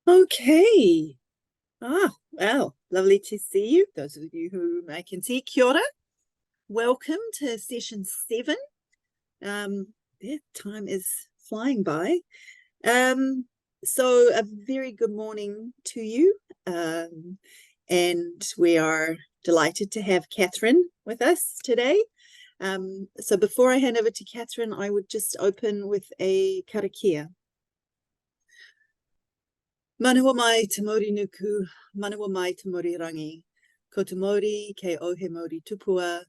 Okay. Well, lovely to see you. Those of you whom I can see, kia ora. Welcome to session 7. Time is flying by. So a very good morning to you. And we are delighted to have Catherine with us today. So before I hand over to Catherine, I would just open with a karakia. Manawa mai te Māori nuku, manawa mai te Māori rangi. Ko te Māori kei ohe Māori tupua,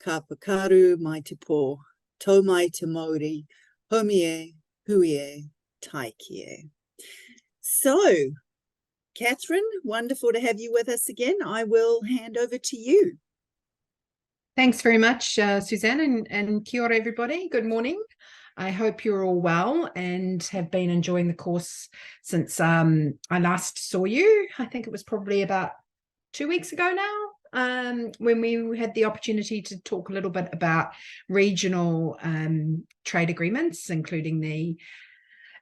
ka pakaru mai te pō. Tau mai te Māori, homie, huie, taikie. So, Catherine, wonderful to have you with us again. I will hand over to you. Thanks very much, Suzanne, and kia ora, everybody. Good morning. I hope you're all well and have been enjoying the course since I last saw you. I think it was probably about 2 weeks ago now, when we had the opportunity to talk a little bit about regional trade agreements, including the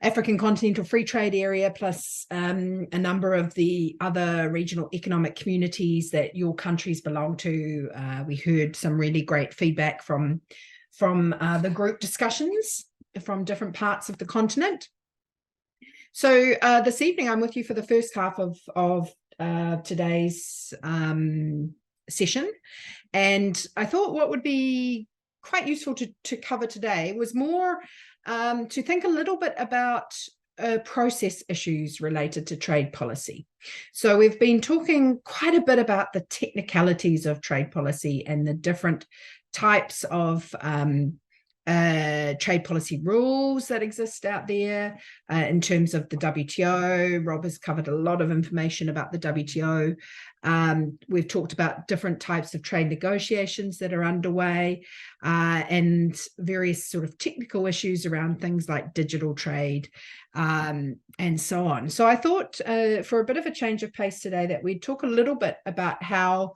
African Continental Free Trade Area, plus a number of the other regional economic communities that your countries belong to. We heard some really great feedback from the group discussions from different parts of the continent. So this evening, I'm with you for the first half of today's session. And I thought what would be quite useful to cover today was more to think a little bit about process issues related to trade policy. So we've been talking quite a bit about the technicalities of trade policy and the different types of trade policy rules that exist out there in terms of the WTO. Rob has covered a lot of information about the WTO. We've talked about different types of trade negotiations that are underway and various sort of technical issues around things like digital trade and so on. So I thought for a bit of a change of pace today that we'd talk a little bit about how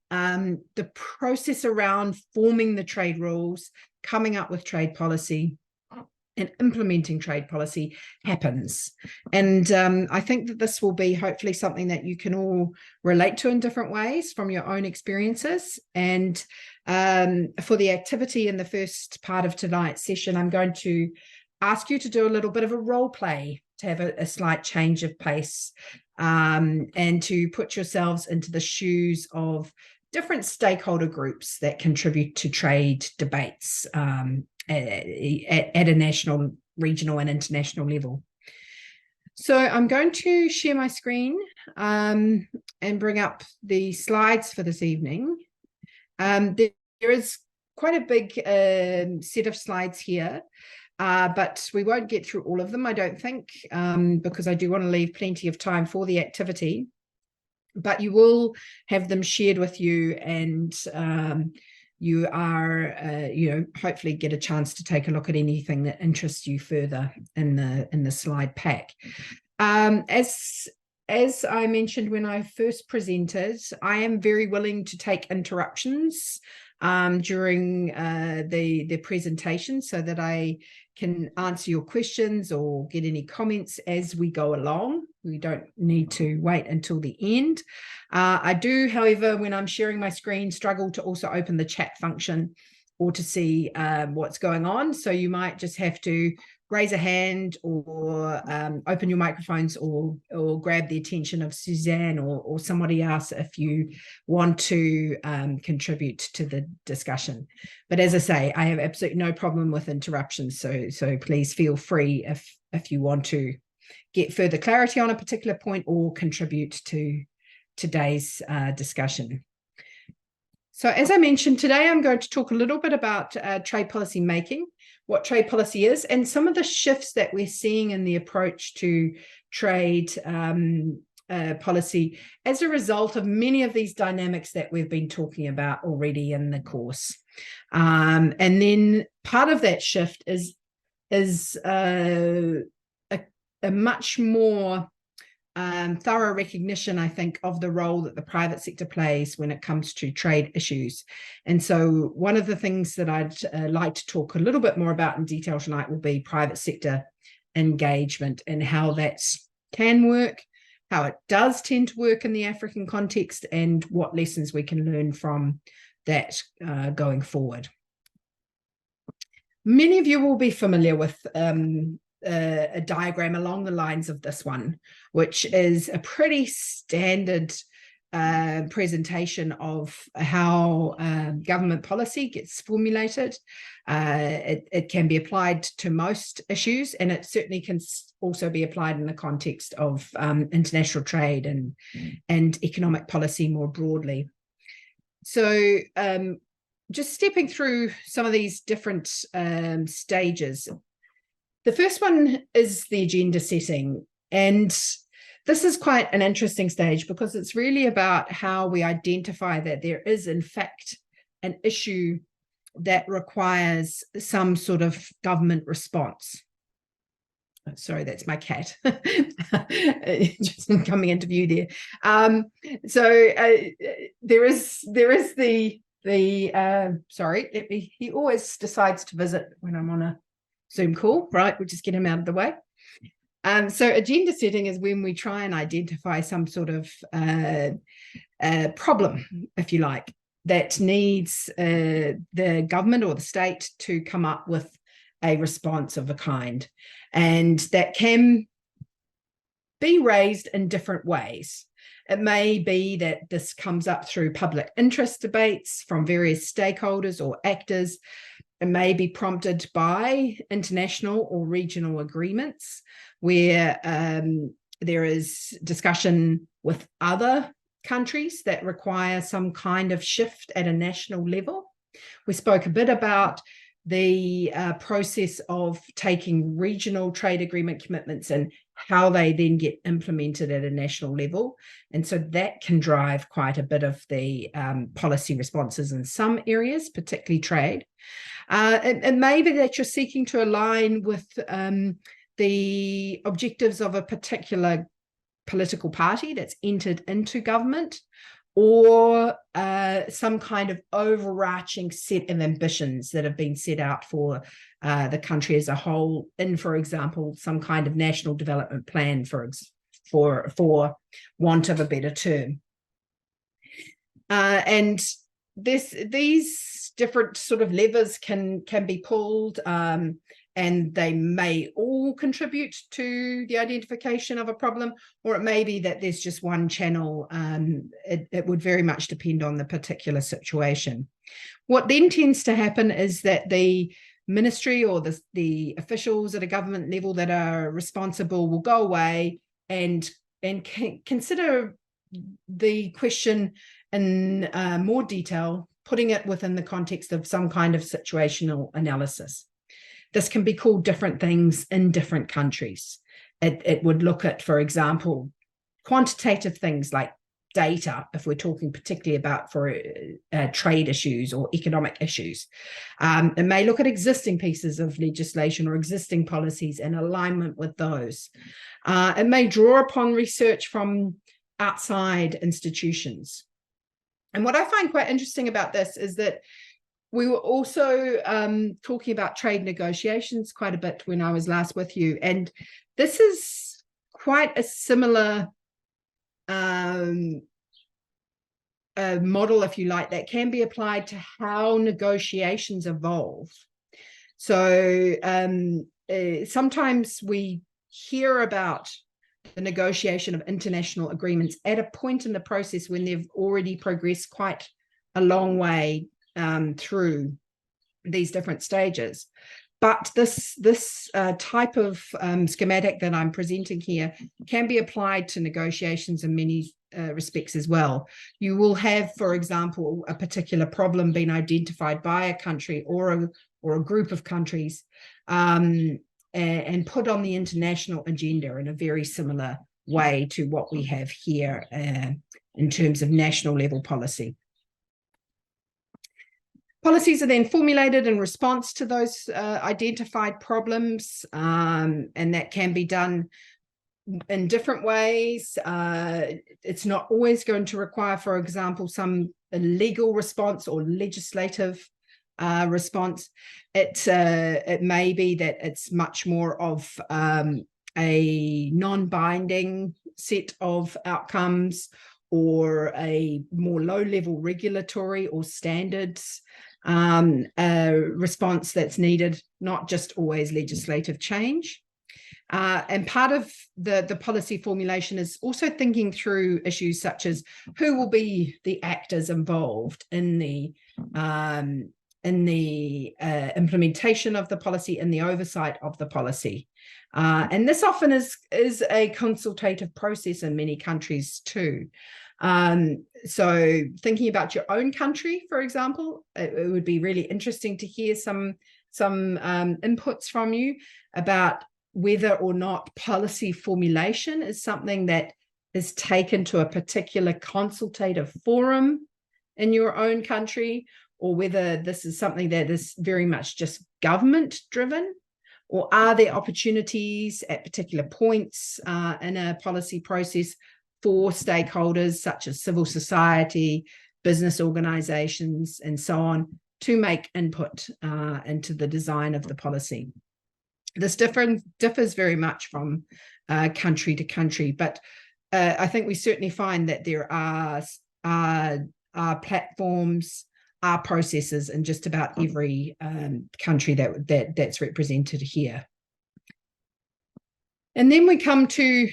the process around forming the trade rules, coming up with trade policy, and implementing trade policy happens. And I think that this will be hopefully something that you can all relate to in different ways from your own experiences. And for the activity in the first part of tonight's session, I'm going to ask you to do a little bit of a role play to have a slight change of pace and to put yourselves into the shoes of different stakeholder groups that contribute to trade debates at a national, regional, and international level. So I'm going to share my screen and bring up the slides for this evening. There is quite a big set of slides here, but we won't get through all of them, I don't think, because I do want to leave plenty of time for the activity. But you will have them shared with you, and you are, hopefully get a chance to take a look at anything that interests you further in the slide pack. As I mentioned when I first presented, I am very willing to take interruptions during the presentation so that I can answer your questions or get any comments as we go along. We don't need to wait until the end. I do, however, when I'm sharing my screen, struggle to also open the chat function or to see what's going on. So you might just have to raise a hand or open your microphones or grab the attention of Suzanne or somebody else if you want to contribute to the discussion. But as I say, I have absolutely no problem with interruptions. So please feel free if you want to get further clarity on a particular point or contribute to today's discussion. So as I mentioned, today I'm going to talk a little bit about trade policy making, what trade policy is, and some of the shifts that we're seeing in the approach to trade policy as a result of many of these dynamics that we've been talking about already in the course. And then part of that shift is a much more thorough recognition, I think, of the role that the private sector plays when it comes to trade issues. And so one of the things that I'd like to talk a little bit more about in detail tonight will be private sector engagement and how that can work how it does tend to work in the African context, and what lessons we can learn from that going forward. Many of you will be familiar with a diagram along the lines of this one, which is a pretty standard presentation of how government policy gets formulated. It can be applied to most issues, and it certainly can also be applied in the context of international trade and economic policy more broadly. So just stepping through some of these different stages. The first one is the agenda setting, and this is quite an interesting stage because it's really about how we identify that there is, in fact, an issue that requires some sort of government response. Sorry, that's my cat just coming into view there. There is the sorry, he always decides to visit when I'm on a Zoom call, right? We'll just get him out of the way. So agenda setting is when we try and identify some sort of problem, if you like, that needs the government or the state to come up with a response of a kind. And that can be raised in different ways. It may be that this comes up through public interest debates from various stakeholders or actors. It may be prompted by international or regional agreements where there is discussion with other countries that require some kind of shift at a national level. We spoke a bit about the process of taking regional trade agreement commitments and how they then get implemented at a national level. And so that can drive quite a bit of the policy responses in some areas, particularly trade. It may be that you're seeking to align with the objectives of a particular political party that's entered into government, or some kind of overarching set of ambitions that have been set out for the country as a whole in, for example, some kind of national development plan, for want of a better term. And these different sort of levers can be pulled, and they may all contribute to the identification of a problem, or it may be that there's just one channel. It would very much depend on the particular situation. What then tends to happen is that the ministry or the officials at a government level that are responsible will go away and consider the question in more detail, putting it within the context of some kind of situational analysis. This can be called different things in different countries. It would look at, for example, quantitative things like data, if we're talking particularly about for trade issues or economic issues. It may look at existing pieces of legislation or existing policies in alignment with those. It may draw upon research from outside institutions. And what I find quite interesting about this is that we were also talking about trade negotiations quite a bit when I was last with you. And this is quite a similar model, if you like, that can be applied to how negotiations evolve. So sometimes we hear about the negotiation of international agreements at a point in the process when they've already progressed quite a long way through these different stages. But this type of schematic that I'm presenting here can be applied to negotiations in many respects as well. You will have, for example, a particular problem being identified by a country or a group of countries and put on the international agenda in a very similar way to what we have here in terms of national level policy. Policies are then formulated in response to those identified problems, and that can be done in different ways. It's not always going to require, for example, some legal response or legislative response. It may be that it's much more of a non-binding set of outcomes or a more low-level regulatory or standards response that's needed, not just always legislative change. And part of the policy formulation is also thinking through issues such as who will be the actors involved in the implementation of the policy and the oversight of the policy. And this often is a consultative process in many countries too. So thinking about your own country, for example, it would be really interesting to hear some inputs from you about whether or not policy formulation is something that is taken to a particular consultative forum in your own country, or whether this is something that is very much just government driven, or are there opportunities at particular points in a policy process for stakeholders such as civil society, business organizations, and so on, to make input into the design of the policy. This differs very much from country to country, but I think we certainly find that there are platforms, are processes in just about every country that's represented here. And then we come to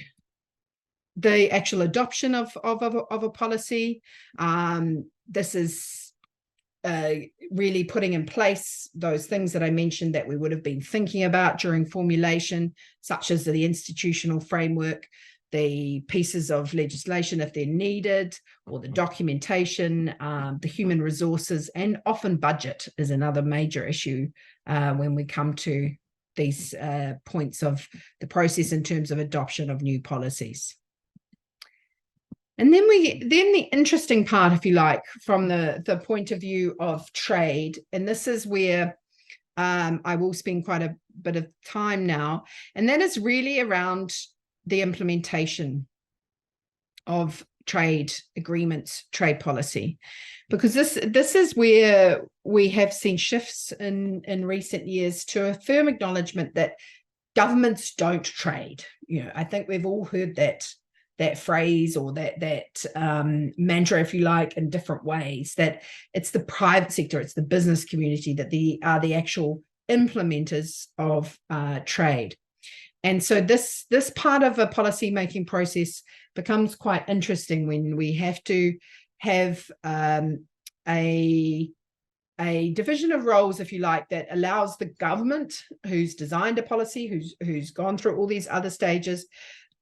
the actual adoption of a policy. This is really putting in place those things that I mentioned that we would have been thinking about during formulation, such as the institutional framework, the pieces of legislation if they're needed, or the documentation, the human resources, and often budget is another major issue when we come to these points of the process in terms of adoption of new policies. And then the interesting part, if you like, from the point of view of trade, and this is where I will spend quite a bit of time now, and that is really around the implementation of trade agreements, trade policy, because this is where we have seen shifts in recent years to a firm acknowledgement that governments don't trade. You know, I think we've all heard that phrase or that mantra, if you like, in different ways, that it's the private sector, it's the business community that are the actual implementers of trade. And so this part of a policy making process becomes quite interesting when we have to have a division of roles, if you like, that allows the government who's designed a policy, who's gone through all these other stages,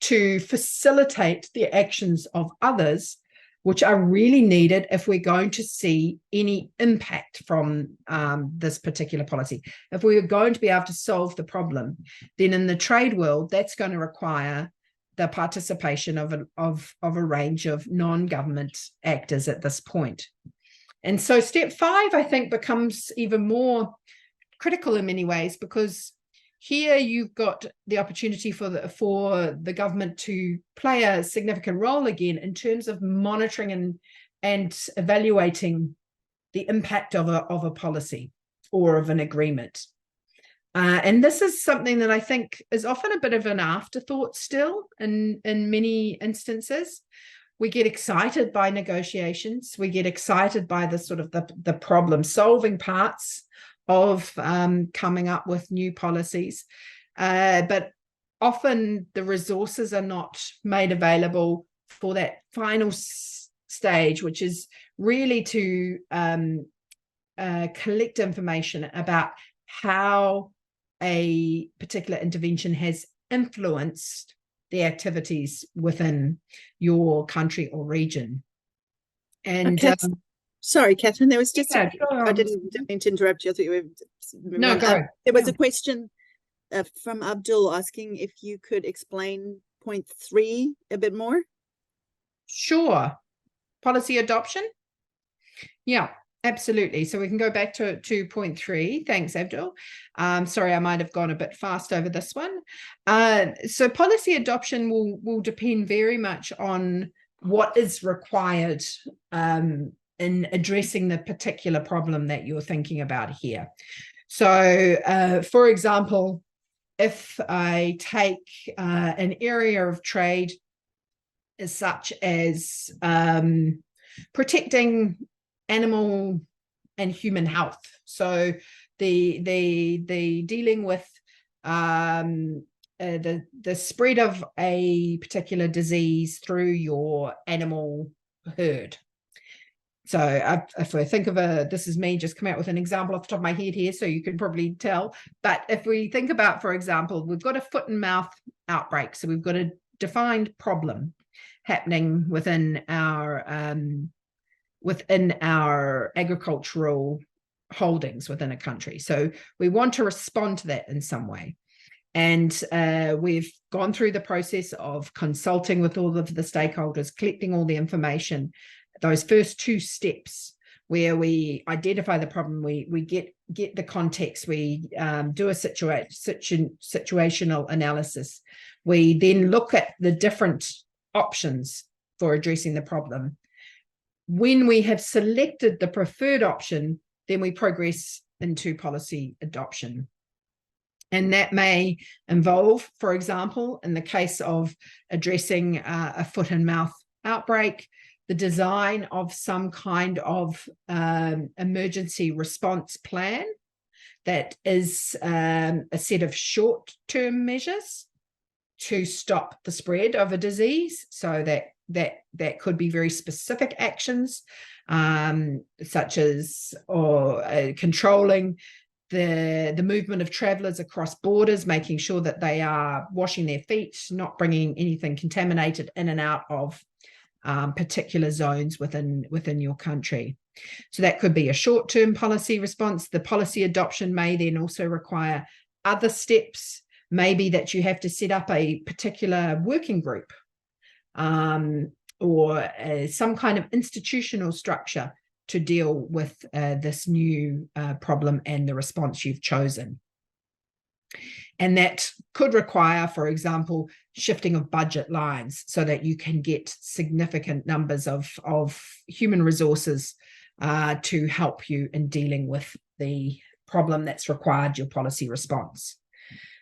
to facilitate the actions of others, which are really needed if we're going to see any impact from this particular policy. If we're going to be able to solve the problem, then in the trade world, that's going to require the participation of a range of non-government actors at this point. And so step 5, I think, becomes even more critical in many ways, because here you've got the opportunity for the government to play a significant role again in terms of monitoring and evaluating the impact of a policy or of an agreement. And this is something that I think is often a bit of an afterthought still in many instances. We get excited by negotiations. We get excited by the sort of the problem-solving parts of coming up with new policies. But often the resources are not made available for that final stage, which is really to collect information about how a particular intervention has influenced the activities within your country or region. And sorry, Catherine, there was just I didn't mean to interrupt you. I thought you were no, go. There was a question from Abdul asking if you could explain point 3 a bit more. Sure. Policy adoption. Yeah, absolutely. So we can go back to point 3. Thanks, Abdul. Sorry, I might have gone a bit fast over this one. So policy adoption will depend very much on what is required in addressing the particular problem that you're thinking about here. So, for example, if I take an area of trade such as protecting animal and human health. So the dealing with the spread of a particular disease through your animal herd. So if I think of this is me just come out with an example off the top of my head here, so you can probably tell. But if we think about, for example, we've got a foot and mouth outbreak. So we've got a defined problem happening within our agricultural holdings within a country. So we want to respond to that in some way. And we've gone through the process of consulting with all of the stakeholders, collecting all the information, those first 2 steps where we identify the problem, we get the context, we do a situational analysis. We then look at the different options for addressing the problem. When we have selected the preferred option, then we progress into policy adoption. And that may involve, for example, in the case of addressing a foot and mouth outbreak, the design of some kind of emergency response plan that is a set of short-term measures to stop the spread of a disease. So that could be very specific actions, such as controlling the movement of travelers across borders, making sure that they are washing their feet, not bringing anything contaminated in and out of particular zones within your country. So that could be a short-term policy response. The policy adoption may then also require other steps, maybe that you have to set up a particular working group or some kind of institutional structure to deal with this new problem and the response you've chosen. And that could require, for example, shifting of budget lines so that you can get significant numbers of human resources to help you in dealing with the problem that's required your policy response.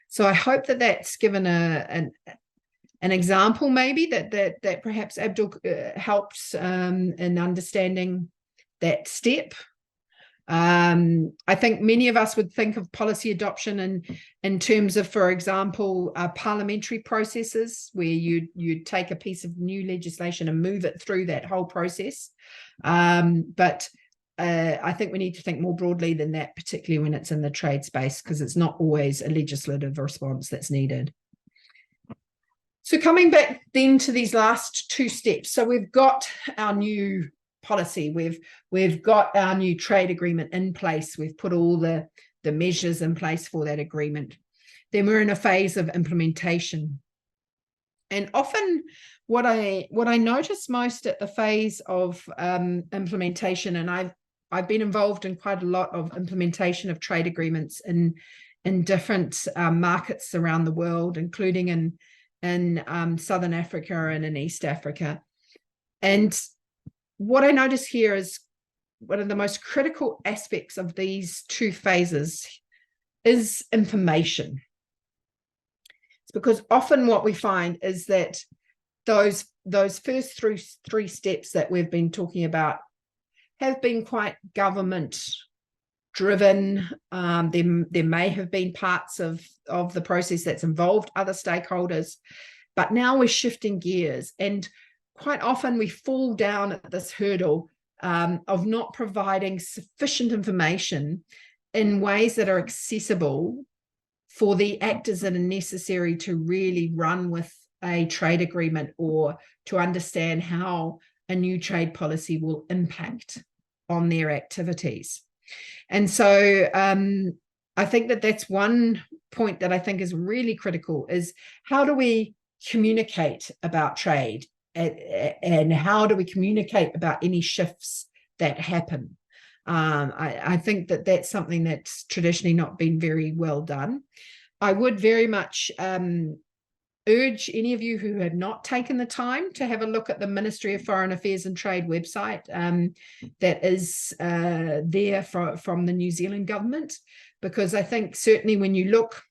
So I hope that that's given an example, maybe that perhaps Abdul helps in understanding that step. I think many of us would think of policy adoption in terms of, for example, parliamentary processes where you'd take a piece of new legislation and move it through that whole process. But I think we need to think more broadly than that, particularly when it's in the trade space, because it's not always a legislative response that's needed. So coming back then to these last 2 steps. So we've got our new policy, we've got our new trade agreement in place, we've put all the measures in place for that agreement. Then we're in a phase of implementation. And often what I notice most at the phase of implementation, and I've been involved in quite a lot of implementation of trade agreements in different markets around the world, including in Southern Africa and in East Africa. And what I notice here is one of the most critical aspects of these 2 phases is information. It's because often what we find is that those first 3 steps that we've been talking about have been quite government driven. There may have been parts of the process that's involved other stakeholders, but now we're shifting gears, and quite often we fall down at this hurdle of not providing sufficient information in ways that are accessible for the actors that are necessary to really run with a trade agreement or to understand how a new trade policy will impact on their activities. And so I think that that's one point that I think is really critical, is how do we communicate about trade? And how do we communicate about any shifts that happen? I think that that's something that's traditionally not been very well done. I would very much urge any of you who have not taken the time to have a look at the Ministry of Foreign Affairs and Trade website that is there from the New Zealand government, because I think certainly when you look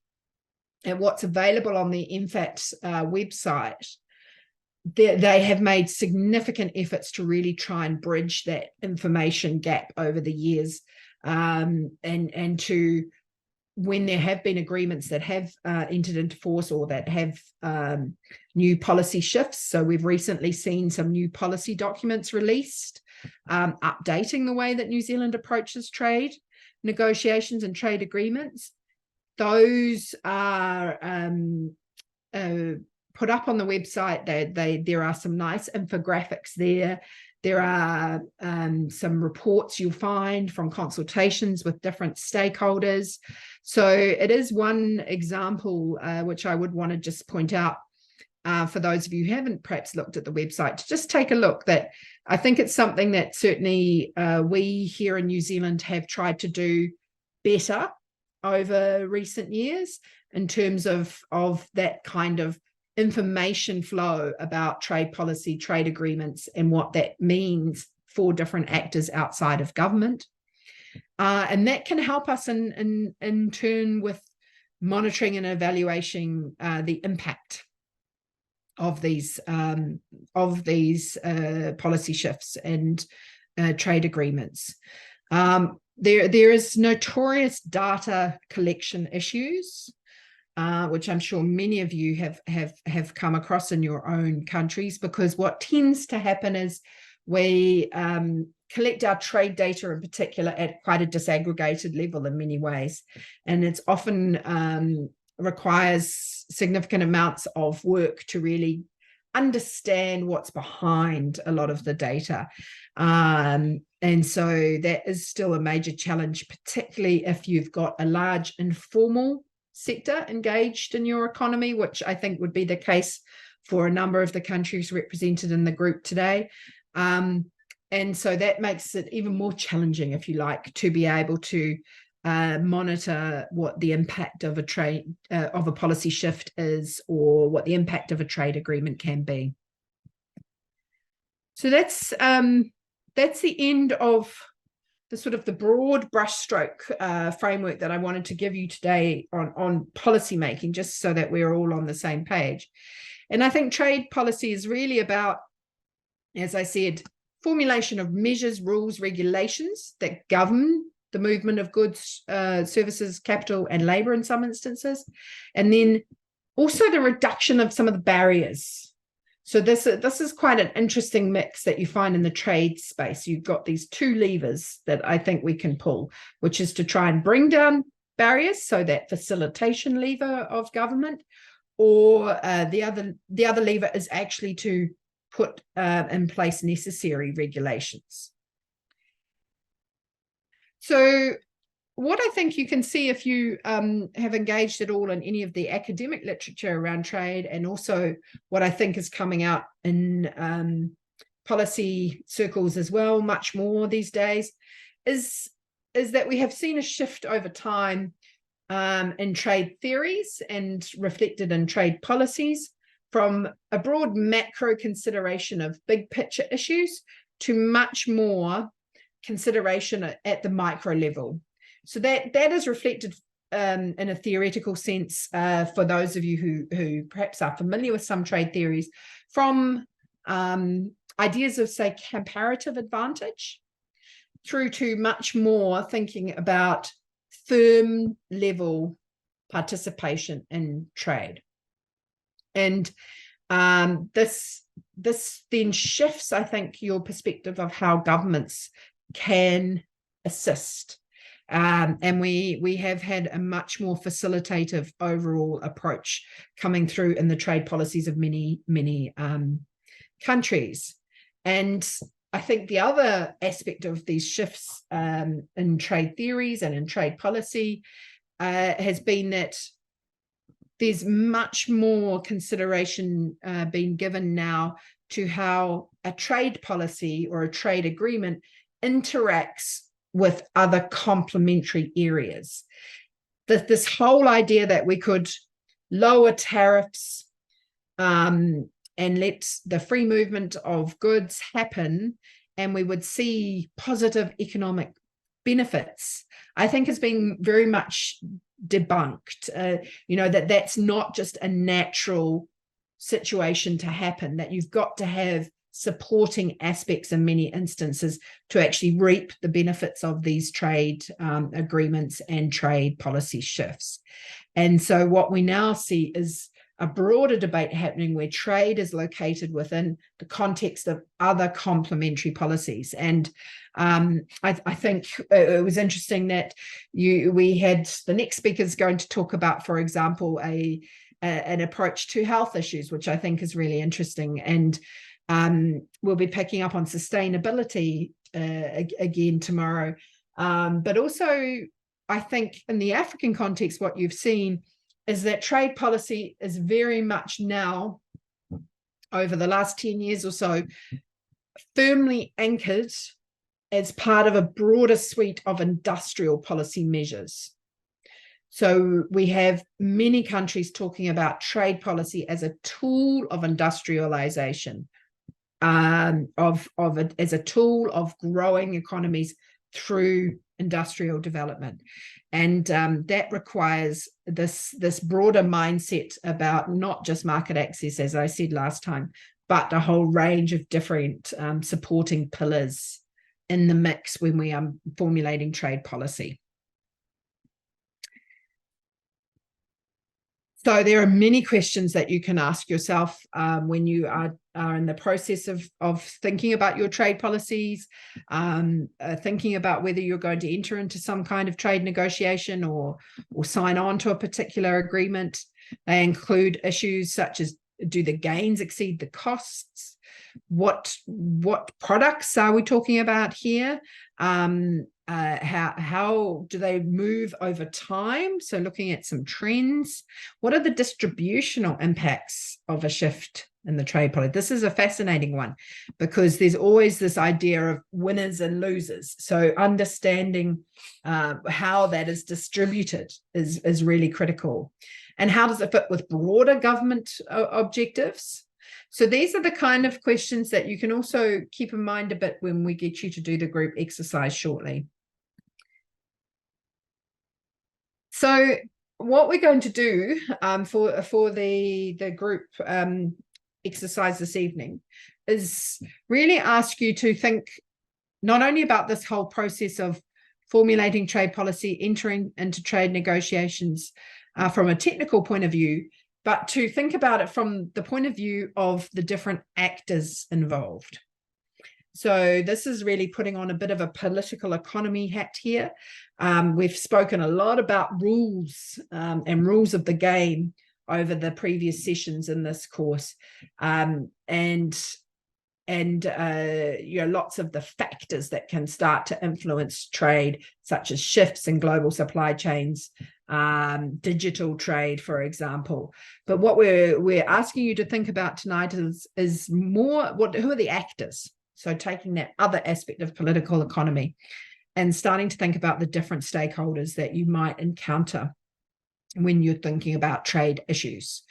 at what's available on the MFAT website, they have made significant efforts to really try and bridge that information gap over the years, and to, when there have been agreements that have entered into force or that have new policy shifts. So we've recently seen some new policy documents released, updating the way that New Zealand approaches trade negotiations and trade agreements. Those are put up on the website. There are some nice infographics there. There are some reports you'll find from consultations with different stakeholders. So it is one example which I would want to just point out for those of you who haven't perhaps looked at the website, to just take a look. That I think it's something that certainly we here in New Zealand have tried to do better over recent years in terms of that kind of information flow about trade policy, trade agreements, and what that means for different actors outside of government. And that can help us in turn with monitoring and evaluating the impact of these policy shifts and trade agreements. There is notorious data collection issues, which I'm sure many of you have come across in your own countries, because what tends to happen is we collect our trade data in particular at quite a disaggregated level in many ways, and it's often requires significant amounts of work to really understand what's behind a lot of the data. And so that is still a major challenge, particularly if you've got a large informal sector engaged in your economy, which I think would be the case for a number of the countries represented in the group today. And so that makes it even more challenging, if you like, to be able to monitor what the impact of a policy shift is, or what the impact of a trade agreement can be. So that's the end of the sort of the broad brushstroke framework that I wanted to give you today on policy making, just so that we're all on the same page. And I think trade policy is really about, as I said, formulation of measures, rules, regulations that govern the movement of goods, services, capital, and labor in some instances, and then also the reduction of some of the barriers. So this is quite an interesting mix that you find in the trade space. You've got these two levers that I think we can pull, which is to try and bring down barriers, so that facilitation lever of government, or the other lever is actually to put in place necessary regulations. So what I think you can see if you have engaged at all in any of the academic literature around trade, and also what I think is coming out in policy circles as well, much more these days, is that we have seen a shift over time in trade theories and reflected in trade policies, from a broad macro consideration of big picture issues to much more consideration at the micro level. So that is reflected in a theoretical sense for those of you who perhaps are familiar with some trade theories, from ideas of, say, comparative advantage, through to much more thinking about firm level participation in trade. And this then shifts, I think, your perspective of how governments can assist. And we have had a much more facilitative overall approach coming through in the trade policies of many countries. And I think the other aspect of these shifts in trade theories and in trade policy has been that there's much more consideration being given now to how a trade policy or a trade agreement interacts with other complementary areas. This whole idea that we could lower tariffs and let the free movement of goods happen, and we would see positive economic benefits, I think has been very much debunked. That's not just a natural situation to happen, that you've got to have supporting aspects in many instances to actually reap the benefits of these trade agreements and trade policy shifts. And so what we now see is a broader debate happening where trade is located within the context of other complementary policies. And I think it was interesting that we had the next speaker is going to talk about, for example, an approach to health issues, which I think is really interesting. And we'll be picking up on sustainability again tomorrow. But also, I think in the African context, what you've seen is that trade policy is very much now, over the last 10 years or so, firmly anchored as part of a broader suite of industrial policy measures. So we have many countries talking about trade policy as a tool of industrialization, as a tool of growing economies through industrial development. And that requires this broader mindset about not just market access, as I said last time, but a whole range of different supporting pillars in the mix when we are formulating trade policy. So there are many questions that you can ask yourself when you are in the process of thinking about your trade policies, thinking about whether you're going to enter into some kind of trade negotiation or sign on to a particular agreement. They include issues such as, do the gains exceed the costs? What products are we talking about here? How do they move over time? So looking at some trends. What are the distributional impacts of a shift in the trade policy? This is a fascinating one because there's always this idea of winners and losers. So understanding how that is distributed is really critical. And how does it fit with broader government objectives? So these are the kind of questions that you can also keep in mind a bit when we get you to do the group exercise shortly. So what we're going to do for the group exercise this evening is really ask you to think not only about this whole process of formulating trade policy, entering into trade negotiations from a technical point of view, but to think about it from the point of view of the different actors involved. So this is really putting on a bit of a political economy hat here. We've spoken a lot about rules and rules of the game over the previous sessions in this course, and lots of the factors that can start to influence trade, such as shifts in global supply chains, digital trade, for example. But what we're asking you to think about tonight is more who are the actors? So taking that other aspect of political economy and starting to think about the different stakeholders that you might encounter when you're thinking about trade issues.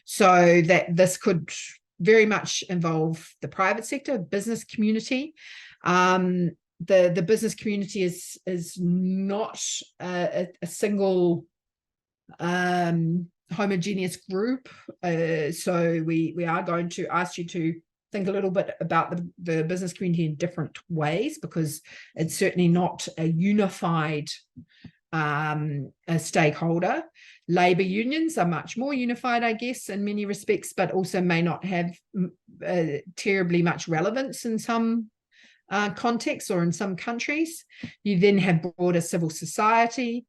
So that this could very much involve the private sector, business community. The business community is not a single homogeneous group. So we are going to ask you to think a little bit about the business community in different ways, because it's certainly not a unified a stakeholder. Labour unions are much more unified, I guess, in many respects, but also may not have terribly much relevance in some contexts or in some countries. You then have broader civil society,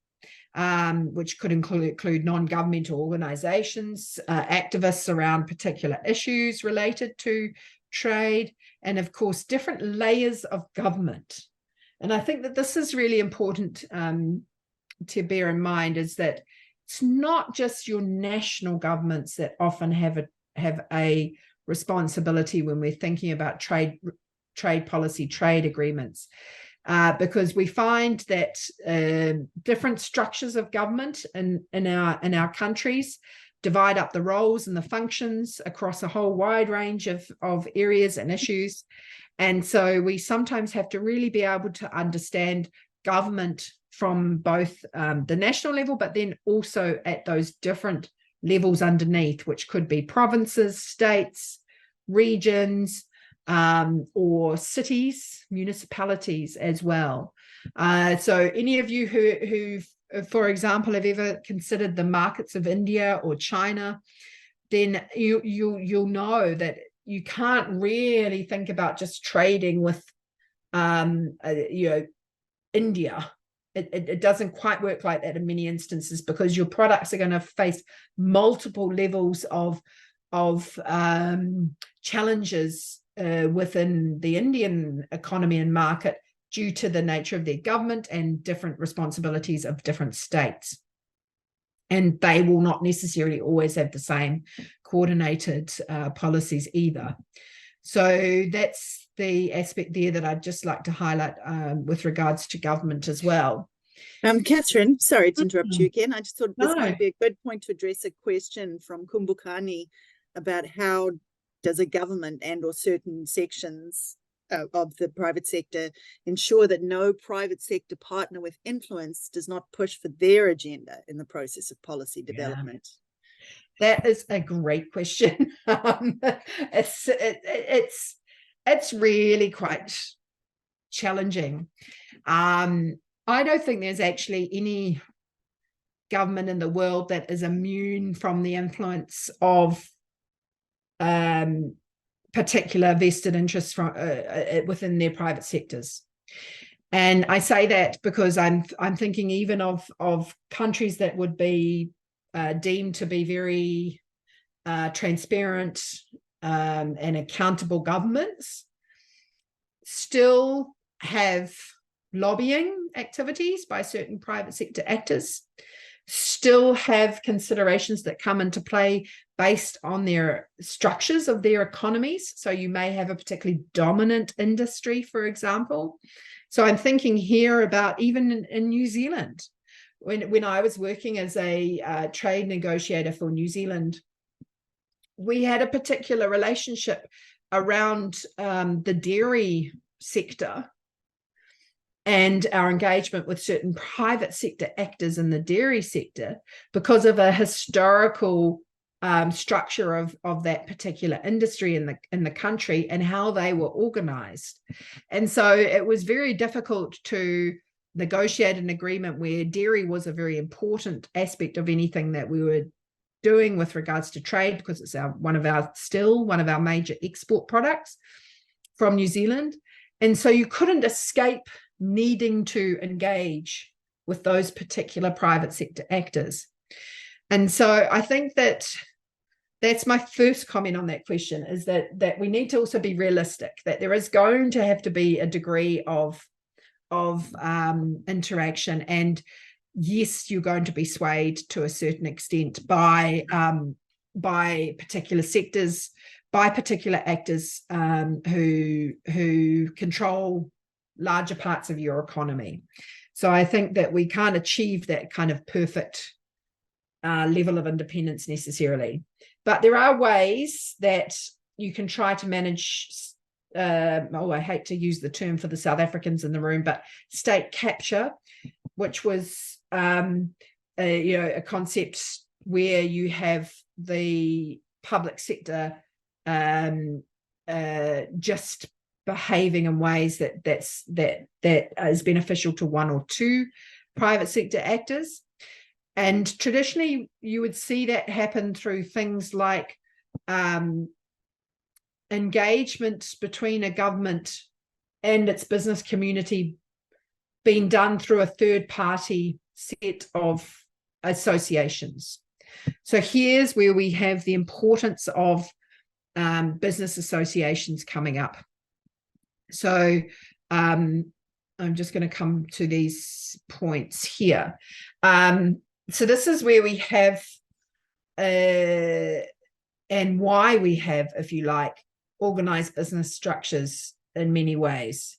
which could include non-governmental organisations, activists around particular issues related to trade, and of course, different layers of government. And I think that this is really important to bear in mind, is that it's not just your national governments that often have a responsibility when we're thinking about trade policy, trade agreements, because we find that different structures of government in our countries divide up the roles and the functions across a whole wide range of areas and issues. And so we sometimes have to really be able to understand government from both the national level, but then also at those different levels underneath, which could be provinces, states, regions, or cities, municipalities as well. So any of you who, for example, have ever considered the markets of India or China, then you'll know that you can't really think about just trading with India. It doesn't quite work like that in many instances, because your products are going to face multiple levels of challenges within the Indian economy and market due to the nature of their government and different responsibilities of different states. And they will not necessarily always have the same coordinated policies either. So that's the aspect there that I'd just like to highlight with regards to government as well. Catherine, sorry to interrupt you again. I just thought this No. might be a good point to address a question from Kumbukani about how does a government and or certain sections of the private sector ensure that no private sector partner with influence does not push for their agenda in the process of policy development? That is a great question. It's really quite challenging. I don't think there's actually any government in the world that is immune from the influence of particular vested interests from within their private sectors. And I say that because I'm thinking even of countries that would be deemed to be very transparent and accountable governments, still have lobbying activities by certain private sector actors, still have considerations that come into play based on their structures of their economies. So you may have a particularly dominant industry, for example. So I'm thinking here about even in New Zealand. When I was working as a trade negotiator for New Zealand, we had a particular relationship around the dairy sector and our engagement with certain private sector actors in the dairy sector because of a historical structure of that particular industry in the country and how they were organized. And so it was very difficult to negotiate an agreement where dairy was a very important aspect of anything that we were doing with regards to trade, because it's one of our major export products from New Zealand. And so you couldn't escape needing to engage with those particular private sector actors. And so I think that's my first comment on that question, is that we need to also be realistic, that there is going to have to be a degree of interaction. And yes, you're going to be swayed to a certain extent by particular sectors, by particular actors who control larger parts of your economy. So I think that we can't achieve that kind of perfect level of independence necessarily. But there are ways that you can try to manage, I hate to use the term for the South Africans in the room, but state capture, which was a concept where you have the public sector just behaving in ways that is beneficial to one or two private sector actors. And traditionally, you would see that happen through things like engagement between a government and its business community being done through a third-party set of associations. So here's where we have the importance of business associations coming up. So I'm just going to come to these points here. So this is where we have and why we have, if you like, organized business structures in many ways.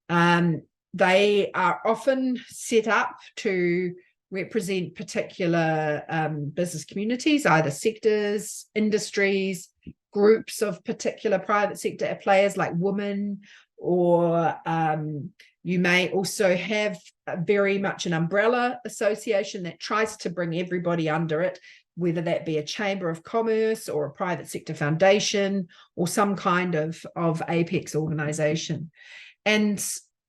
They are often set up to represent particular business communities, either sectors, industries, groups of particular private sector players like women, or you may also have very much an umbrella association that tries to bring everybody under it, whether that be a chamber of commerce or a private sector foundation or some kind of apex organization. And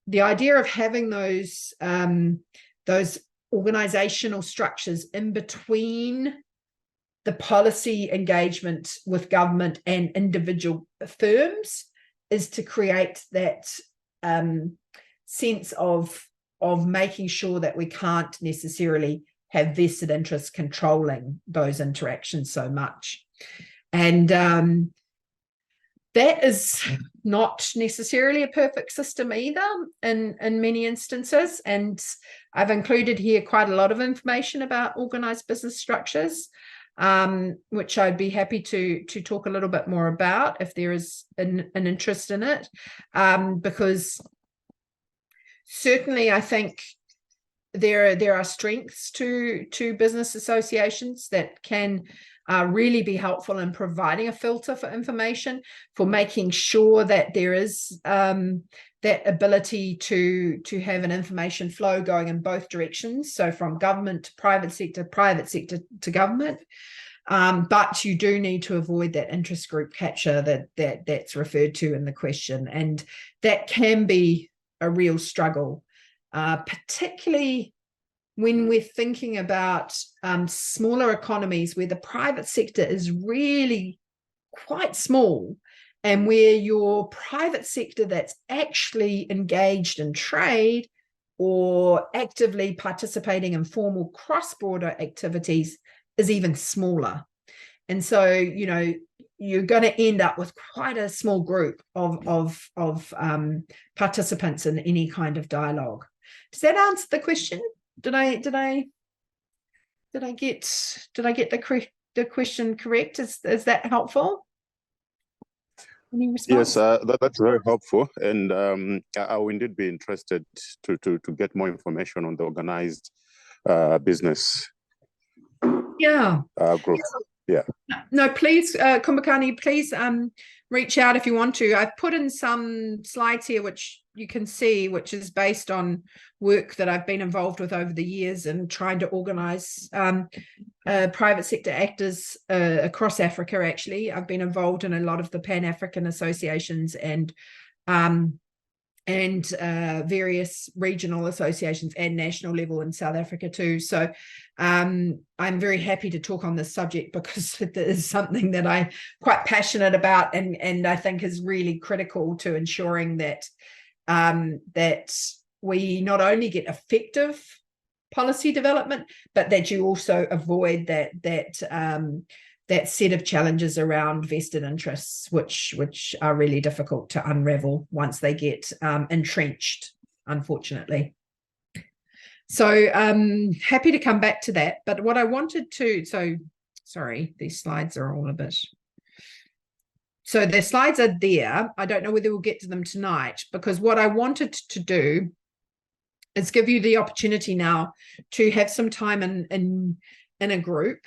the idea of having those organizational structures in between the policy engagement with government and individual firms is to create that sense of making sure that we can't necessarily have vested interests controlling those interactions so much. And that is not necessarily a perfect system either in many instances. And I've included here quite a lot of information about organized business structures, which I'd be happy to talk a little bit more about if there is an interest in it, because certainly I think there are strengths to business associations that can really be helpful in providing a filter for information, for making sure that there is that ability to have an information flow going in both directions, so from government to private sector to government. But you do need to avoid that interest group capture that's referred to in the question, and that can be a real struggle, particularly when we're thinking about smaller economies where the private sector is really quite small, and where your private sector that's actually engaged in trade or actively participating in formal cross-border activities is even smaller. And so, you know, you're going to end up with quite a small group of participants in any kind of dialogue. Does that answer the question? Did I get the question correct? Is that helpful? Any response? Yes, that's very helpful, and I will indeed be interested to get more information on the organized business. Yeah. Group. Yeah. No, please, Kumbhakani, please reach out if you want to. I've put in some slides here which you can see, which is based on work that I've been involved with over the years and trying to organize private sector actors across Africa. Actually, I've been involved in a lot of the Pan-African associations and various regional associations and national level in South Africa too. So I'm very happy to talk on this subject because it is something that I'm quite passionate about, and I think is really critical to ensuring that that we not only get effective policy development, but that you also avoid that set of challenges around vested interests, which are really difficult to unravel once they get entrenched, unfortunately. So happy to come back to that. But what I wanted to, sorry, these slides are all a bit. So the slides are there. I don't know whether we'll get to them tonight, because what I wanted to do is give you the opportunity now to have some time in a group.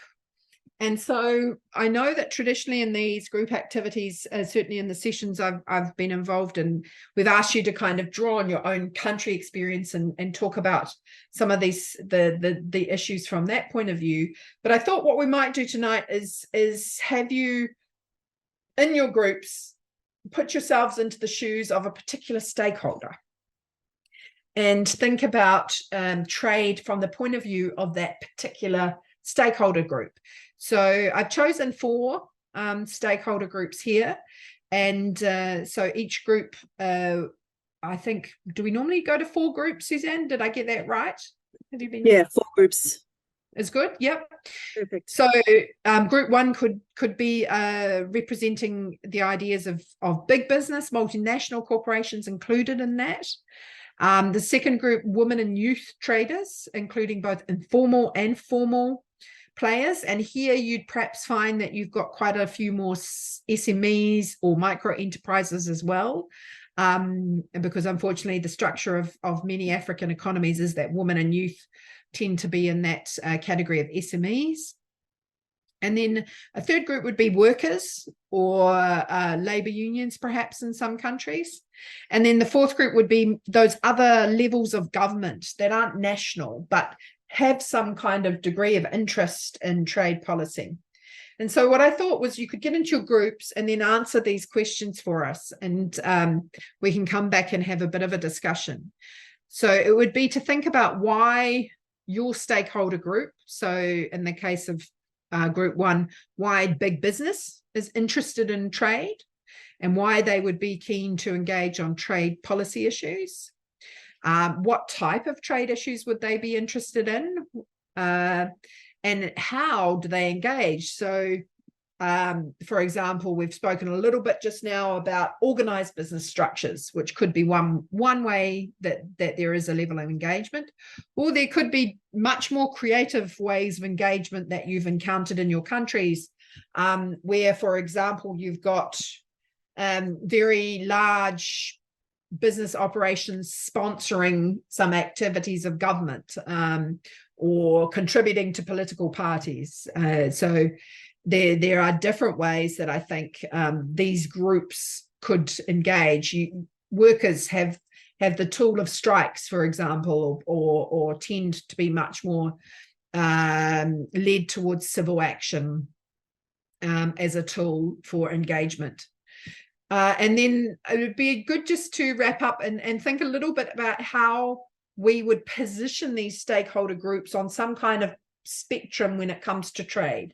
And so I know that traditionally in these group activities, certainly in the sessions I've been involved in, we've asked you to kind of draw on your own country experience and talk about some of these the issues from that point of view. But I thought what we might do tonight is have you in your groups put yourselves into the shoes of a particular stakeholder and think about trade from the point of view of that particular stakeholder group. So I've chosen 4 stakeholder groups here, and so each group, I think, do we normally go to 4 groups, Suzanne? Did I get that right? Have you been? Yeah, 4 groups. Is good. Yep. Perfect. So group 1 could be representing the ideas of big business, multinational corporations included in that. The second group, women and youth traders, including both informal and formal players. And here you'd perhaps find that you've got quite a few more SMEs or micro enterprises as well, because unfortunately the structure of many African economies is that women and youth tend to be in that category of SMEs. And then a third group would be workers or labor unions, perhaps in some countries. And then the fourth group would be those other levels of government that aren't national, but have some kind of degree of interest in trade policy. And so what I thought was you could get into your groups and then answer these questions for us, and we can come back and have a bit of a discussion. So it would be to think about why your stakeholder group, so in the case of group one, why big business is interested in trade and why they would be keen to engage on trade policy issues. What type of trade issues would they be interested in? And how do they engage? So, for example, we've spoken a little bit just now about organized business structures, which could be one way that there is a level of engagement, or there could be much more creative ways of engagement that you've encountered in your countries, where, for example, you've got very large business operations sponsoring some activities of government, or contributing to political parties. So there are different ways that I think these groups could engage. Workers have the tool of strikes, for example, or tend to be much more led towards civil action as a tool for engagement. And then it would be good just to wrap up and think a little bit about how we would position these stakeholder groups on some kind of spectrum when it comes to trade.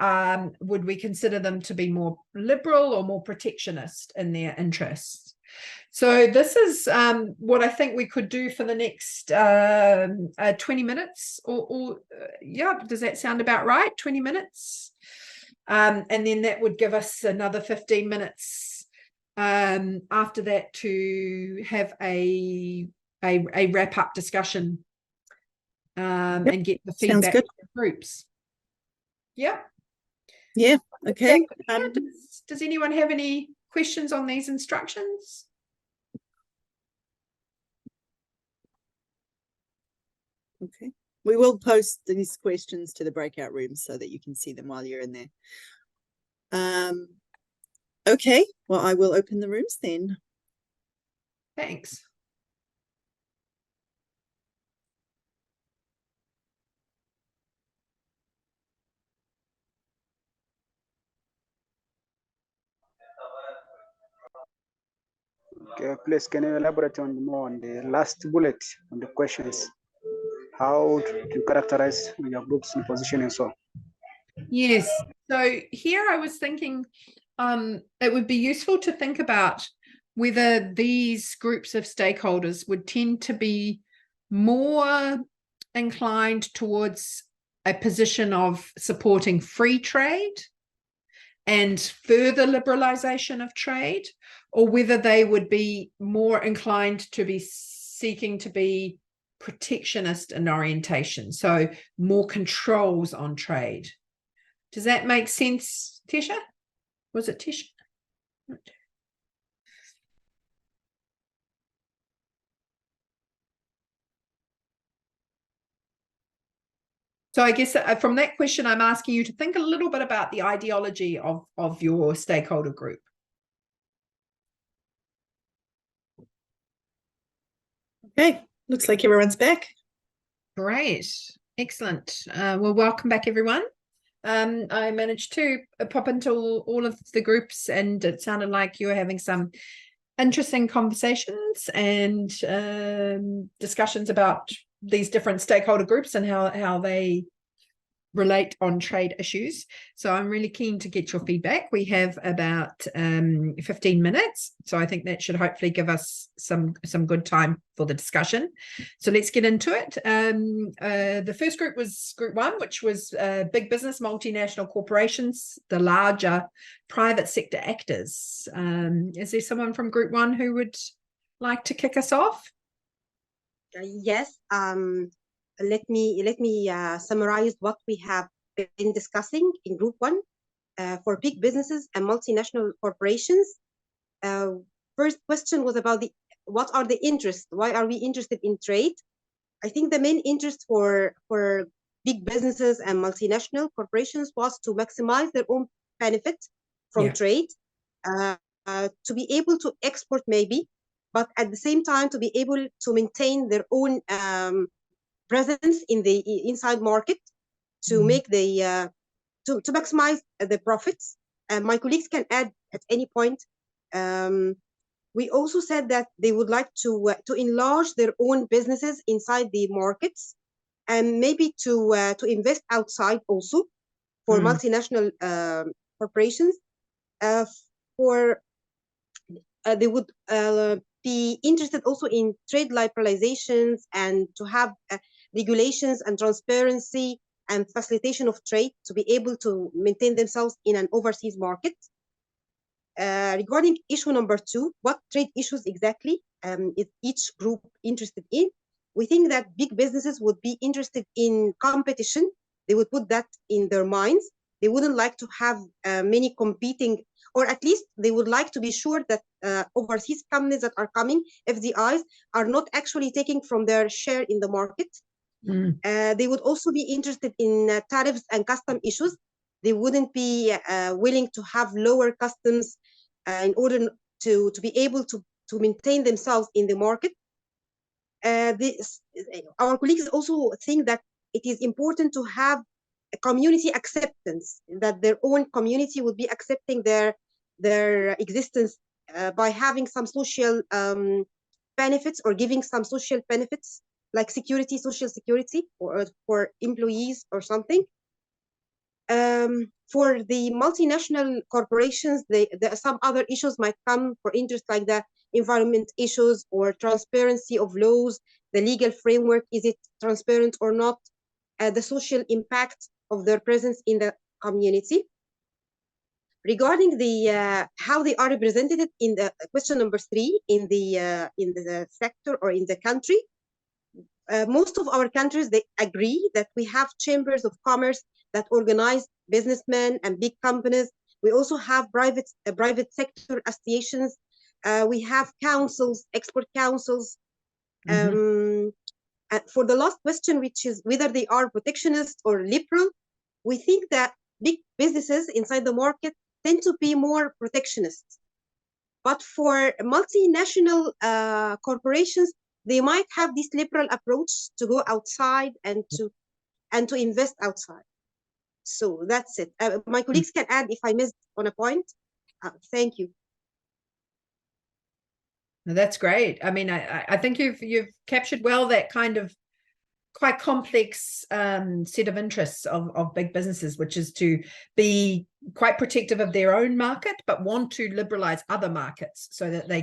Would we consider them to be more liberal or more protectionist in their interests? So this is what I think we could do for the next 20 minutes or yeah, does that sound about right? 20 minutes. And then that would give us another 15 minutes after that to have a wrap-up discussion and get the feedback from the groups. Yeah. Yeah. Okay. Does anyone have any questions on these instructions? Okay. We will post these questions to the breakout rooms so that you can see them while you're in there. Okay. Well, I will open the rooms then. Thanks. Okay, please, can you elaborate more on the last bullet on the questions? How do you characterize your group's position and so on? Yes. So here I was thinking it would be useful to think about whether these groups of stakeholders would tend to be more inclined towards a position of supporting free trade and further liberalization of trade, or whether they would be more inclined to be seeking to be protectionist in orientation, so more controls on trade. Does that make sense, Tesha? Was it Tesha? So I guess from that question, I'm asking you to think a little bit about the ideology of your stakeholder group. Okay, looks like everyone's back. Great, excellent. Well, welcome back, everyone. I managed to pop into all of the groups, and it sounded like you were having some interesting conversations and discussions about these different stakeholder groups and how they relate on trade issues. So I'm really keen to get your feedback. We have about 15 minutes, so I think that should hopefully give us some good time for the discussion. So let's get into it. The first group was group one, which was big business, multinational corporations, the larger private sector actors. Is there someone from group one who would like to kick us off? Yes. Let me summarize what we have been discussing in group one for big businesses and multinational corporations. First question was about what are the interests? Why are we interested in trade? I think the main interest for big businesses and multinational corporations was to maximize their own benefit from trade, to be able to export maybe, but at the same time to be able to maintain their own presence in the inside market to make the to maximize the profits. My colleagues can add at any point. We also said that they would like to enlarge their own businesses inside the markets, and maybe to invest outside also for multinational corporations. They would be interested also in trade liberalizations and to have regulations and transparency and facilitation of trade to be able to maintain themselves in an overseas market. Regarding issue number 2, what trade issues exactly is each group interested in? We think that big businesses would be interested in competition. They would put that in their minds. They wouldn't like to have many competing, or at least they would like to be sure that overseas companies that are coming, FDIs, are not actually taking from their share in the market. They would also be interested in tariffs and custom issues. They wouldn't be willing to have lower customs in order to be able to maintain themselves in the market. Our colleagues also think that it is important to have a community acceptance, that their own community would be accepting their existence by having some social benefits or giving some social benefits like security, social security, or for employees or something. For the multinational corporations, some other issues might come for interest, like the environment issues or transparency of laws, the legal framework, is it transparent or not, the social impact of their presence in the community. Regarding the how they are represented in the question number 3 in the sector or in the country, most of our countries, they agree that we have chambers of commerce that organize businessmen and big companies. We also have private sector associations. We have councils, export councils. For the last question, which is whether they are protectionist or liberal, we think that big businesses inside the market tend to be more protectionist. But for multinational corporations, they might have this liberal approach to go outside and to invest outside. So that's it. My colleagues can add if I missed on a point. Thank you. No, that's great. I mean, I think you've captured well that kind of quite complex set of interests of big businesses, which is to be quite protective of their own market, but want to liberalize other markets so that they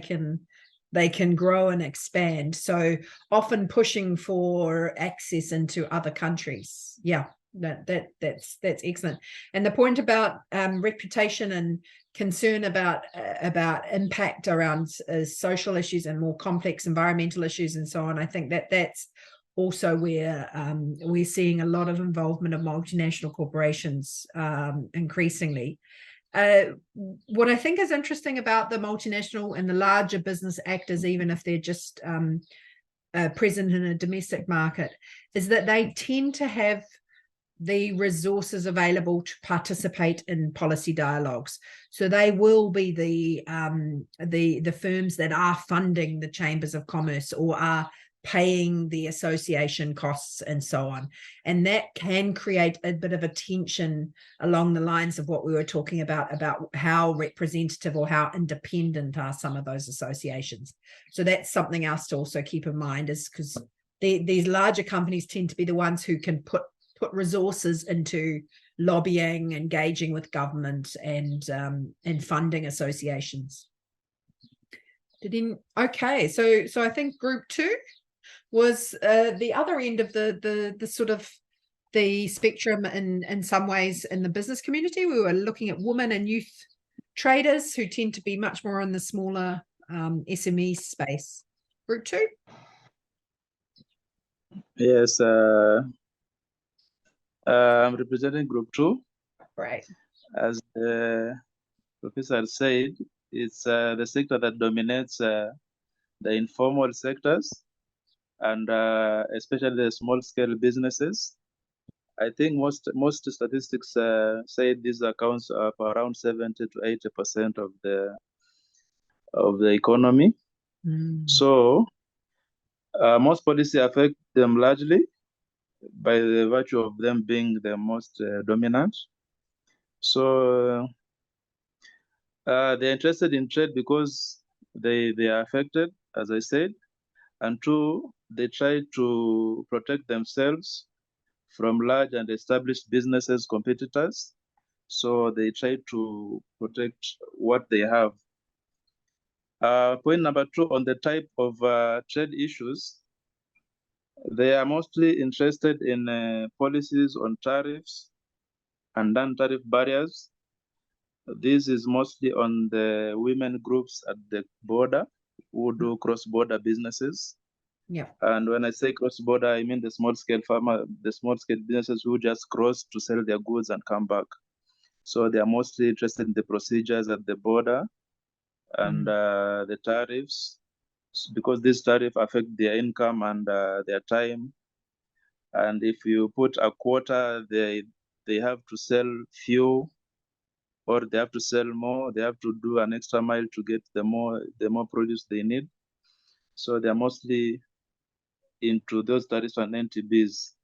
can grow and expand. So often pushing for access into other countries. Yeah, that's excellent. And the point about reputation and concern about impact around social issues and more complex environmental issues and so on, I think that's also where we're seeing a lot of involvement of multinational corporations increasingly. What I think is interesting about the multinational and the larger business actors, even if they're just present in a domestic market, is that they tend to have the resources available to participate in policy dialogues. So they will be the firms that are funding the chambers of commerce or are paying the association costs and so on. And that can create a bit of a tension along the lines of what we were talking about how representative or how independent are some of those associations. So that's something else to also keep in mind, is because these larger companies tend to be the ones who can put resources into lobbying, engaging with government, and funding associations. Okay, so I think group 2 was the other end of the sort of the spectrum in some ways in the business community. We were looking at women and youth traders who tend to be much more in the smaller SME space. Group 2. Yes, I'm representing group 2. Right. As the professor said, it's the sector that dominates the informal sectors, and especially the small-scale businesses. I think most statistics say this accounts for around 70 to 80% of the economy. So most policy affect them largely, by the virtue of them being the most dominant. So they're interested in trade because they are affected, as I said, and two, they try to protect themselves from large and established businesses competitors. So they try to protect what they have. Point number two, on the type of trade issues, they are mostly interested in policies on tariffs and non-tariff barriers. This is mostly on the women groups at the border who do cross-border businesses. Yeah. And when I say cross-border, I mean the small-scale farmer, the small-scale businesses who just cross to sell their goods and come back. So they are mostly interested in the procedures at the border and the tariffs, because these tariffs affect their income and their time. And if you put a quota, they have to sell few, or they have to sell more. They have to do an extra mile to get the more produce they need. So they are mostly into those tariffs and NTBs.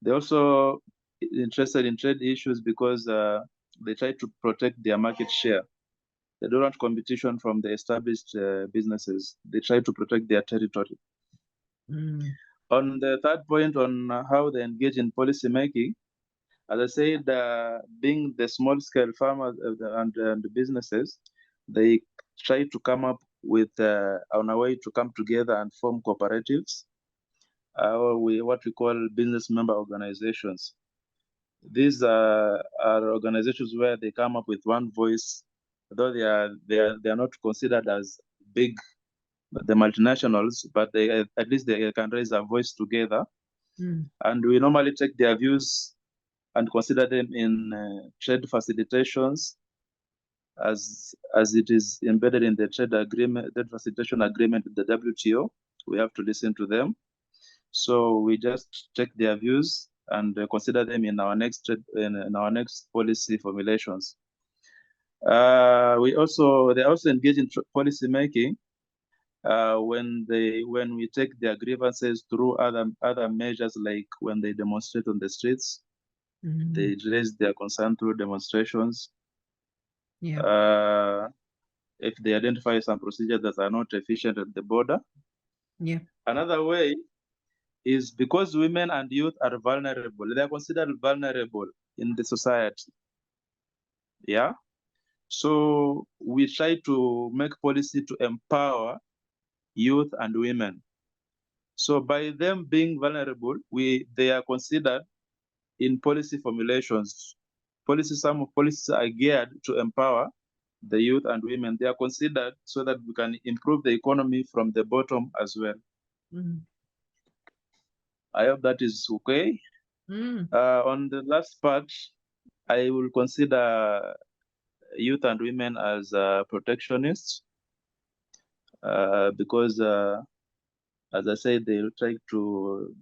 They're also interested in trade issues because they try to protect their market share. They don't want competition from the established businesses. They try to protect their territory. On the third point on how they engage in policy making, as I said, being the small-scale farmers and the businesses, they try to come up with on a way to come together and form cooperatives, or what we call business member organizations. These are organizations where they come up with one voice, though they are not considered as big, the multinationals, but at least they can raise a voice together. And we normally take their views and consider them in trade facilitations, as it is embedded in the trade facilitation agreement with the WTO. We have to listen to them. So we just take their views and consider them in our next policy formulations. They also engage in policy making when we take their grievances through other measures, like when they demonstrate on the streets. They raise their concern through demonstrations. Yeah. If they identify some procedures that are not efficient at the border. Yeah. Another way is because women and youth are vulnerable. They are considered vulnerable in the society. Yeah. So we try to make policy to empower youth and women. So by them being vulnerable, they are considered in policy formulations. Some policies are geared to empower the youth and women. They are considered so that we can improve the economy from the bottom as well. I hope that is okay. On the last part, I will consider youth and women as protectionists because, as I said, they try to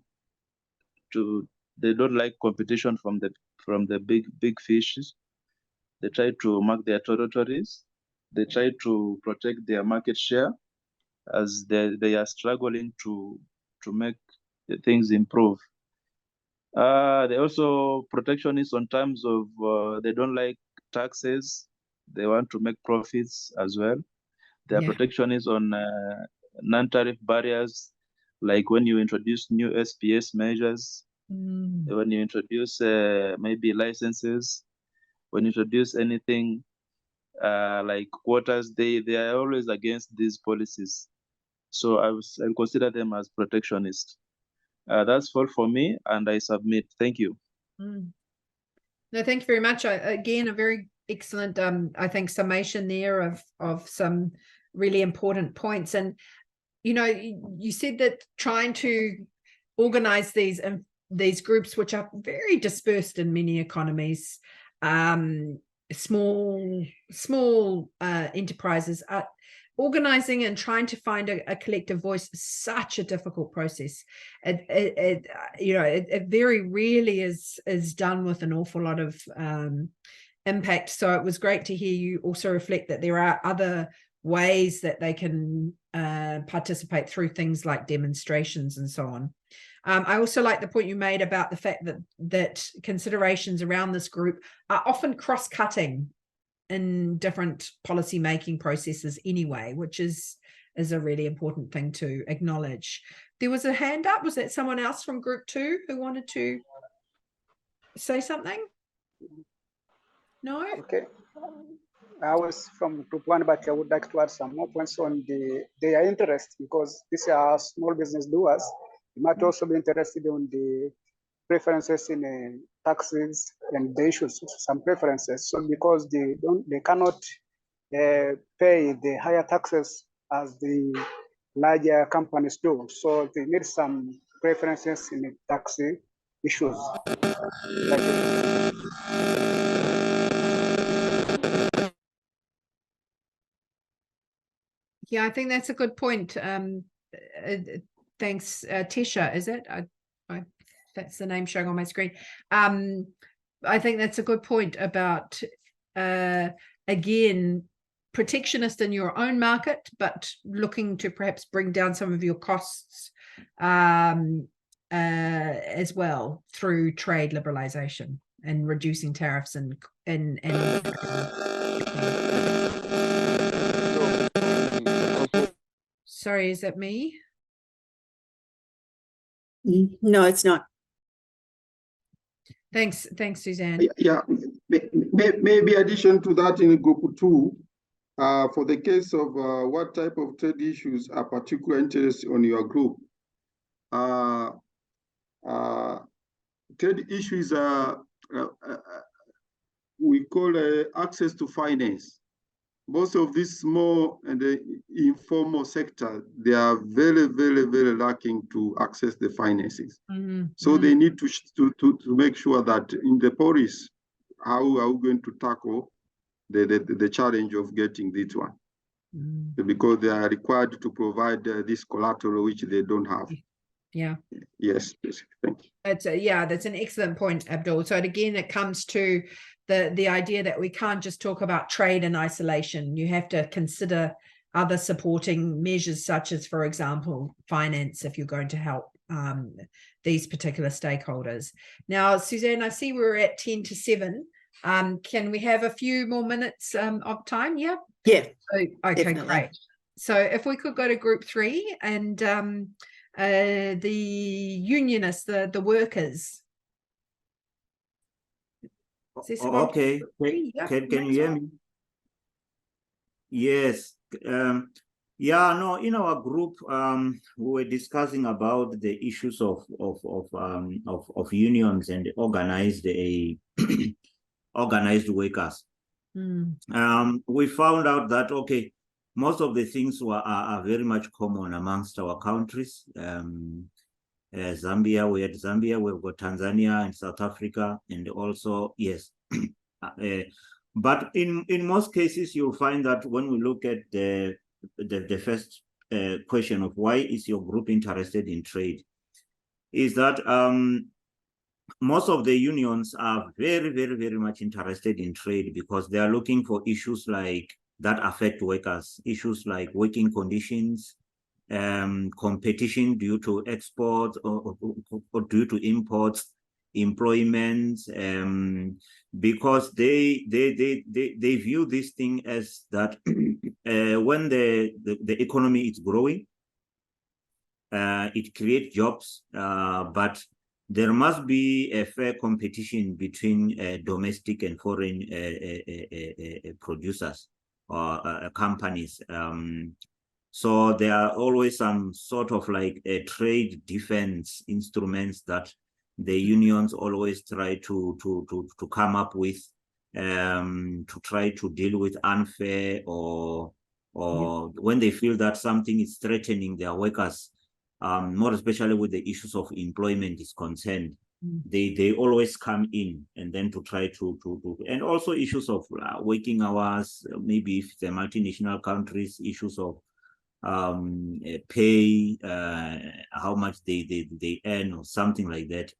they don't like competition from the big fishes. They try to mark their territories. They try to protect their market share as they are struggling to make things improve. They also protectionists on terms of they don't like taxes. They want to make profits as well. They are protectionists on non-tariff barriers, like when you introduce new SPS measures, when you introduce maybe licenses, when you introduce anything like quotas, they are always against these policies. So I consider them as protectionists. That's all for me, and I submit. Thank you. No, thank you very much. Again, a very excellent, I think, summation there of some really important points. And you said that trying to organize these groups, which are very dispersed in many economies, small enterprises, are organizing and trying to find a collective voice is such a difficult process. It very rarely is done with an awful lot of impact. So it was great to hear you also reflect that there are other ways that they can participate through things like demonstrations and so on. I also like the point you made about the fact that considerations around this group are often cross-cutting in different policy making processes anyway, which is a really important thing to acknowledge. There was a hand up. Was that someone else from group 2 who wanted to say something? No? Okay. I was from group 1, but I would like to add some more points on their interest, because these are small business doers. You might also be interested in the preferences in taxes and the issues, some preferences. So because they cannot pay the higher taxes as the larger companies do, so they need some preferences in the tax issues. Thank you. Yeah, I think that's a good point. Thanks, Tisha, is it? That's the name showing on my screen. I think that's a good point about, again, protectionist in your own market, but looking to perhaps bring down some of your costs as well through trade liberalization and reducing tariffs and Sorry, is that me? No, it's not. Thanks, Suzanne. Yeah, maybe addition to that in group 2, for the case of what type of trade issues are particular interest on your group. Trade issues are we call access to finance. Most of these small and informal sector, they are very, very, very lacking to access the finances. So they need to make sure that in the policy, how are we going to tackle the challenge of getting this one? Because they are required to provide this collateral which they don't have. Yeah. Yes, thank you. That's an excellent point, Abdul. So again, it comes to the idea that we can't just talk about trade in isolation. You have to consider other supporting measures, such as, for example, finance, if you're going to help these particular stakeholders. Now, Suzanne, I see we're at 10 to 7. Can we have a few more minutes of time? Yeah. Yeah. Okay, definitely. great. So if we could go to group 3 and the unionists, the workers. Okay, can you hear me? Yes. Yeah, no, in our group, we were discussing about the issues of unions and organized organized workers. We found out that, okay, most of the things are very much common amongst our countries. Zambia, we had Zambia, we've got Tanzania and South Africa, and also, yes. But in most cases, you'll find that when we look at the first question of why is your group interested in trade, is that most of the unions are very, very, very much interested in trade because they are looking for issues like that affect workers, issues like working conditions, competition due to exports or due to imports, employment, because they view this thing as that when the economy is growing, it creates jobs, but there must be a fair competition between domestic and foreign producers or companies. So there are always some sort of like a trade defense instruments that the unions always try to come up with, to try to deal with unfair or when they feel that something is threatening their workers, more especially with the issues of employment is concerned. They always come in and then to try to and also issues of working hours, maybe if the multinational countries, issues of pay, how much they earn or something like that.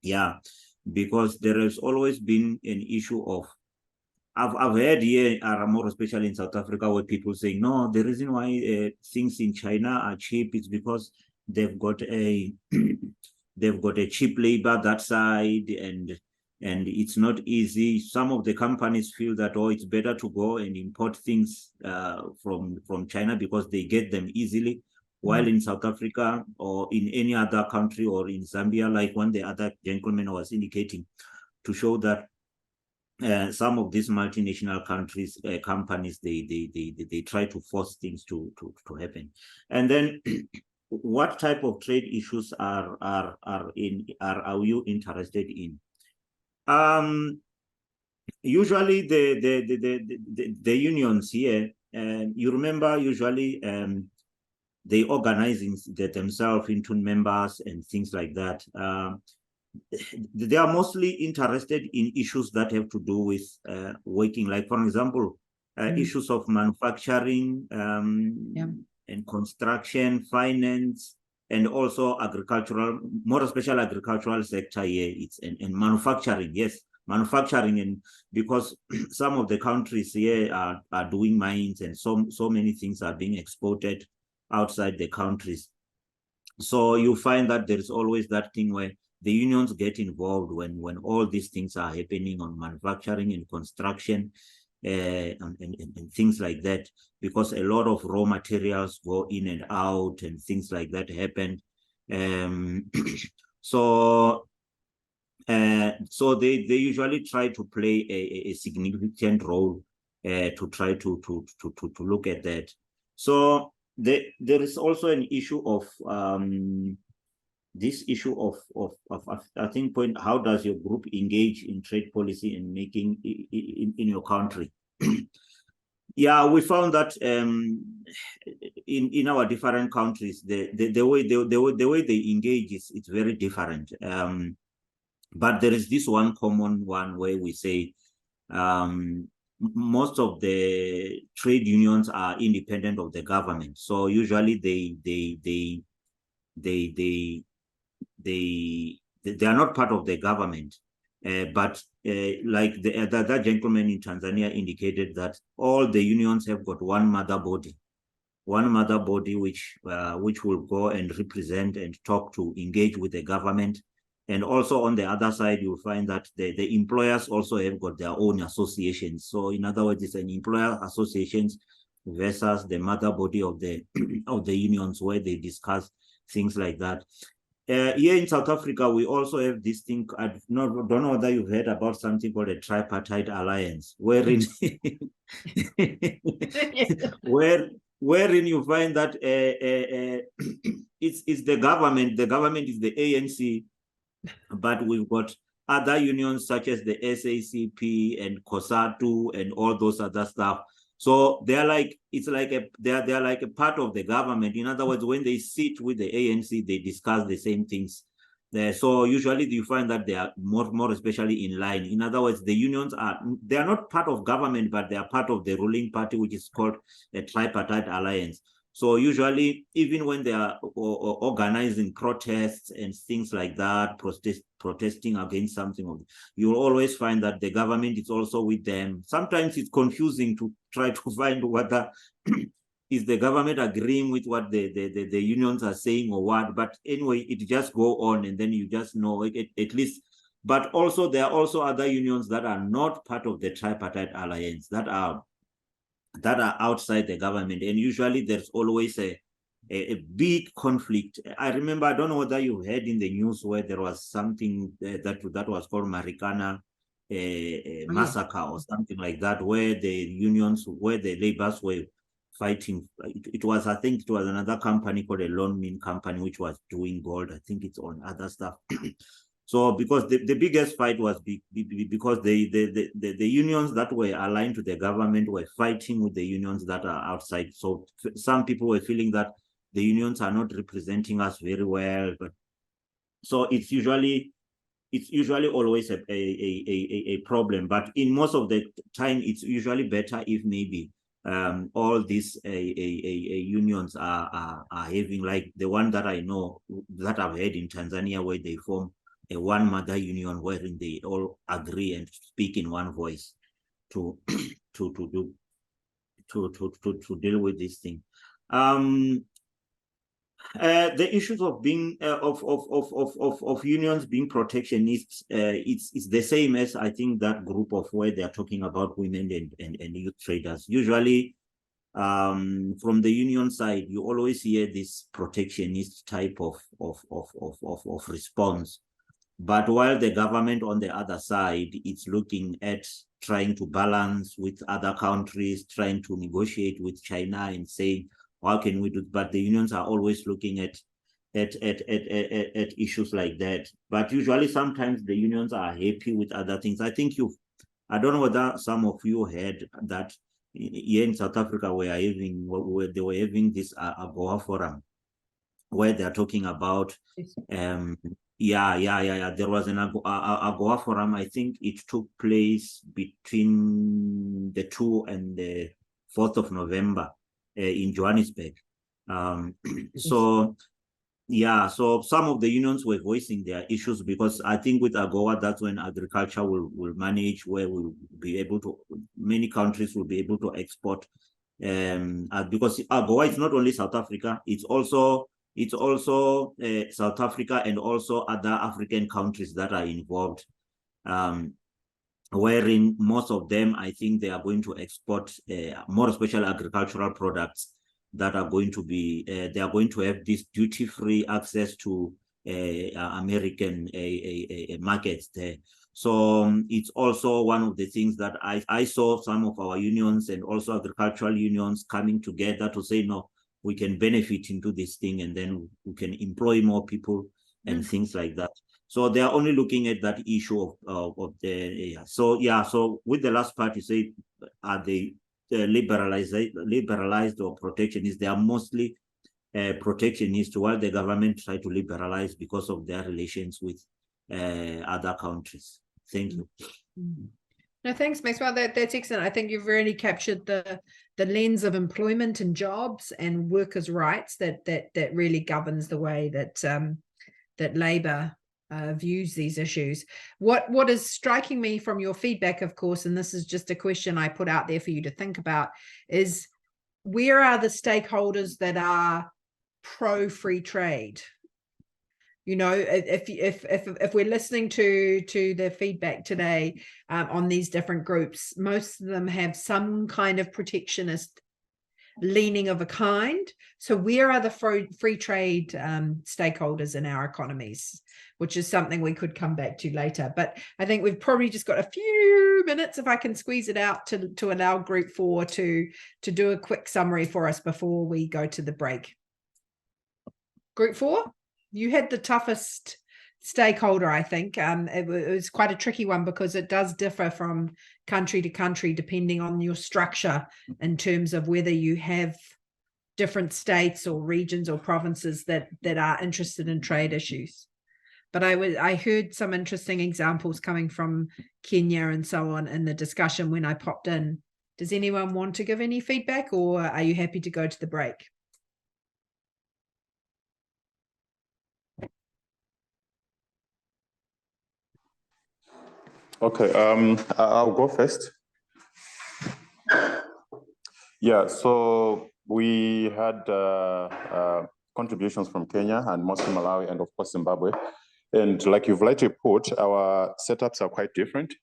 Yeah, because there has always been an issue of I've heard here, more especially in South Africa, where people say, no, the reason why things in China are cheap is because they've got a they've got a cheap labor that side, and it's not easy. Some of the companies feel that, oh, it's better to go and import things from China because they get them easily. While in South Africa or in any other country or in Zambia, like one the other gentleman was indicating, to show that some of these multinational companies, they try to force things to happen. And then, what type of trade issues are you interested in? Usually the unions here, you remember, usually they organize themselves into members and things like that. They are mostly interested in issues that have to do with working, like, for example, issues of manufacturing and construction, finance, and also agricultural, more especially agricultural sector here. It's and manufacturing, yes, manufacturing, and because some of the countries here are doing mines, and so many things are being exported outside the countries. So you find that there is always that thing where the unions get involved when all these things are happening on manufacturing and construction and things like that, because a lot of raw materials go in and out and things like that happen. So they usually try to play a significant role to try to look at that. So there is also an issue of this issue of I think point, how does your group engage in trade policy and making in your country? Yeah, we found that in our different countries, the way they engage it's very different. But there is this one common one where we say most of the trade unions are independent of the government. So usually they are not part of the government. But like the other gentleman in Tanzania indicated, that all the unions have got one mother body which will go and represent and talk to engage with the government. And also on the other side, you'll find that the employers also have got their own associations. So in other words, it's an employer associations versus the mother body of the unions, where they discuss things like that. Here in South Africa, we also have this thing. I don't know whether you've heard about something called a tripartite alliance, wherein wherein you find that it's the government. The government is the ANC, but we've got other unions such as the SACP and COSATU and all those other stuff. So they're like, it's like they're like a part of the government. In other words, when they sit with the ANC, they discuss the same things. So usually you find that they are more especially in line. In other words, the unions they are not part of government, but they are part of the ruling party, which is called a tripartite alliance. So usually, even when they are organizing protests and things like that, protesting against something, you'll always find that the government is also with them. Sometimes it's confusing to try to find whether is the government agreeing with what the unions are saying or what. But anyway, it just go on, and then you just know at least. But also, there are also other unions that are not part of the tripartite alliance, that are outside the government, and usually there's always a big conflict. I remember, I don't know whether you heard in the news where there was something that was called Marikana massacre or something like that, where the unions, where the laborers were fighting. It was, I think it was another company called a Lonmin company, which was doing gold. I think it's on other stuff. So because the biggest fight was because the unions that were aligned to the government were fighting with the unions that are outside. So some people were feeling that the unions are not representing us very well. But so it's usually always a problem. But in most of the time, it's usually better if maybe all these unions are having, like the one that I know that I've heard in Tanzania, where they form a one mother union, wherein they all agree and speak in one voice to deal with this thing. The issues of being of unions being protectionists, it's the same as I think that group of where they are talking about women and youth traders. Usually, from the union side, you always hear this protectionist type of response. But while the government on the other side, it's looking at trying to balance with other countries, trying to negotiate with China and saying, how can we do? But the unions are always looking at issues like that. But usually, sometimes the unions are happy with other things. I think I don't know whether some of you heard that here in South Africa they were having this AGOA forum where they're talking about there was an AGOA forum. I think it took place between the 2nd and the 4th of November in Johannesburg. So some of the unions were voicing their issues because I think with AGOA, that's when agriculture will manage, where we'll be able to, many countries will be able to export. Because AGOA is not only South Africa, it's also South Africa and also other African countries that are involved, wherein most of them, I think they are going to export more special agricultural products that are going to be, they are going to have this duty-free access to American markets there. So it's also one of the things that I saw some of our unions and also agricultural unions coming together to say, no, we can benefit into this thing and then we can employ more people and things like that. So they are only looking at that issue of the, so with the last part, you say, are they liberalized or protectionist? They are mostly protectionist, while the government try to liberalize because of their relations with other countries. Thank you. No, thanks, Maxwell. That's excellent. I think you've really captured the lens of employment and jobs and workers' rights that really governs the way that that Labour views these issues. What is striking me from your feedback, of course, and this is just a question I put out there for you to think about, is where are the stakeholders that are pro-free trade? You know, if we're listening to the feedback today on these different groups, most of them have some kind of protectionist leaning of a kind. So where are the free trade stakeholders in our economies, which is something we could come back to later. But I think we've probably just got a few minutes, if I can squeeze it out, to allow Group 4 to do a quick summary for us before we go to the break. Group 4, you had the toughest stakeholder, I think. It was quite a tricky one because it does differ from country to country depending on your structure in terms of whether you have different states or regions or provinces that are interested in trade issues. But I heard some interesting examples coming from Kenya and so on in the discussion when I popped in. Does anyone want to give any feedback, or are you happy to go to the break? Okay, I'll go first. Yeah, so we had contributions from Kenya and mostly Malawi and of course Zimbabwe. And like you've rightly put, our setups are quite different.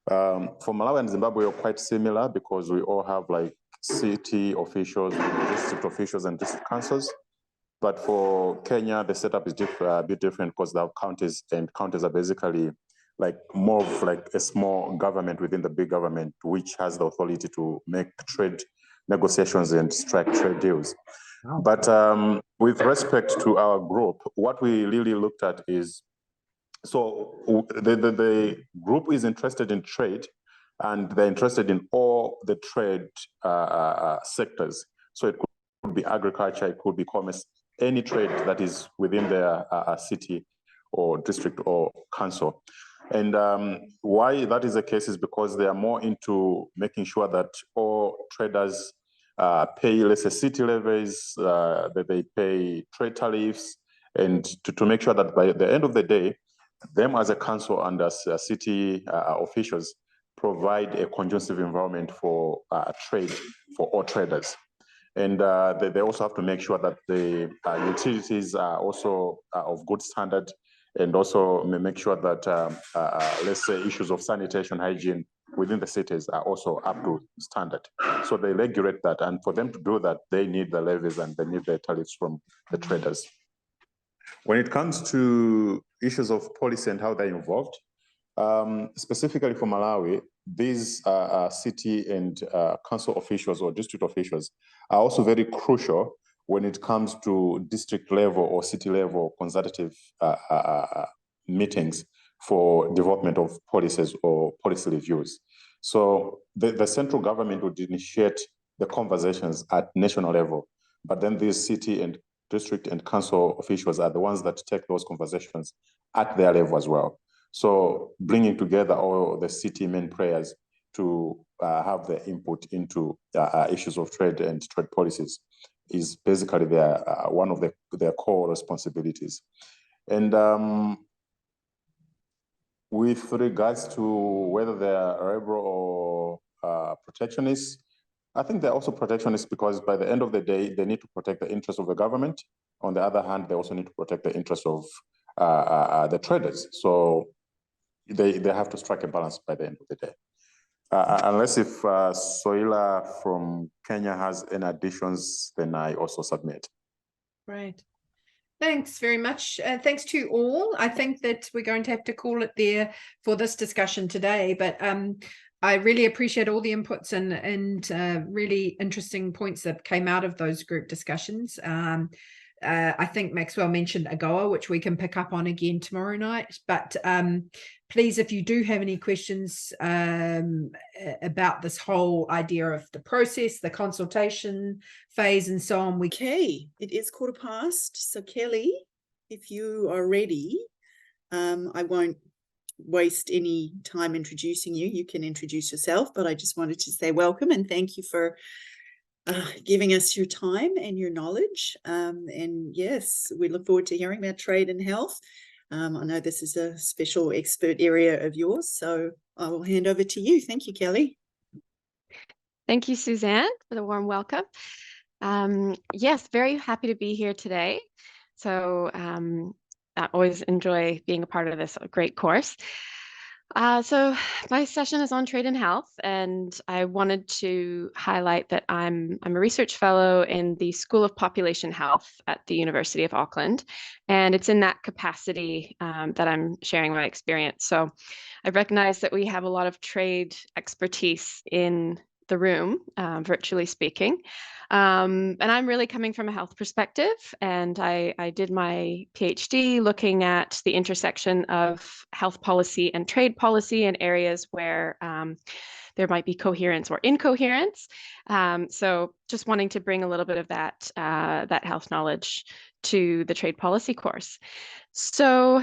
For Malawi and Zimbabwe, we're quite similar because we all have like city officials, district officials and district councils. But for Kenya, the setup is a bit different because the counties are basically like more of like a small government within the big government, which has the authority to make trade negotiations and strike trade deals. Wow. But with respect to our group, what we really looked at is, so the group is interested in trade and they're interested in all the trade sectors. So it could be agriculture, it could be commerce, any trade that is within their city or district or council. And why that is the case is because they are more into making sure that all traders pay, let's say, city levies, that they pay trade tariffs, and to make sure that by the end of the day, them as a council and as city officials provide a conducive environment for trade for all traders. And they also have to make sure that the utilities are also of good standard, and also make sure that, let's say, issues of sanitation, hygiene within the cities are also up to standard. So they regulate that. And for them to do that, they need the levies and they need the tariffs from the traders. When it comes to issues of policy and how they're involved, specifically for Malawi, these city and council officials or district officials are also very crucial when it comes to district level or city level consultative meetings for development of policies or policy reviews. So the central government would initiate the conversations at national level, but then these city and district and council officials are the ones that take those conversations at their level as well. So bringing together all the city main players to have their input into issues of trade and trade policies is basically their one of their core responsibilities. And with regards to whether they're liberal or protectionists, I think they're also protectionists because by the end of the day, they need to protect the interests of the government. On the other hand, they also need to protect the interests of the traders. So they have to strike a balance by the end of the day. Unless if Soila from Kenya has any additions, then I also submit. Right. Thanks very much. Thanks to all. I think that we're going to have to call it there for this discussion today, but I really appreciate all the inputs and really interesting points that came out of those group discussions. I think Maxwell mentioned AGOA, which we can pick up on again tomorrow night. But please, if you do have any questions about this whole idea of the process, the consultation phase and so on. Okay, it is 1:15. So Kelly, if you are ready, I won't waste any time introducing you. You can introduce yourself, but I just wanted to say welcome and thank you for giving us your time and your knowledge. And yes, we look forward to hearing about trade and health. I know this is a special expert area of yours, so I will hand over to you. Thank you, Kelly. Thank you, Suzanne, for the warm welcome. Yes, very happy to be here today. So I always enjoy being a part of this great course. So my session is on trade and health, and I wanted to highlight that I'm a research fellow in the School of Population Health at the University of Auckland, and it's in that capacity that I'm sharing my experience. So I recognize that we have a lot of trade expertise in the room, virtually speaking. And I'm really coming from a health perspective, and I did my PhD looking at the intersection of health policy and trade policy in areas where there might be coherence or incoherence. So just wanting to bring a little bit of that, that health knowledge to the trade policy course. So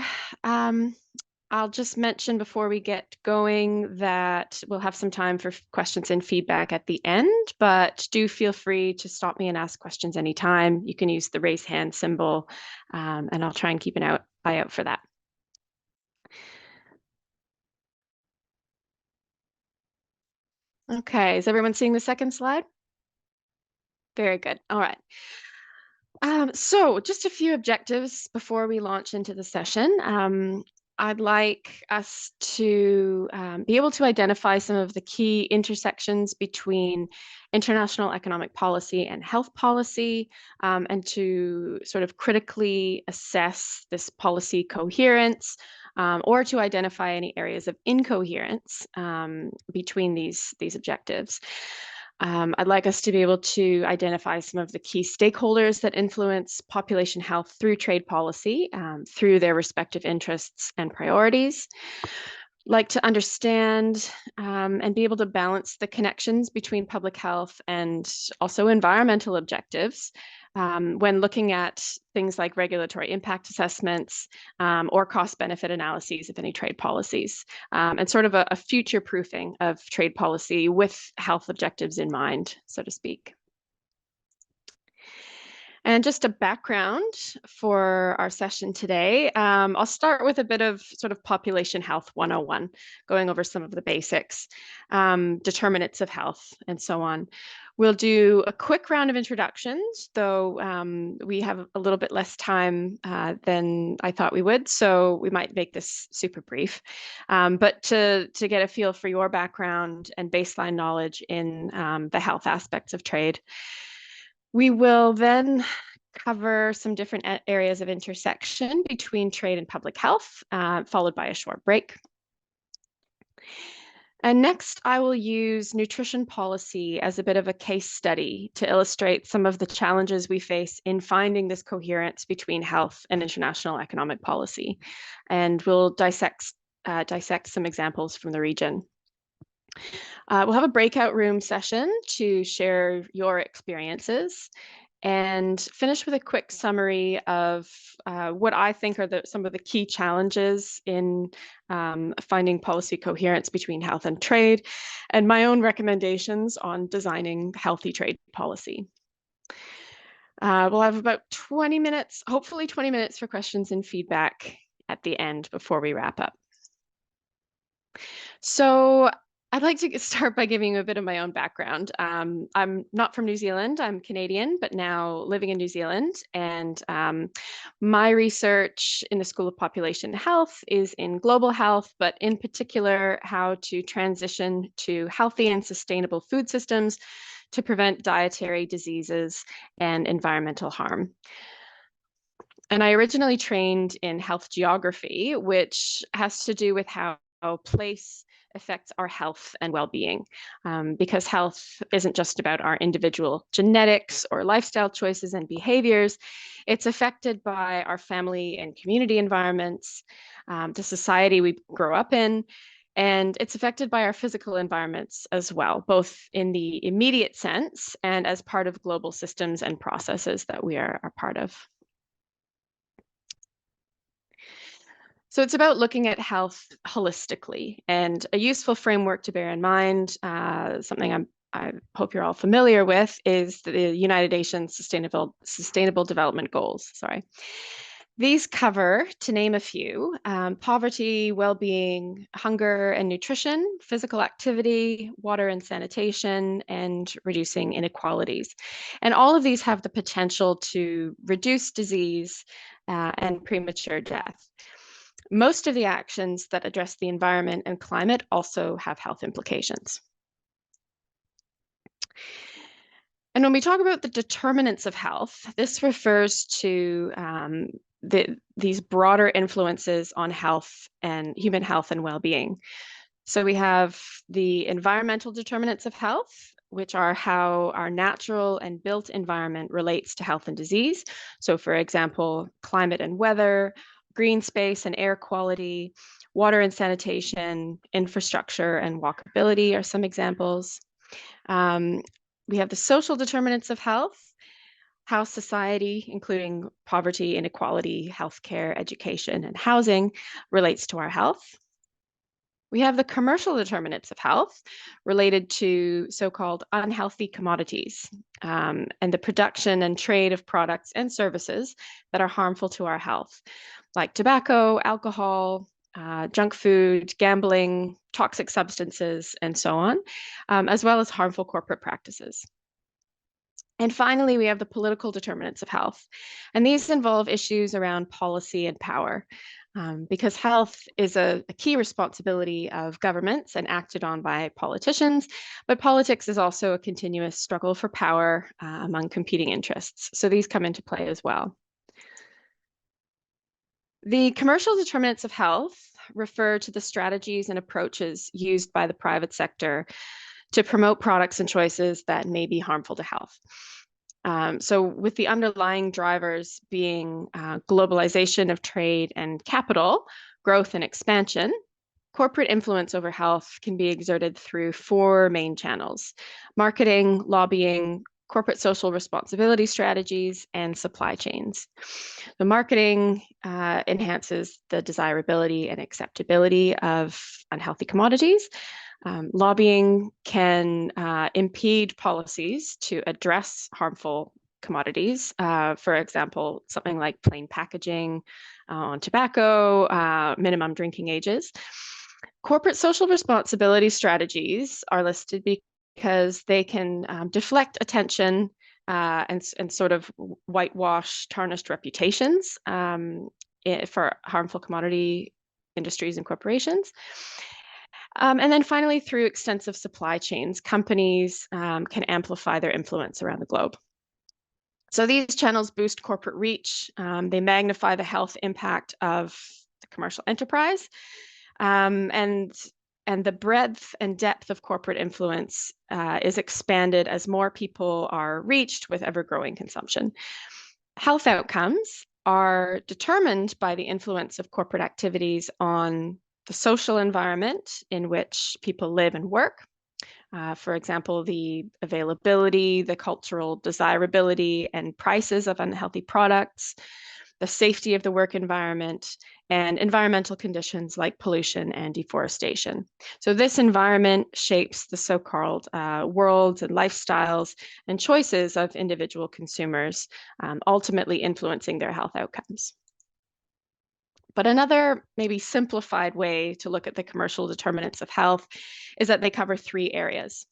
I'll just mention before we get going that we'll have some time for questions and feedback at the end, but do feel free to stop me and ask questions anytime. You can use the raise hand symbol, and I'll try and keep an eye out for that. Okay, is everyone seeing the second slide? Very good. All right. So just a few objectives before we launch into the session. I'd like us to be able to identify some of the key intersections between international economic policy and health policy, and to sort of critically assess this policy coherence, or to identify any areas of incoherence between these objectives. I'd like us to be able to identify some of the key stakeholders that influence population health through trade policy, through their respective interests and priorities. Like to understand and be able to balance the connections between public health and also environmental objectives when looking at things like regulatory impact assessments or cost benefit analyses of any trade policies, and sort of a future proofing of trade policy with health objectives in mind, so to speak. And just a background for our session today, I'll start with a bit of sort of population health 101, going over some of the basics, determinants of health, and so on. We'll do a quick round of introductions, though we have a little bit less time than I thought we would, so we might make this super brief. But to get a feel for your background and baseline knowledge in the health aspects of trade, we will then cover some different areas of intersection between trade and public health, followed by a short break. And next, I will use nutrition policy as a bit of a case study to illustrate some of the challenges we face in finding this coherence between health and international economic policy. And we'll dissect some examples from the region. We'll have a breakout room session to share your experiences and finish with a quick summary of what I think are some of the key challenges in finding policy coherence between health and trade, and my own recommendations on designing healthy trade policy. We'll have about 20 minutes, hopefully 20 minutes for questions and feedback at the end before we wrap up. So I'd like to start by giving you a bit of my own background. I'm not from New Zealand, I'm Canadian, but now living in New Zealand. And my research in the School of Population Health is in global health, but in particular, how to transition to healthy and sustainable food systems to prevent dietary diseases and environmental harm. And I originally trained in health geography, which has to do with how place affects our health and well-being, because health isn't just about our individual genetics or lifestyle choices and behaviors. It's affected by our family and community environments, the society we grow up in, and it's affected by our physical environments as well, both in the immediate sense and as part of global systems and processes that we are part of. So it's about looking at health holistically, and a useful framework to bear in mind, something I hope you're all familiar with, is the United Nations Sustainable Development Goals. These cover, to name a few, poverty, well-being, hunger and nutrition, physical activity, water and sanitation, and reducing inequalities. And all of these have the potential to reduce disease and premature death. Most of the actions that address the environment and climate also have health implications. And when we talk about the determinants of health, this refers to these broader influences on health and human health and well-being. So we have the environmental determinants of health, which are how our natural and built environment relates to health and disease. So for example, climate and weather, green space and air quality, water and sanitation, infrastructure and walkability are some examples. We have the social determinants of health, how society, including poverty, inequality, healthcare, education, and housing, relates to our health. We have the commercial determinants of health related to so-called unhealthy commodities and the production and trade of products and services that are harmful to our health, like tobacco, alcohol, junk food, gambling, toxic substances, and so on, as well as harmful corporate practices. And finally, we have the political determinants of health. And these involve issues around policy and power, because health is a key responsibility of governments and acted on by politicians, but politics is also a continuous struggle for power among competing interests. So these come into play as well. The commercial determinants of health refer to the strategies and approaches used by the private sector to promote products and choices that may be harmful to health. So with the underlying drivers being globalization of trade and capital, growth and expansion, corporate influence over health can be exerted through four main channels: marketing, lobbying, corporate social responsibility strategies, and supply chains. The marketing enhances the desirability and acceptability of unhealthy commodities. Lobbying can impede policies to address harmful commodities. For example, something like plain packaging on tobacco, minimum drinking ages. Corporate social responsibility strategies are listed because they can deflect attention and sort of whitewash tarnished reputations for harmful commodity industries and corporations. And then finally, through extensive supply chains, companies can amplify their influence around the globe. So these channels boost corporate reach. They magnify the health impact of the commercial enterprise, and the breadth and depth of corporate influence is expanded as more people are reached with ever-growing consumption. Health outcomes are determined by the influence of corporate activities on the social environment in which people live and work. For example, the availability, the cultural desirability, and prices of unhealthy products, the safety of the work environment, and environmental conditions like pollution and deforestation. So this environment shapes the so-called worlds and lifestyles and choices of individual consumers, ultimately influencing their health outcomes. But another maybe simplified way to look at the commercial determinants of health is that they cover three areas.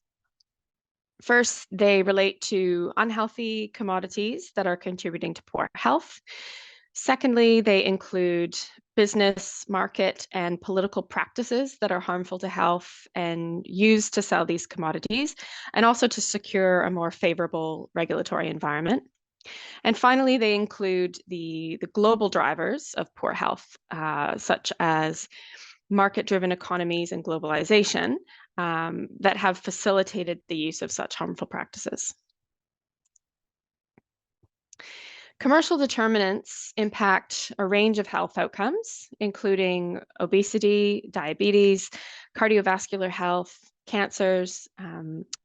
First, they relate to unhealthy commodities that are contributing to poor health. Secondly, they include business, market, and political practices that are harmful to health and used to sell these commodities, and also to secure a more favorable regulatory environment. And finally, they include the global drivers of poor health, such as market-driven economies and globalization that have facilitated the use of such harmful practices. Commercial determinants impact a range of health outcomes, including obesity, diabetes, cardiovascular health, cancers,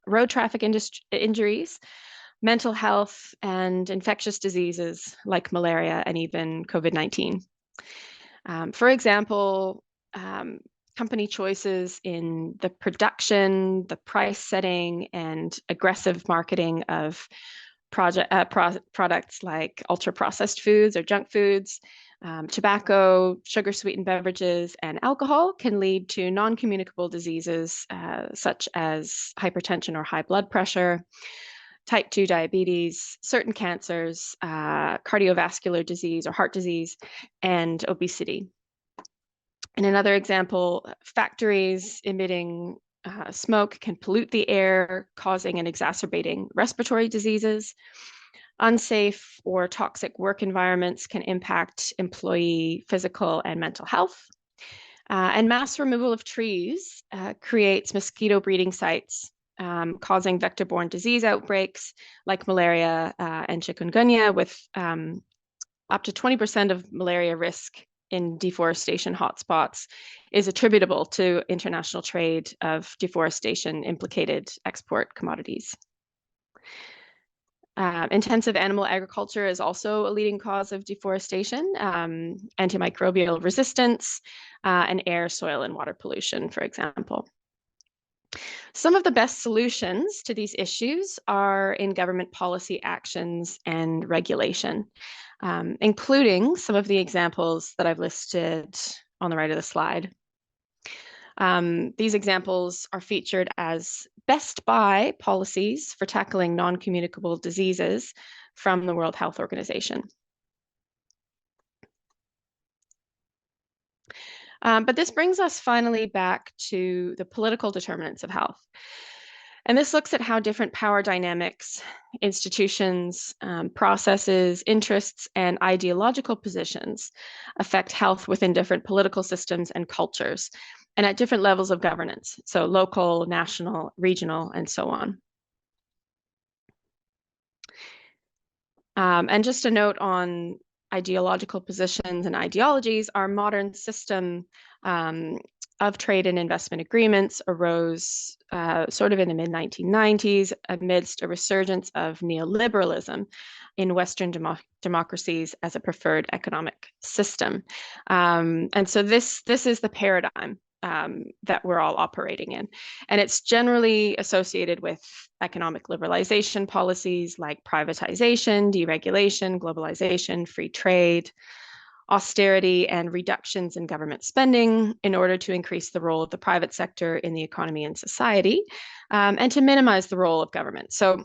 road traffic injuries, mental health, and infectious diseases like malaria and even COVID-19. For example, company choices in the production, the price setting, and aggressive marketing of products like ultra-processed foods or junk foods, tobacco, sugar-sweetened beverages, and alcohol can lead to non-communicable diseases such as hypertension or high blood pressure, type 2 diabetes, certain cancers, cardiovascular disease or heart disease, and obesity. In another example, factories emitting smoke can pollute the air, causing and exacerbating respiratory diseases. Unsafe or toxic work environments can impact employee physical and mental health. And mass removal of trees creates mosquito breeding sites, causing vector-borne disease outbreaks like malaria and chikungunya, with up to 20% of malaria risk in deforestation hotspots is attributable to international trade of deforestation implicated export commodities. Intensive animal agriculture is also a leading cause of deforestation, antimicrobial resistance, and air, soil, and water pollution, for example. Some of the best solutions to these issues are in government policy actions and regulation, including some of the examples that I've listed on the right of the slide. These examples are featured as best by policies for tackling non-communicable diseases from the World Health Organization. But this brings us finally back to the political determinants of health. And this looks at how different power dynamics, institutions, processes, interests, and ideological positions affect health within different political systems and cultures, and at different levels of governance, so local, national, regional, and so on. And just a note on ideological positions and ideologies, our modern system of trade and investment agreements arose sort of in the mid-1990s amidst a resurgence of neoliberalism in Western democracies as a preferred economic system. And so this is the paradigm that we're all operating in. And it's generally associated with economic liberalization policies like privatization, deregulation, globalization, free trade, austerity and reductions in government spending in order to increase the role of the private sector in the economy and society, and to minimize the role of government. So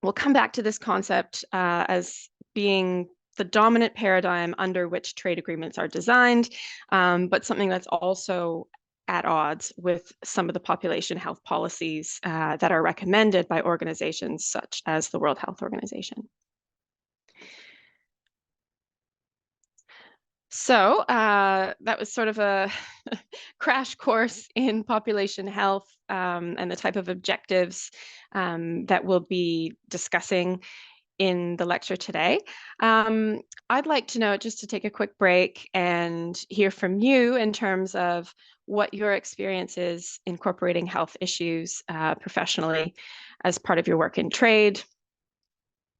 we'll come back to this concept as being the dominant paradigm under which trade agreements are designed, but something that's also at odds with some of the population health policies that are recommended by organizations such as the World Health Organization. So that was sort of a crash course in population health and the type of objectives that we'll be discussing in the lecture today. I'd like to know, just to take a quick break and hear from you in terms of what your experience is incorporating health issues professionally as part of your work in trade.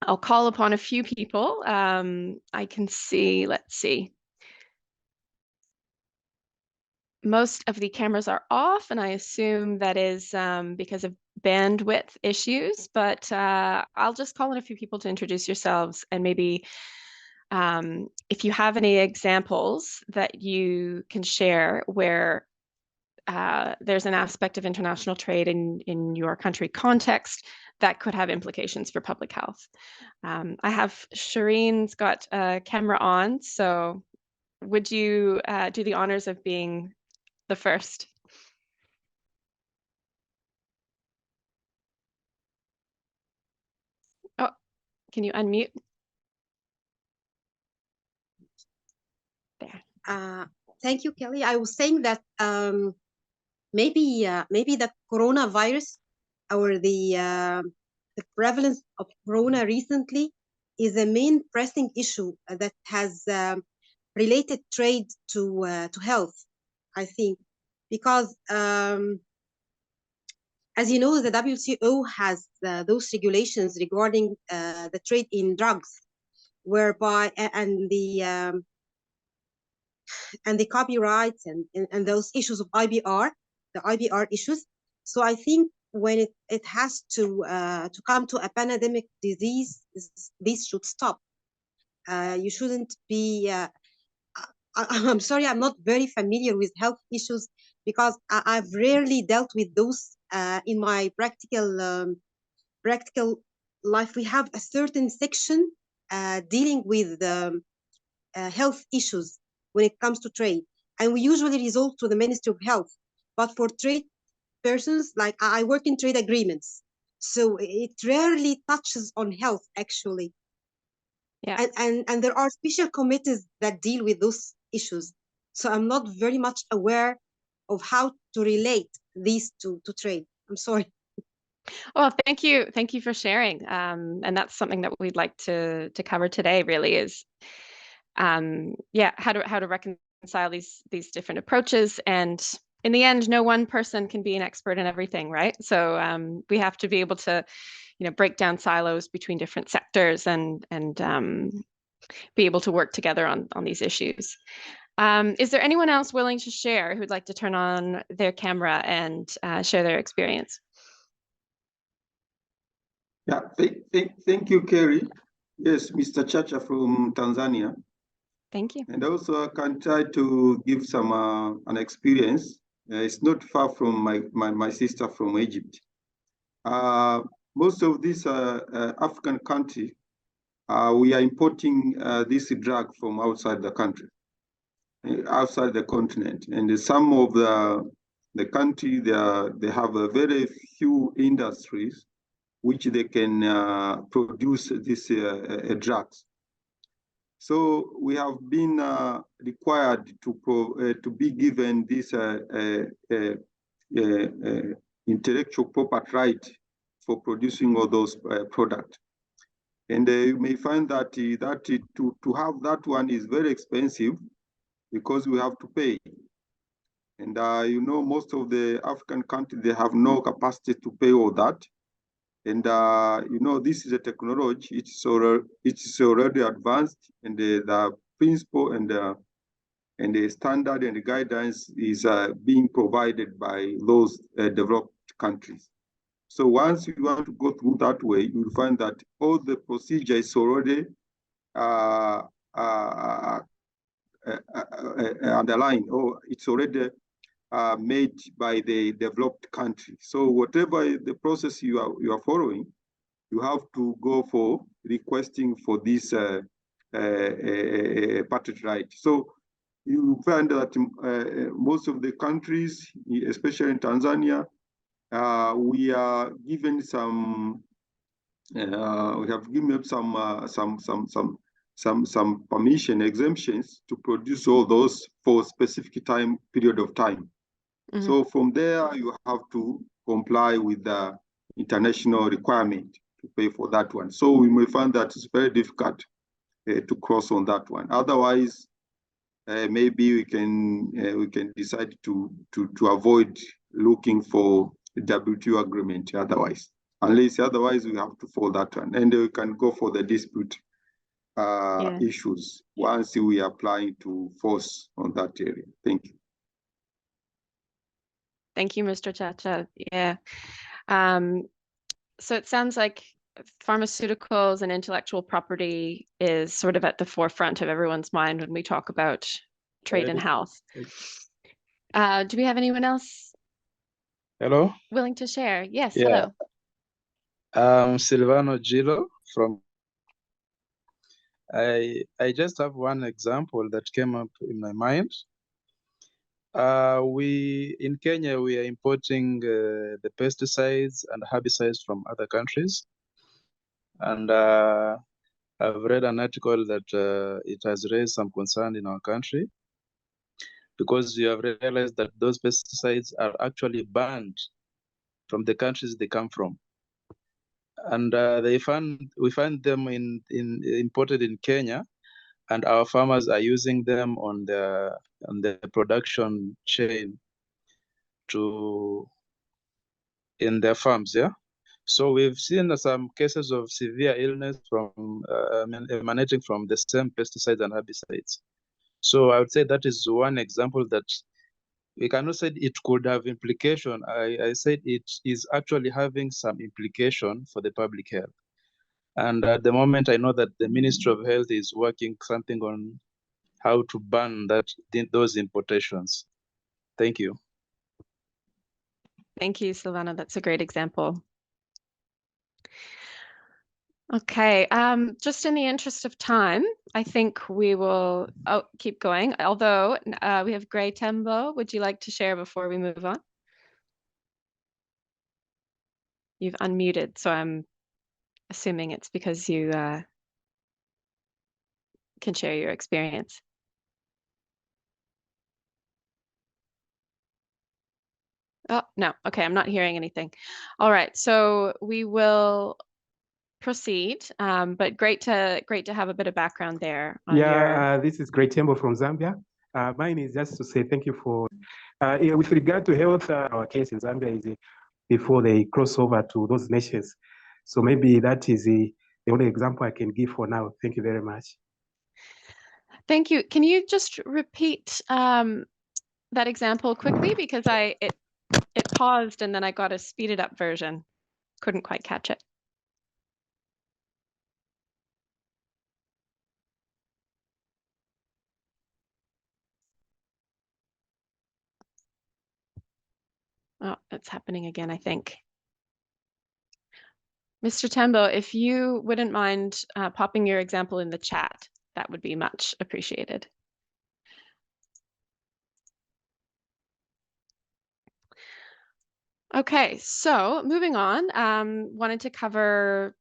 I'll call upon a few people. I can see, let's see. Most of the cameras are off, and I assume that is because of bandwidth issues, but I'll just call in a few people to introduce yourselves, and maybe if you have any examples that you can share where there's an aspect of international trade in your country context that could have implications for public health. I have Shireen's got a camera on, so would you do the honors of being the first? Oh, can you unmute? There. Thank you, Kelly. I was saying that maybe the coronavirus or the prevalence of corona recently is a main pressing issue that has related trade to health, I think, because as you know, the WTO has those regulations regarding the trade in drugs, whereby and the copyrights and those issues of IBR, the IBR issues. So I think when it has to come to a pandemic disease, this should stop. You shouldn't be. I'm sorry, I'm not very familiar with health issues because I've rarely dealt with those in my practical life. We have a certain section dealing with health issues when it comes to trade, and we usually resort to the Ministry of Health. But for trade persons, like I work in trade agreements, so it rarely touches on health actually. Yeah. And there are special committees that deal with those issues. So I'm not very much aware of how to relate these to trade. I'm sorry. Well, thank you for sharing. And that's something that we'd like to cover today. Really is, yeah, how to reconcile these different approaches. And in the end, no one person can be an expert in everything, right? So we have to be able to, break down silos between different sectors and be able to work together on these issues. Is there anyone else willing to share who'd like to turn on their camera and share their experience? Yeah, thank you, Kerry. Yes, Mr. Chacha from Tanzania. Thank you. And also I can try to give some an experience. It's not far from my sister from Egypt. Most of these African countries, we are importing this drug from outside the country, outside the continent. And some of the country, they have a very few industries which they can produce these drugs. So we have been required to be given this intellectual property right for producing all those products. And you may find that to have that one is very expensive because we have to pay. And most of the African countries, they have no capacity to pay all that. And this is a technology, it's already advanced, and the principle and the standard and the guidance is being provided by those developed countries. So once you want to go through that way, you'll find that all the procedure is already underlying, or it's already made by the developed country. So whatever the process you are following, you have to go for requesting for this patent right. So you find that most of the countries, especially in Tanzania, we are given some. We have given some permission exemptions to produce all those for specific period of time. Mhm. So from there, you have to comply with the international requirement to pay for that one. So we may find that it's very difficult to cross on that one. Otherwise, maybe we can decide to avoid looking for the WTO agreement. Otherwise, we have to follow that one, and we can go for the dispute issues once we are applying to force on that area. Thank you. Thank you, Mr. Chacha. Yeah. So it sounds like pharmaceuticals and intellectual property is sort of at the forefront of everyone's mind when we talk about trade and health. Do we have anyone else Hello. willing to share? Yes, Yeah. hello. Silvano Gilo from. I just have one example that came up in my mind. We in Kenya, we are importing the pesticides and herbicides from other countries, and I've read an article that it has raised some concern in our country because you have realized that those pesticides are actually banned from the countries they come from, and we find them imported in Kenya, and our farmers are using them on the production chain in their farms. Yeah. So we've seen some cases of severe illness from emanating from the same pesticides and herbicides. So I would say that is one example that we cannot say it could have implication. I said it is actually having some implication for the public health. And at the moment, I know that the Ministry of Health is working something on how to ban those importations. Thank you. Thank you, Silvana. That's a great example. Okay, just in the interest of time, I think we will keep going. Although we have Gray Tembo. Would you like to share before we move on? You've unmuted, so I'm assuming it's because you can share your experience. Oh, no. Okay, I'm not hearing anything. All right, so we will proceed, but great to have a bit of background there. This is Great Tembo from Zambia. Mine is just to say thank you for, with regard to health, our case in Zambia is before they cross over to those nations. So maybe that is the only example I can give for now. Thank you very much. Thank you. Can you just repeat that example quickly? Because it paused and then I got a speeded up version. Couldn't quite catch it. Oh, it's happening again, I think. Mr. Tembo, if you wouldn't mind popping your example in the chat, that would be much appreciated. Okay, so moving on, wanted to cover,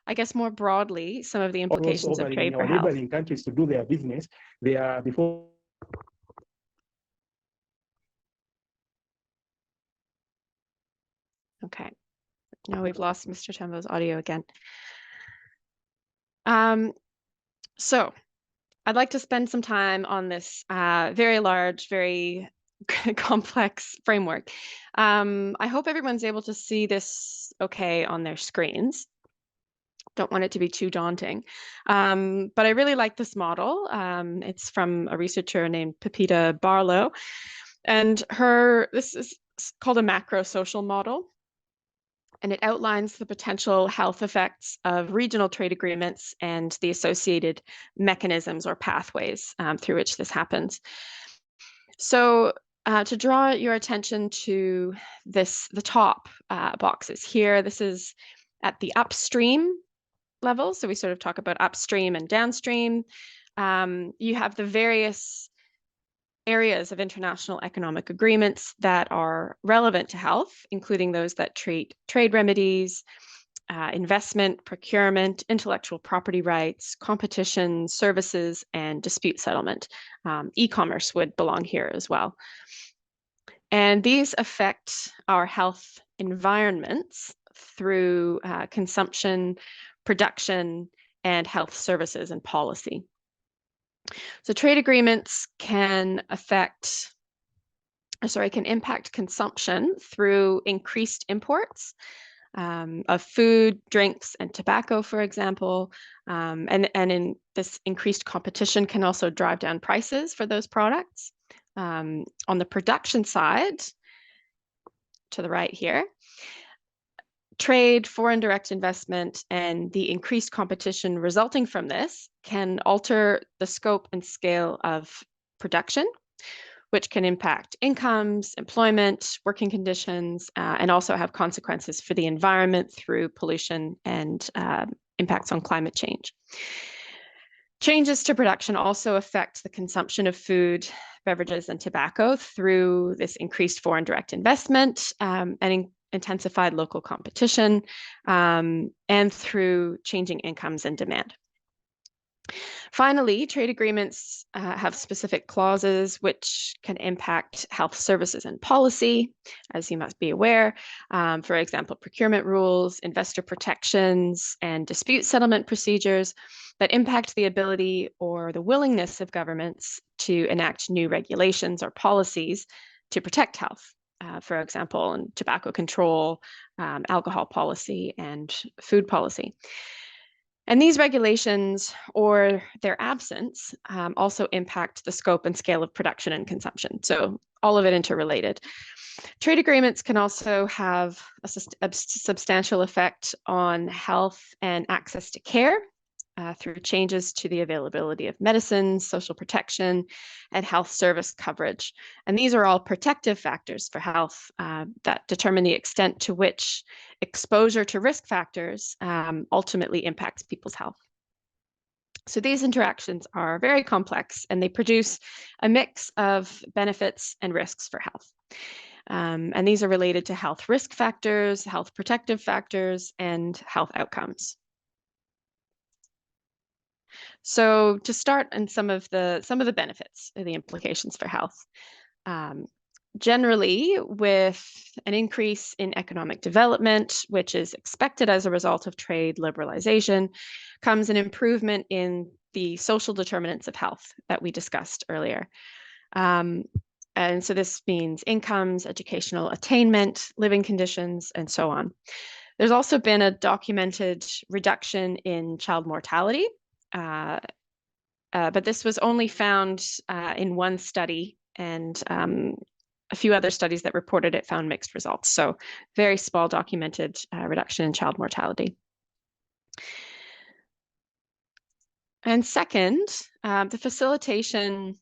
I guess, more broadly, some of the implications of trade for health. Neighboring countries to do their business, they are before. Okay, now we've lost Mr. Tembo's audio again. So I'd like to spend some time on this very large, very complex framework. I hope everyone's able to see this okay on their screens. Don't want it to be too daunting. But I really like this model. It's from a researcher named Pepita Barlow. And this is called a macro social model. and it outlines the potential health effects of regional trade agreements and the associated mechanisms or pathways through which this happens. So to draw your attention to the top boxes here, this is at the upstream level. So we sort of talk about upstream and downstream. You have the various areas of international economic agreements that are relevant to health, including those that treat trade remedies, investment, procurement, intellectual property rights, competition, services, and dispute settlement. E-commerce would belong here as well. And these affect our health environments through consumption, production, and health services and policy. So trade agreements can impact consumption through increased imports of food, drinks, and tobacco, for example. And in this increased competition can also drive down prices for those products. On the production side, to the right here, trade, foreign direct investment, and the increased competition resulting from this can alter the scope and scale of production, which can impact incomes, employment, working conditions, and also have consequences for the environment through pollution and impacts on climate change. Changes to production also affect the consumption of food, beverages, and tobacco through this increased foreign direct investment and intensified local competition, and through changing incomes and demand. Finally, trade agreements have specific clauses which can impact health services and policy, as you must be aware. For example, procurement rules, investor protections, and dispute settlement procedures that impact the ability or the willingness of governments to enact new regulations or policies to protect health. For example, in tobacco control, alcohol policy, and food policy. And these regulations or their absence also impact the scope and scale of production and consumption. So all of it interrelated. Trade agreements can also have a substantial effect on health and access to care through changes to the availability of medicines, social protection, and health service coverage. And these are all protective factors for health that determine the extent to which exposure to risk factors ultimately impacts people's health. So these interactions are very complex, and they produce a mix of benefits and risks for health. And these are related to health risk factors, health protective factors, and health outcomes. So to start on some of the benefits and the implications for health. Generally, with an increase in economic development, which is expected as a result of trade liberalization, comes an improvement in the social determinants of health that we discussed earlier. And so this means incomes, educational attainment, living conditions, and so on. There's also been a documented reduction in child mortality, but this was only found in one study, and a few other studies that reported it found mixed results. So very small documented reduction in child mortality. And second, the facilitation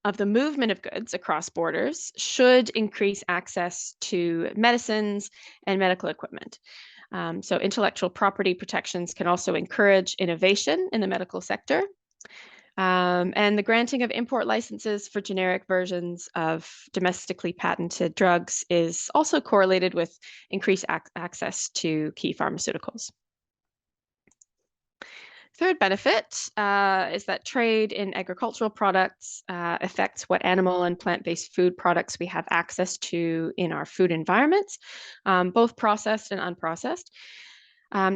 of the movement of goods across borders should increase access to medicines and medical equipment. So intellectual property protections can also encourage innovation in the medical sector. And the granting of import licenses for generic versions of domestically patented drugs is also correlated with increased access to key pharmaceuticals. Third benefit is that trade in agricultural products affects what animal and plant-based food products we have access to in our food environments, both processed and unprocessed.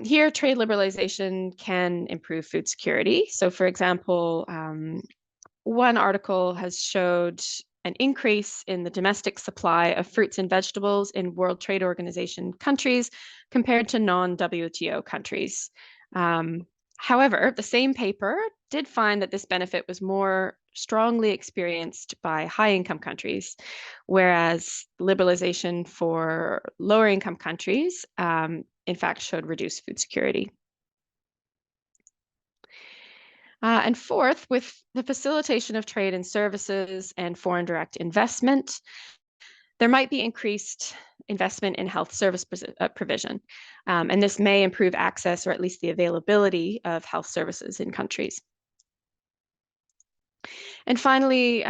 Here, trade liberalization can improve food security. So for example, one article has showed an increase in the domestic supply of fruits and vegetables in World Trade Organization countries compared to non-WTO countries. However, the same paper did find that this benefit was more strongly experienced by high-income countries, whereas liberalization for lower-income countries, in fact, showed reduced food security. And fourth, with the facilitation of trade and services and foreign direct investment, there might be increased investment in health service provision. And this may improve access, or at least the availability of health services in countries. And finally,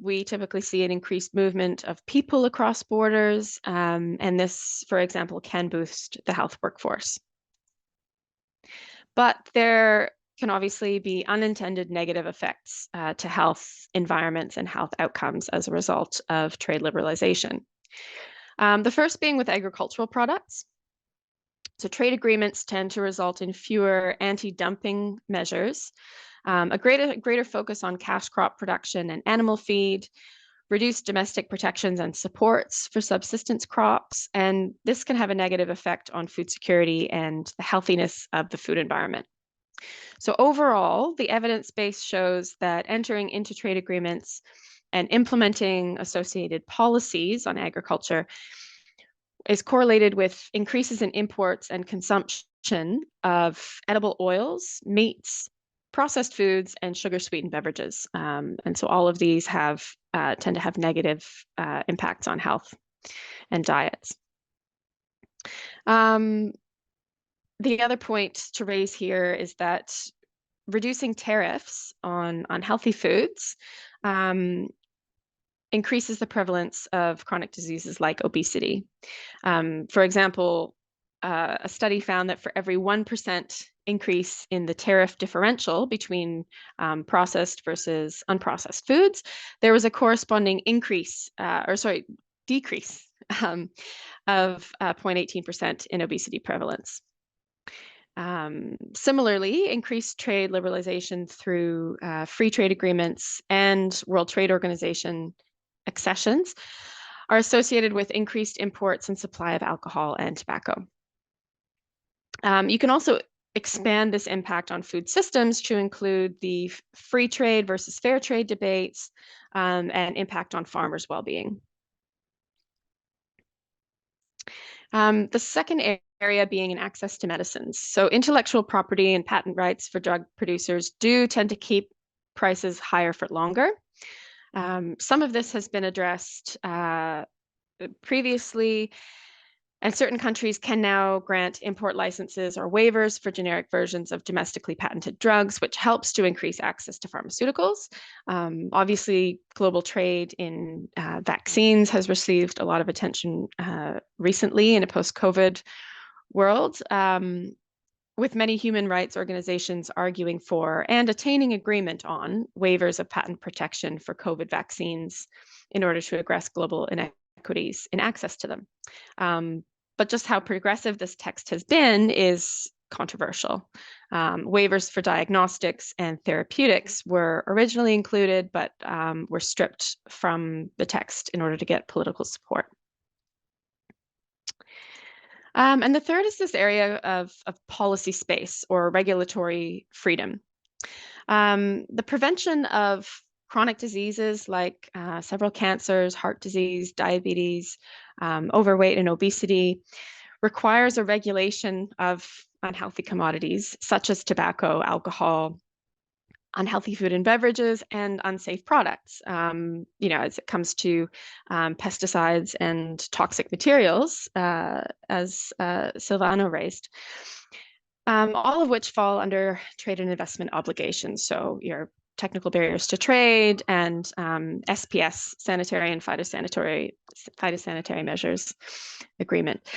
we typically see an increased movement of people across borders, and this, for example, can boost the health workforce. But there can obviously be unintended negative effects to health environments and health outcomes as a result of trade liberalization. The first being with agricultural products. So trade agreements tend to result in fewer anti-dumping measures, a greater focus on cash crop production and animal feed, reduced domestic protections and supports for subsistence crops, and this can have a negative effect on food security and the healthiness of the food environment. So overall, the evidence base shows that entering into trade agreements and implementing associated policies on agriculture is correlated with increases in imports and consumption of edible oils, meats, processed foods, and sugar-sweetened beverages. And so all of these tend to have negative impacts on health and diets. The other point to raise here is that reducing tariffs on healthy foods increases the prevalence of chronic diseases like obesity. For example, a study found that for every 1% increase in the tariff differential between processed versus unprocessed foods, there was a corresponding decrease of 0.18% in obesity prevalence. Similarly, increased trade liberalization through free trade agreements and World Trade Organization accessions are associated with increased imports and supply of alcohol and tobacco. You can also expand this impact on food systems to include the free trade versus fair trade debates and impact on farmers' well-being. The second area being in access to medicines. So intellectual property and patent rights for drug producers do tend to keep prices higher for longer. Some of this has been addressed previously, and certain countries can now grant import licenses or waivers for generic versions of domestically patented drugs, which helps to increase access to pharmaceuticals. Obviously, global trade in vaccines has received a lot of attention recently in a post-COVID world, with many human rights organizations arguing for and attaining agreement on waivers of patent protection for COVID vaccines in order to address global inequities in access to them. But just how progressive this text has been is controversial. Waivers for diagnostics and therapeutics were originally included, but were stripped from the text in order to get political support. And the third is this area of policy space or regulatory freedom. The prevention of chronic diseases like several cancers, heart disease, diabetes, overweight and obesity requires a regulation of unhealthy commodities such as tobacco, alcohol, unhealthy food and beverages, and unsafe products. As it comes to pesticides and toxic materials, as Silvano raised, all of which fall under trade and investment obligations. So your technical barriers to trade and SPS, sanitary and phytosanitary measures agreement.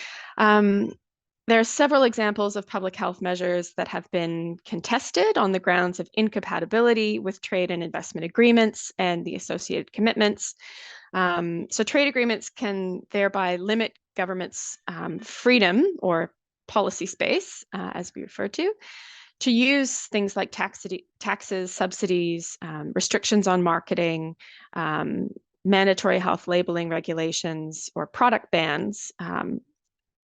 There are several examples of public health measures that have been contested on the grounds of incompatibility with trade and investment agreements and the associated commitments. So trade agreements can thereby limit governments' freedom or policy space, as we refer to use things like taxes, subsidies, restrictions on marketing, mandatory health labeling regulations, or product bans,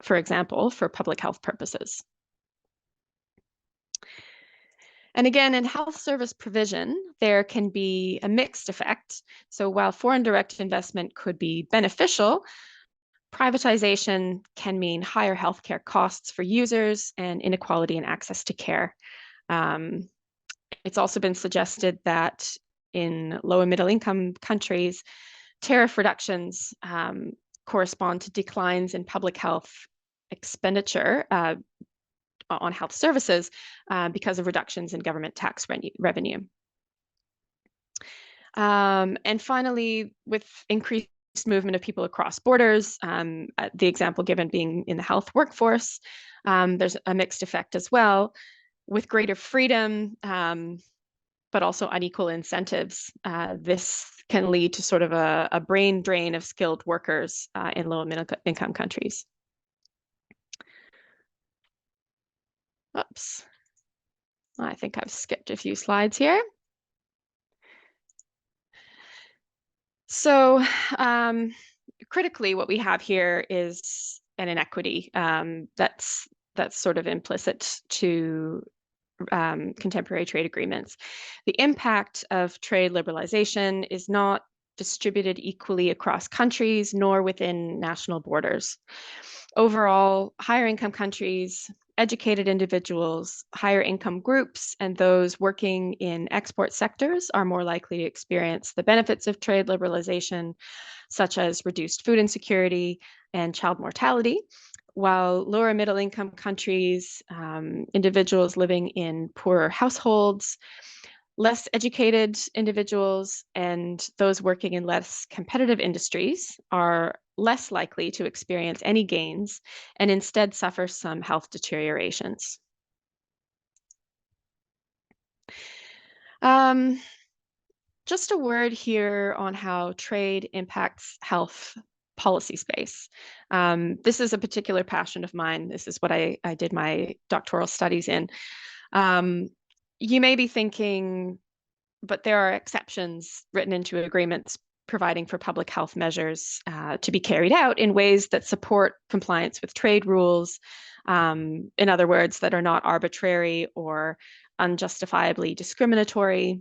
for example, for public health purposes. And again, in health service provision, there can be a mixed effect. So while foreign direct investment could be beneficial, privatization can mean higher healthcare costs for users and inequality in access to care. It's also been suggested that in low and middle income countries, tariff reductions correspond to declines in public health expenditure on health services because of reductions in government tax revenue. And finally, with increased movement of people across borders, the example given being in the health workforce, there's a mixed effect as well. With greater freedom, but also unequal incentives, this can lead to sort of a brain drain of skilled workers in low and middle income countries. Oops, I think I've skipped a few slides here. So critically, what we have here is an inequity that's sort of implicit to contemporary trade agreements. The impact of trade liberalization is not distributed equally across countries nor within national borders. Overall, higher income countries, educated individuals, higher income groups, and those working in export sectors are more likely to experience the benefits of trade liberalization, such as reduced food insecurity and child mortality, while lower middle income countries, individuals living in poorer households, less educated individuals, and those working in less competitive industries are less likely to experience any gains and instead suffer some health deteriorations. Just a word here on how trade impacts health policy space. This is a particular passion of mine. This is what I did my doctoral studies in. You may be thinking, but there are exceptions written into agreements providing for public health measures to be carried out in ways that support compliance with trade rules. In other words, that are not arbitrary or unjustifiably discriminatory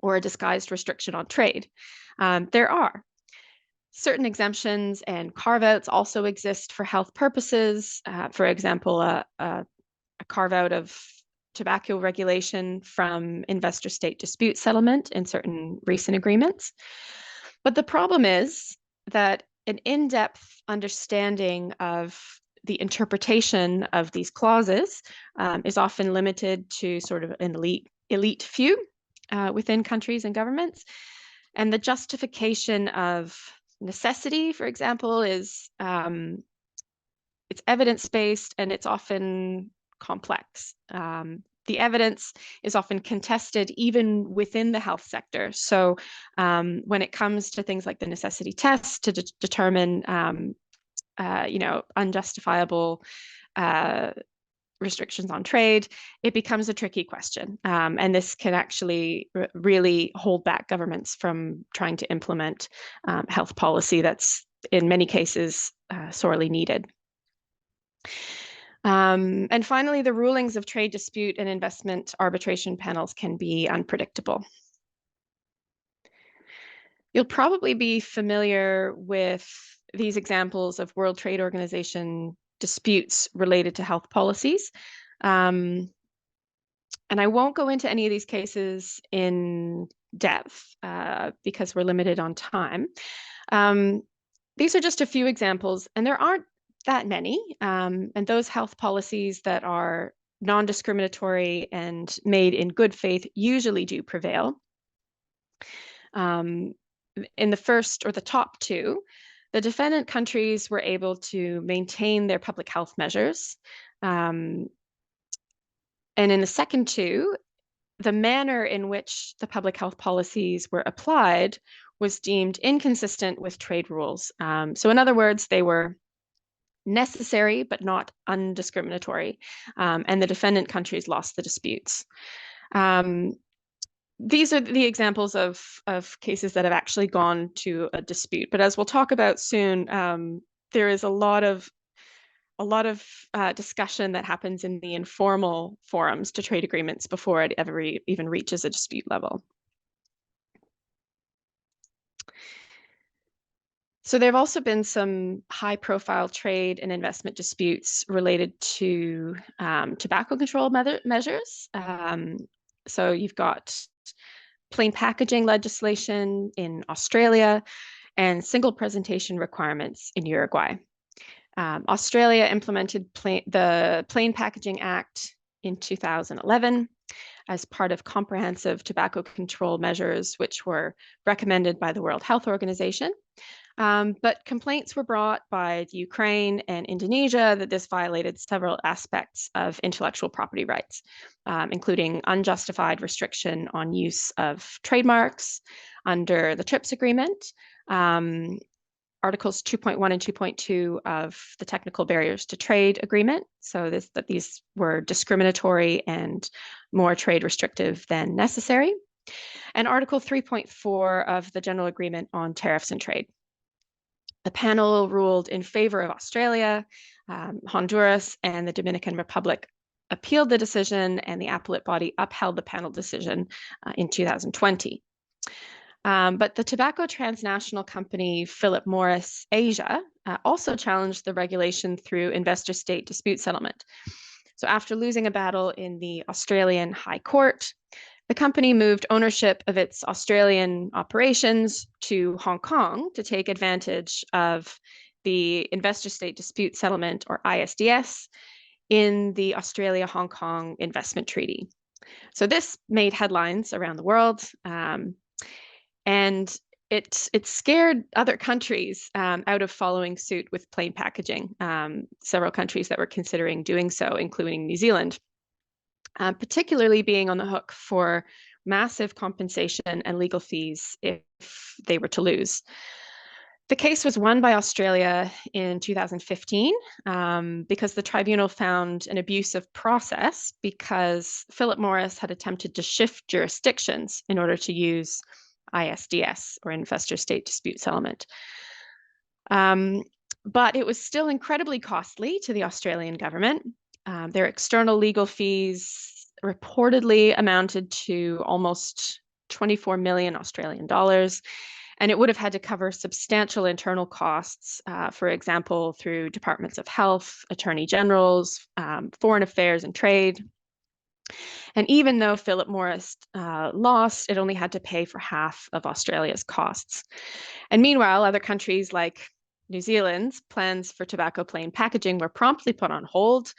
or a disguised restriction on trade. There are. Certain exemptions and carve-outs also exist for health purposes. For example, a carve-out of tobacco regulation from investor-state dispute settlement in certain recent agreements. But the problem is that an in-depth understanding of the interpretation of these clauses is often limited to sort of an elite few within countries and governments. And the justification of necessity, for example, is it's evidence-based and it's often complex. The evidence is often contested even within the health sector. So when it comes to things like the necessity test to determine unjustifiable restrictions on trade, it becomes a tricky question. And this can actually really hold back governments from trying to implement health policy that's in many cases sorely needed. And finally, the rulings of trade dispute and investment arbitration panels can be unpredictable. You'll probably be familiar with these examples of World Trade Organization disputes related to health policies. And I won't go into any of these cases in depth because we're limited on time. These are just a few examples, and there aren't that many. And those health policies that are non-discriminatory and made in good faith usually do prevail. In the first or the top two, the defendant countries were able to maintain their public health measures. And in the second two, the manner in which the public health policies were applied was deemed inconsistent with trade rules. So in other words, they were necessary but not undiscriminatory. And the defendant countries lost the disputes. These are the examples of cases that have actually gone to a dispute. But as we'll talk about soon, there is a lot of a lot of discussion that happens in the informal forums to trade agreements before it ever even reaches a dispute level. So there have also been some high-profile trade and investment disputes related to tobacco control measures. So you've got plain packaging legislation in Australia and single presentation requirements in Uruguay. Australia implemented the Plain Packaging Act in 2011 as part of comprehensive tobacco control measures, which were recommended by the World Health Organization. But complaints were brought by Ukraine and Indonesia that this violated several aspects of intellectual property rights, including unjustified restriction on use of trademarks under the TRIPS agreement, Articles 2.1 and 2.2 of the Technical Barriers to Trade Agreement, so that these were discriminatory and more trade restrictive than necessary, and Article 3.4 of the General Agreement on Tariffs and Trade. The panel ruled in favor of Australia, Honduras, and the Dominican Republic appealed the decision, and the appellate body upheld the panel decision in 2020. But the tobacco transnational company Philip Morris Asia also challenged the regulation through investor-state dispute settlement. So after losing a battle in the Australian High Court, the company moved ownership of its Australian operations to Hong Kong to take advantage of the investor-state dispute settlement, or ISDS, in the Australia-Hong Kong Investment Treaty. So this made headlines around the world. And it scared other countries out of following suit with plain packaging, several countries that were considering doing so, including New Zealand, particularly being on the hook for massive compensation and legal fees if they were to lose. The case was won by Australia in 2015 because the tribunal found an abuse of process because Philip Morris had attempted to shift jurisdictions in order to use ISDS, or investor-state dispute settlement. But it was still incredibly costly to the Australian government. Their external legal fees reportedly amounted to almost 24 million Australian dollars, and it would have had to cover substantial internal costs, for example, through departments of health, attorney generals, foreign affairs and trade. And even though Philip Morris lost, it only had to pay for half of Australia's costs. And meanwhile, other countries like New Zealand's plans for tobacco plain packaging were promptly put on hold.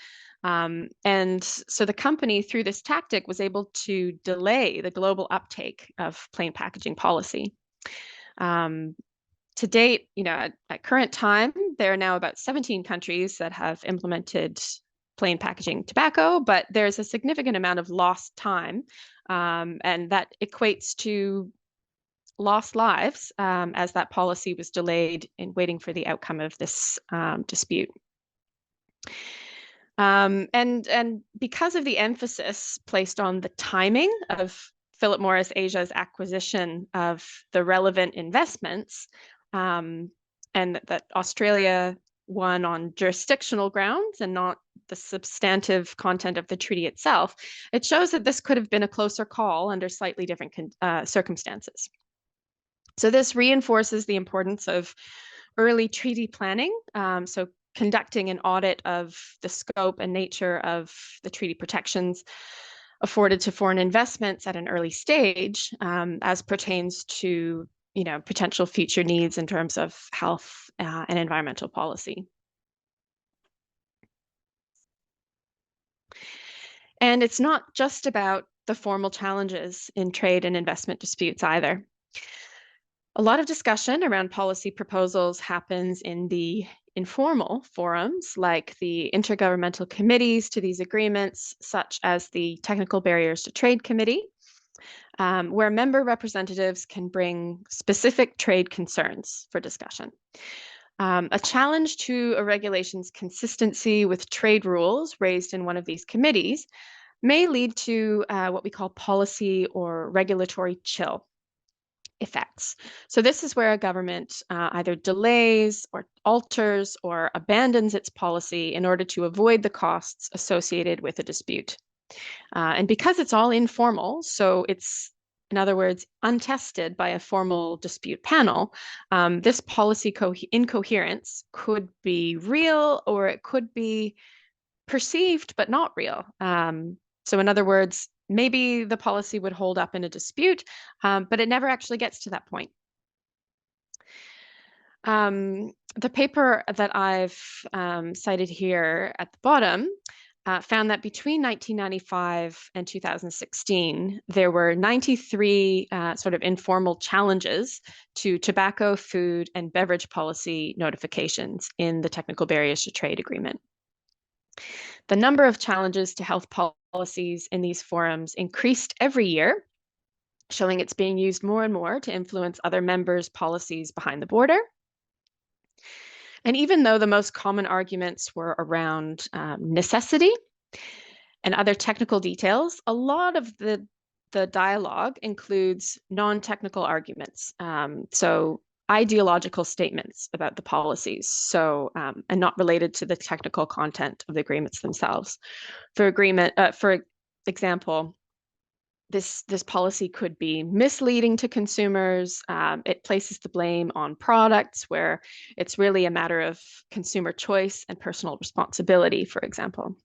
And so the company, through this tactic, was able to delay the global uptake of plain packaging policy. To date, at current time, there are now about 17 countries that have implemented plain packaging tobacco, but there's a significant amount of lost time, and that equates to lost lives as that policy was delayed in waiting for the outcome of this dispute. And because of the emphasis placed on the timing of Philip Morris Asia's acquisition of the relevant investments, and that Australia won on jurisdictional grounds and not the substantive content of the treaty itself, it shows that this could have been a closer call under slightly different circumstances. So this reinforces the importance of early treaty planning, so conducting an audit of the scope and nature of the treaty protections afforded to foreign investments at an early stage, as pertains to potential future needs in terms of health and environmental policy. And it's not just about the formal challenges in trade and investment disputes either. A lot of discussion around policy proposals happens in the informal forums, like the intergovernmental committees to these agreements, such as the Technical Barriers to Trade Committee, where member representatives can bring specific trade concerns for discussion. A challenge to a regulation's consistency with trade rules raised in one of these committees may lead to what we call policy or regulatory chill. effects. So this is where a government either delays or alters or abandons its policy in order to avoid the costs associated with a dispute. And because it's all informal, so it's, in other words, untested by a formal dispute panel, this policy incoherence could be real or it could be perceived but not real. So in other words, maybe the policy would hold up in a dispute, but it never actually gets to that point. The paper that I've cited here at the bottom found that between 1995 and 2016, there were 93 sort of informal challenges to tobacco, food, and beverage policy notifications in the Technical Barriers to Trade Agreement. The number of challenges to health policies in these forums increased every year, showing it's being used more and more to influence other members' policies behind the border. And even though the most common arguments were around necessity and other technical details, a lot of the dialogue includes non-technical arguments. So ideological statements about the policies, so and not related to the technical content of the agreements themselves. For example, this policy could be misleading to consumers. It places the blame on products where it's really a matter of consumer choice and personal responsibility, for example.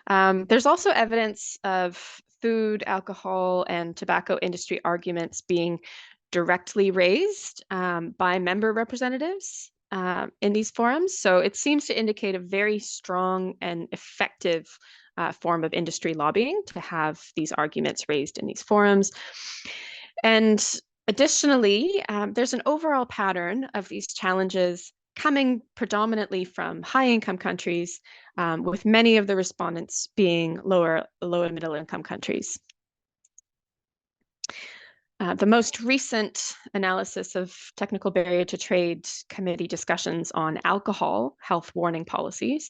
There's also evidence of food, alcohol, and tobacco industry arguments being directly raised by member representatives in these forums. So it seems to indicate a very strong and effective form of industry lobbying to have these arguments raised in these forums. And additionally, there's an overall pattern of these challenges coming predominantly from high-income countries, with many of the respondents being low and middle-income countries. The most recent analysis of Technical Barrier to Trade Committee discussions on alcohol health warning policies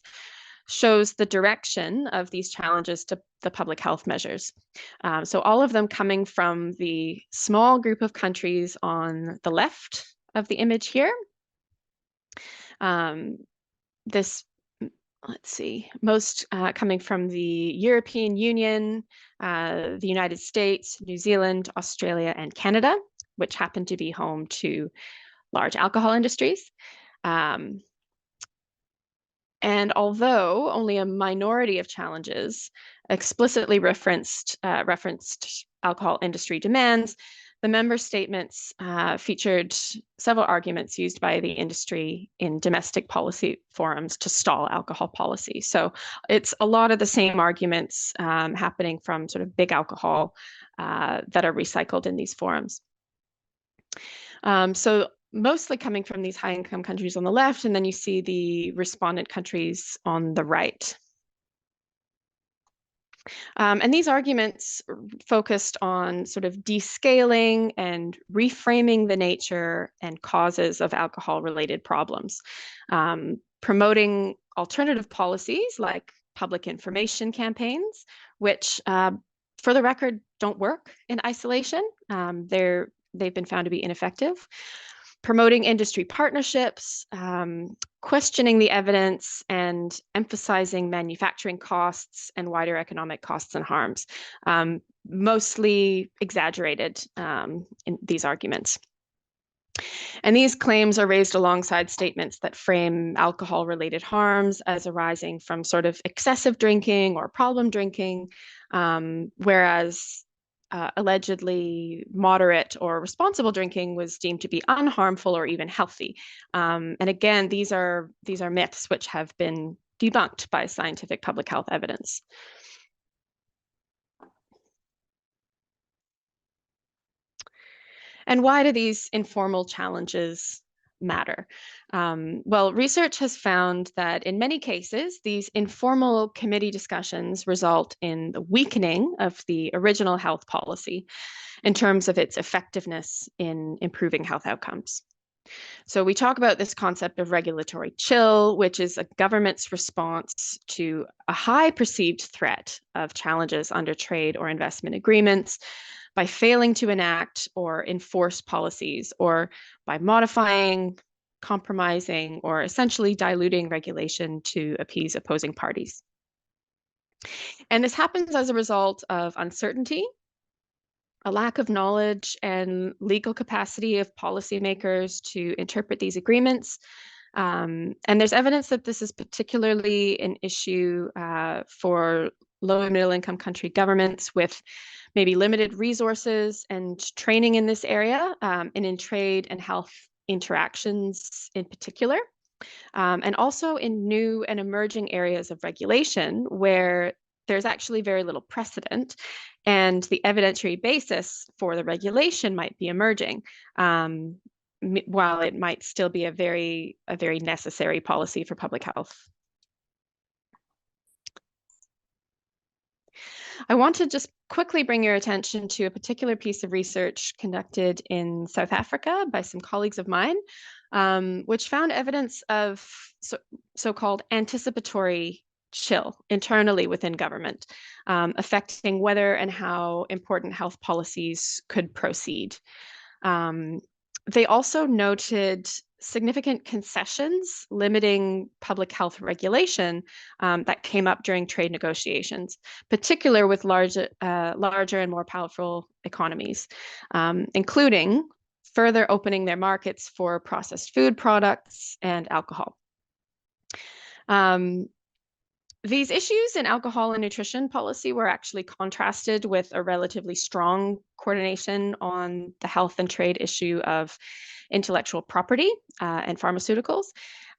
shows the direction of these challenges to the public health measures. So all of them coming from the small group of countries on the left of the image here. Most coming from the European Union, the United States, New Zealand, Australia, and Canada, which happen to be home to large alcohol industries. And although only a minority of challenges explicitly referenced alcohol industry demands, the member statements featured several arguments used by the industry in domestic policy forums to stall alcohol policy. So it's a lot of the same arguments happening from sort of big alcohol that are recycled in these forums. So mostly coming from these high-income countries on the left, and then you see the respondent countries on the right. And these arguments focused on sort of descaling and reframing the nature and causes of alcohol-related problems, promoting alternative policies like public information campaigns, which, for the record, don't work in isolation. They've been found to be ineffective. Promoting industry partnerships, questioning the evidence, and emphasizing manufacturing costs and wider economic costs and harms, mostly exaggerated in these arguments. And these claims are raised alongside statements that frame alcohol-related harms as arising from sort of excessive drinking or problem drinking, whereas allegedly moderate or responsible drinking was deemed to be unharmful or even healthy. And again, these are myths which have been debunked by scientific public health evidence. And why do these informal challenges matter? Well, research has found that in many cases, these informal committee discussions result in the weakening of the original health policy in terms of its effectiveness in improving health outcomes. So we talk about this concept of regulatory chill, which is a government's response to a high perceived threat of challenges under trade or investment agreements by failing to enact or enforce policies, or by modifying, compromising, or essentially diluting regulation to appease opposing parties. And this happens as a result of uncertainty, a lack of knowledge and legal capacity of policymakers to interpret these agreements. And there's evidence that this is particularly an issue for low and middle income country governments with maybe limited resources and training in this area, and in trade and health interactions in particular. And also in new and emerging areas of regulation where there's actually very little precedent, and the evidentiary basis for the regulation might be emerging, while it might still be a very necessary policy for public health. I want to just quickly bring your attention to a particular piece of research conducted in South Africa by some colleagues of mine, which found evidence of so-called anticipatory chill internally within government, affecting whether and how important health policies could proceed. They also noted significant concessions limiting public health regulation that came up during trade negotiations, particularly with larger and more powerful economies, including further opening their markets for processed food products and alcohol. These issues in alcohol and nutrition policy were actually contrasted with a relatively strong coordination on the health and trade issue of intellectual property and pharmaceuticals.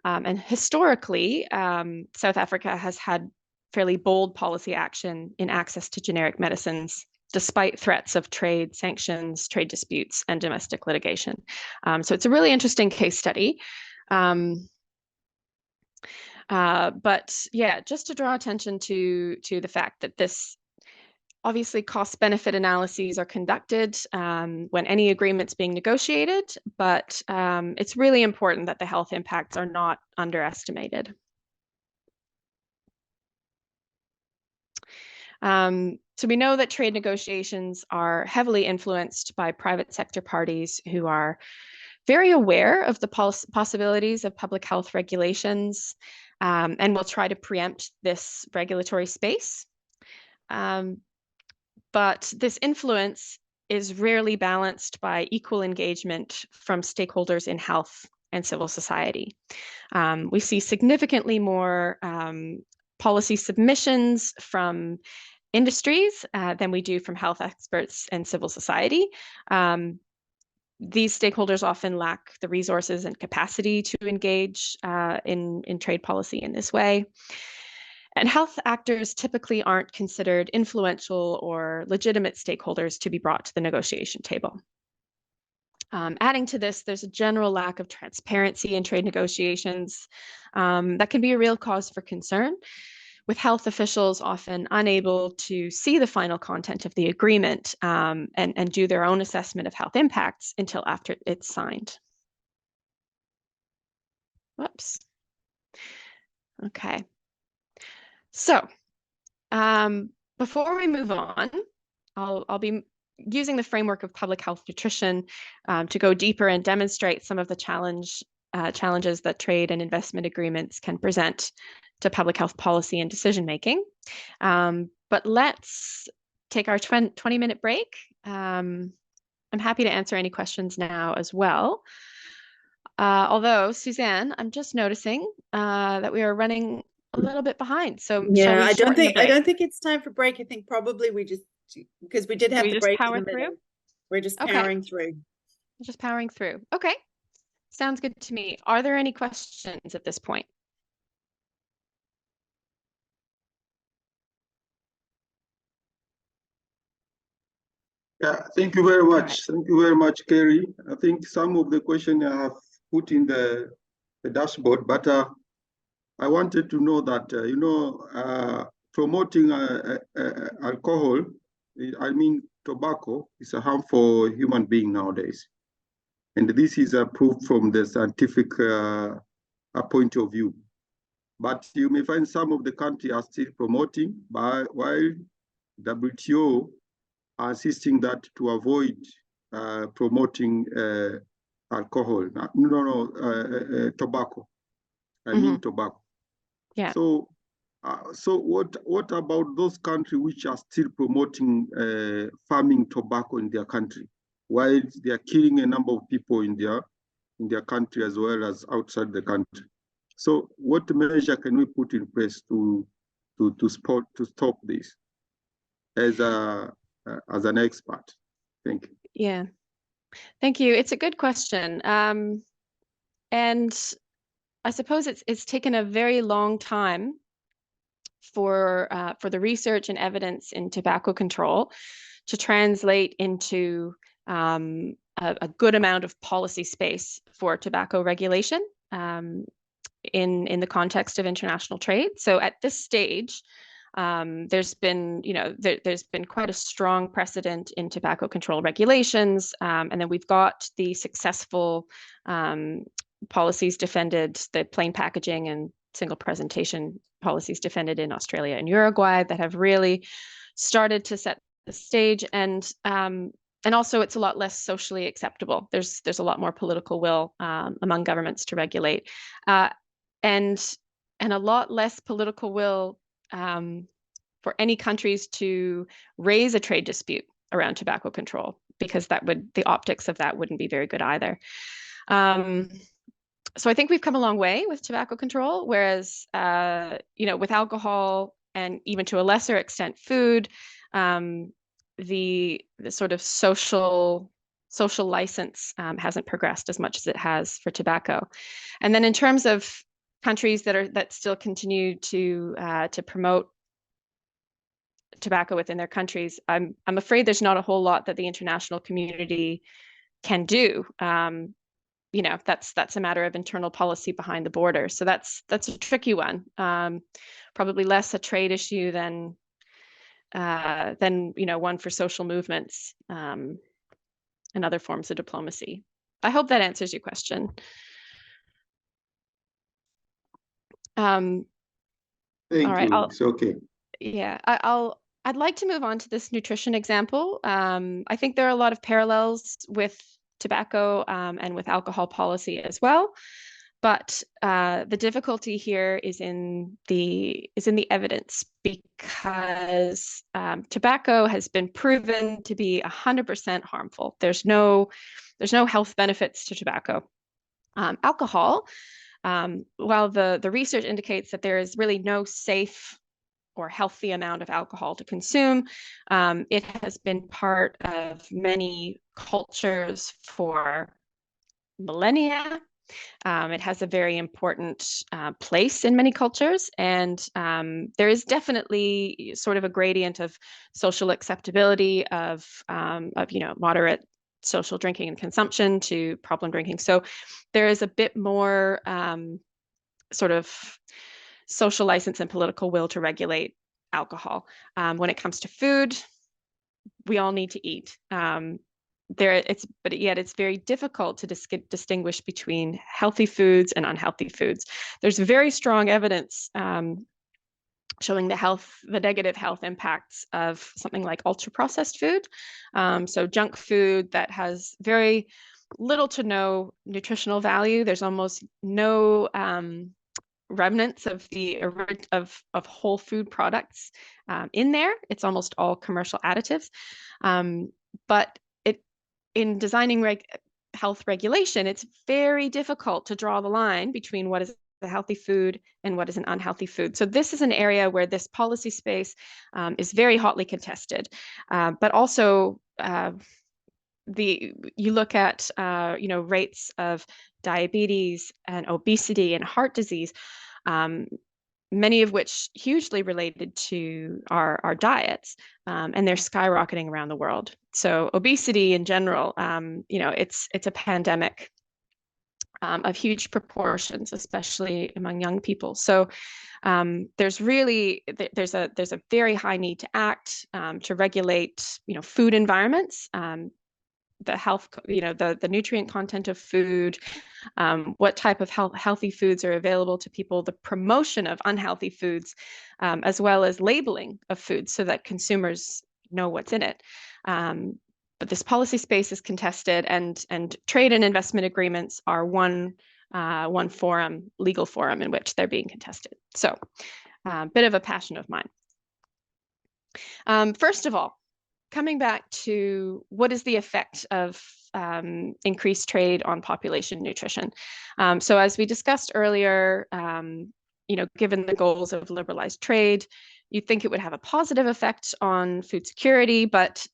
And historically, South Africa has had fairly bold policy action in access to generic medicines, despite threats of trade sanctions, trade disputes, and domestic litigation. So it's a really interesting case study. But yeah, just to draw attention to the fact that this obviously cost-benefit analyses are conducted when any agreement's being negotiated, but it's really important that the health impacts are not underestimated. So we know that trade negotiations are heavily influenced by private sector parties who are very aware of the possibilities of public health regulations, and will try to preempt this regulatory space. But this influence is rarely balanced by equal engagement from stakeholders in health and civil society. We see significantly more policy submissions from industries than we do from health experts and civil society. These stakeholders often lack the resources and capacity to engage in trade policy in this way. And health actors typically aren't considered influential or legitimate stakeholders to be brought to the negotiation table. Adding to this, there's a general lack of transparency in trade negotiations that can be a real cause for concern, with health officials often unable to see the final content of the agreement and do their own assessment of health impacts until after it's signed. Whoops. Okay. So before we move on, I'll be using the framework of public health nutrition to go deeper and demonstrate some of the challenges that trade and investment agreements can present to public health policy and decision making. But let's take our 20-minute break. I'm happy to answer any questions now as well. Although, Suzanne, I'm just noticing that we are running a little bit behind. So yeah, I don't think it's time for break. I think probably we just, because we did have the break in the middle. We're just powering through. Just powering through. Okay. Sounds good to me. Are there any questions at this point? Yeah, thank you very much. Thank you very much, Kerry. I think some of the questions I have put in the dashboard, but I wanted to know that, promoting alcohol, I mean tobacco, is a harm for human being nowadays. And this is approved from the scientific point of view. But you may find some of the countries are still promoting, while WTO are insisting that to avoid promoting alcohol, tobacco. I mean tobacco. Yeah. So, what about those countries which are still promoting farming tobacco in their country, while they are killing a number of people in their country as well as outside the country? So, what measure can we put in place to stop this as an expert? Thank you. Yeah, thank you. It's a good question. And I suppose it's taken a very long time for the research and evidence in tobacco control to translate into a good amount of policy space for tobacco regulation in the context of international trade. So at this stage, there's been, there's been quite a strong precedent in tobacco control regulations, and then we've got the successful policies defended, the plain packaging and single presentation policies defended in Australia and Uruguay that have really started to set the stage, and also it's a lot less socially acceptable. There's a lot more political will among governments to regulate, and a lot less political will for any countries to raise a trade dispute around tobacco control, because the optics of that wouldn't be very good either. So I think we've come a long way with tobacco control, whereas with alcohol and even to a lesser extent food, the sort of social license hasn't progressed as much as it has for tobacco. And then in terms of countries that still continue to promote tobacco within their countries, I'm afraid there's not a whole lot that the international community can do. That's a matter of internal policy behind the border. So that's a tricky one. Probably less a trade issue than one for social movements and other forms of diplomacy. I hope that answers your question. Thank you. It's okay. Yeah, I'd like to move on to this nutrition example. I think there are a lot of parallels with tobacco and with alcohol policy as well, but the difficulty here is in the evidence, because tobacco has been proven to be 100% harmful. There's no health benefits to tobacco. Alcohol, while the research indicates that there is really no safe or healthy amount of alcohol to consume, it has been part of many cultures for millennia. It has a very important place in many cultures, and there is definitely sort of a gradient of social acceptability of moderate social drinking and consumption to problem drinking. So there is a bit more sort of social license and political will to regulate alcohol. When it comes to food, we all need to eat. But yet it's very difficult to distinguish between healthy foods and unhealthy foods. There's very strong evidence showing the negative health impacts of something like ultra-processed food. So junk food that has very little to no nutritional value. There's almost no remnants of whole food products in there. It's almost all commercial additives. But in designing health regulation, it's very difficult to draw the line between what is a healthy food and what is an unhealthy food. So this is an area where this policy space is very hotly contested, but also you look at rates of diabetes and obesity and heart disease, many of which hugely related to our diets, and they're skyrocketing around the world. So obesity in general, it's a pandemic of huge proportions, especially among young people. So there's a very high need to act to regulate food environments, the health, the nutrient content of food, what type of healthy foods are available to people, the promotion of unhealthy foods, as well as labeling of foods so that consumers know what's in it. But this policy space is contested, and trade and investment agreements are one forum, legal forum, in which they're being contested. So a bit of a passion of mine. First of all, coming back to what is the effect of increased trade on population nutrition. So as we discussed earlier, given the goals of liberalized trade, you'd think it would have a positive effect on food security, but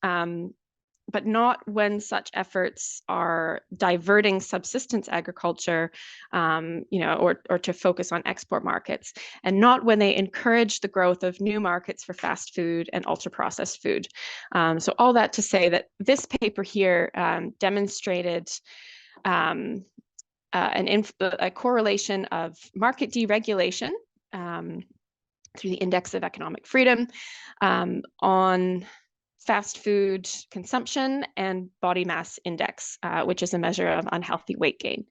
not when such efforts are diverting subsistence agriculture, or to focus on export markets, and not when they encourage the growth of new markets for fast food and ultra-processed food. So all that to say that this paper here demonstrated a correlation of market deregulation through the Index of Economic Freedom on fast food consumption and body mass index, which is a measure of unhealthy weight gain.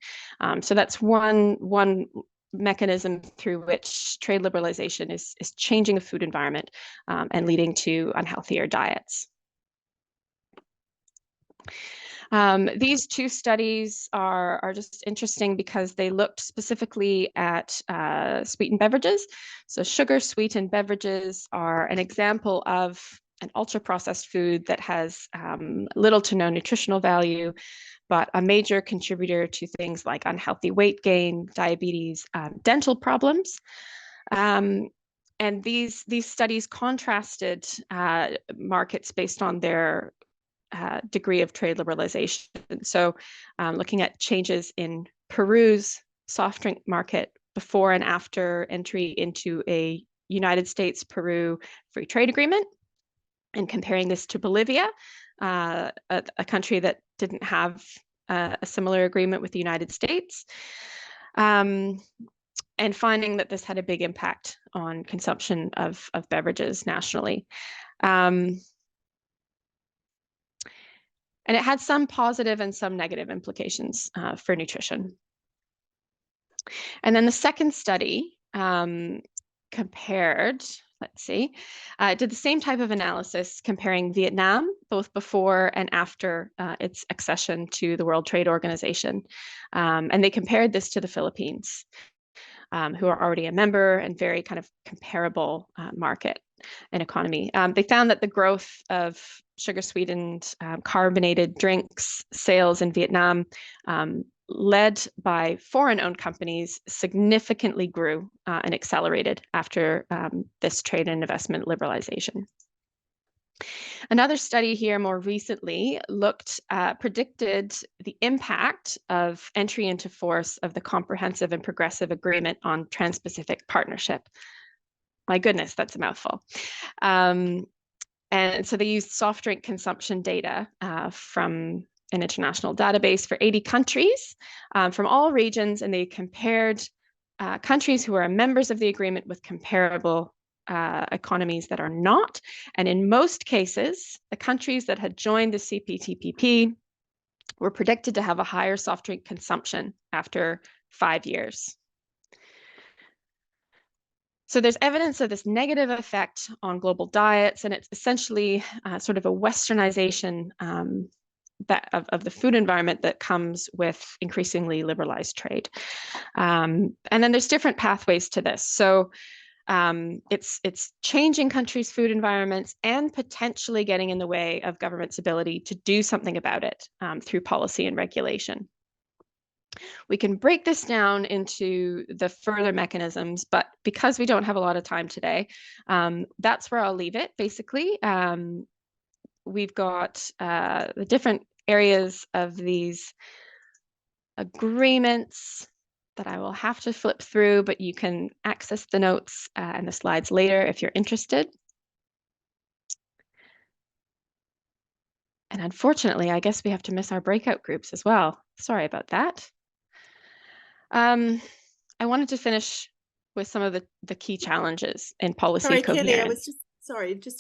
So that's one mechanism through which trade liberalization is changing the food environment and leading to unhealthier diets. These two studies are just interesting because they looked specifically at sweetened beverages. So sugar sweetened beverages are an example of an ultra-processed food that has little to no nutritional value, but a major contributor to things like unhealthy weight gain, diabetes, dental problems. And these studies contrasted markets based on their degree of trade liberalization. So looking at changes in Peru's soft drink market before and after entry into a United States-Peru free trade agreement, and comparing this to Bolivia, a country that didn't have a similar agreement with the United States, and finding that this had a big impact on consumption of beverages nationally. And it had some positive and some negative implications for nutrition. And then the second study compared, did the same type of analysis comparing Vietnam, both before and after its accession to the World Trade Organization. And they compared this to the Philippines, who are already a member and very kind of comparable market and economy. They found that the growth of sugar-sweetened carbonated drinks sales in Vietnam, led by foreign-owned companies, significantly grew and accelerated after this trade and investment liberalization. Another study here more recently predicted the impact of entry into force of the Comprehensive and Progressive Agreement on Trans-Pacific Partnership. My goodness, that's a mouthful. And so they used soft drink consumption data from an international database for 80 countries from all regions, and they compared countries who are members of the agreement with comparable economies that are not. And in most cases, the countries that had joined the CPTPP were predicted to have a higher soft drink consumption after 5 years. So there's evidence of this negative effect on global diets, and it's essentially sort of a westernization of the food environment that comes with increasingly liberalized trade. And then there's different pathways to this. So it's changing countries' food environments and potentially getting in the way of government's ability to do something about it through policy and regulation. We can break this down into the further mechanisms, but because we don't have a lot of time today, that's where I'll leave it. Basically, we've got the different areas of these agreements that I will have to flip through, but you can access the notes and the slides later if you're interested. And unfortunately, I guess we have to miss our breakout groups as well. Sorry about that. I wanted to finish with some of the key challenges in policy coherence. Kelly, I was just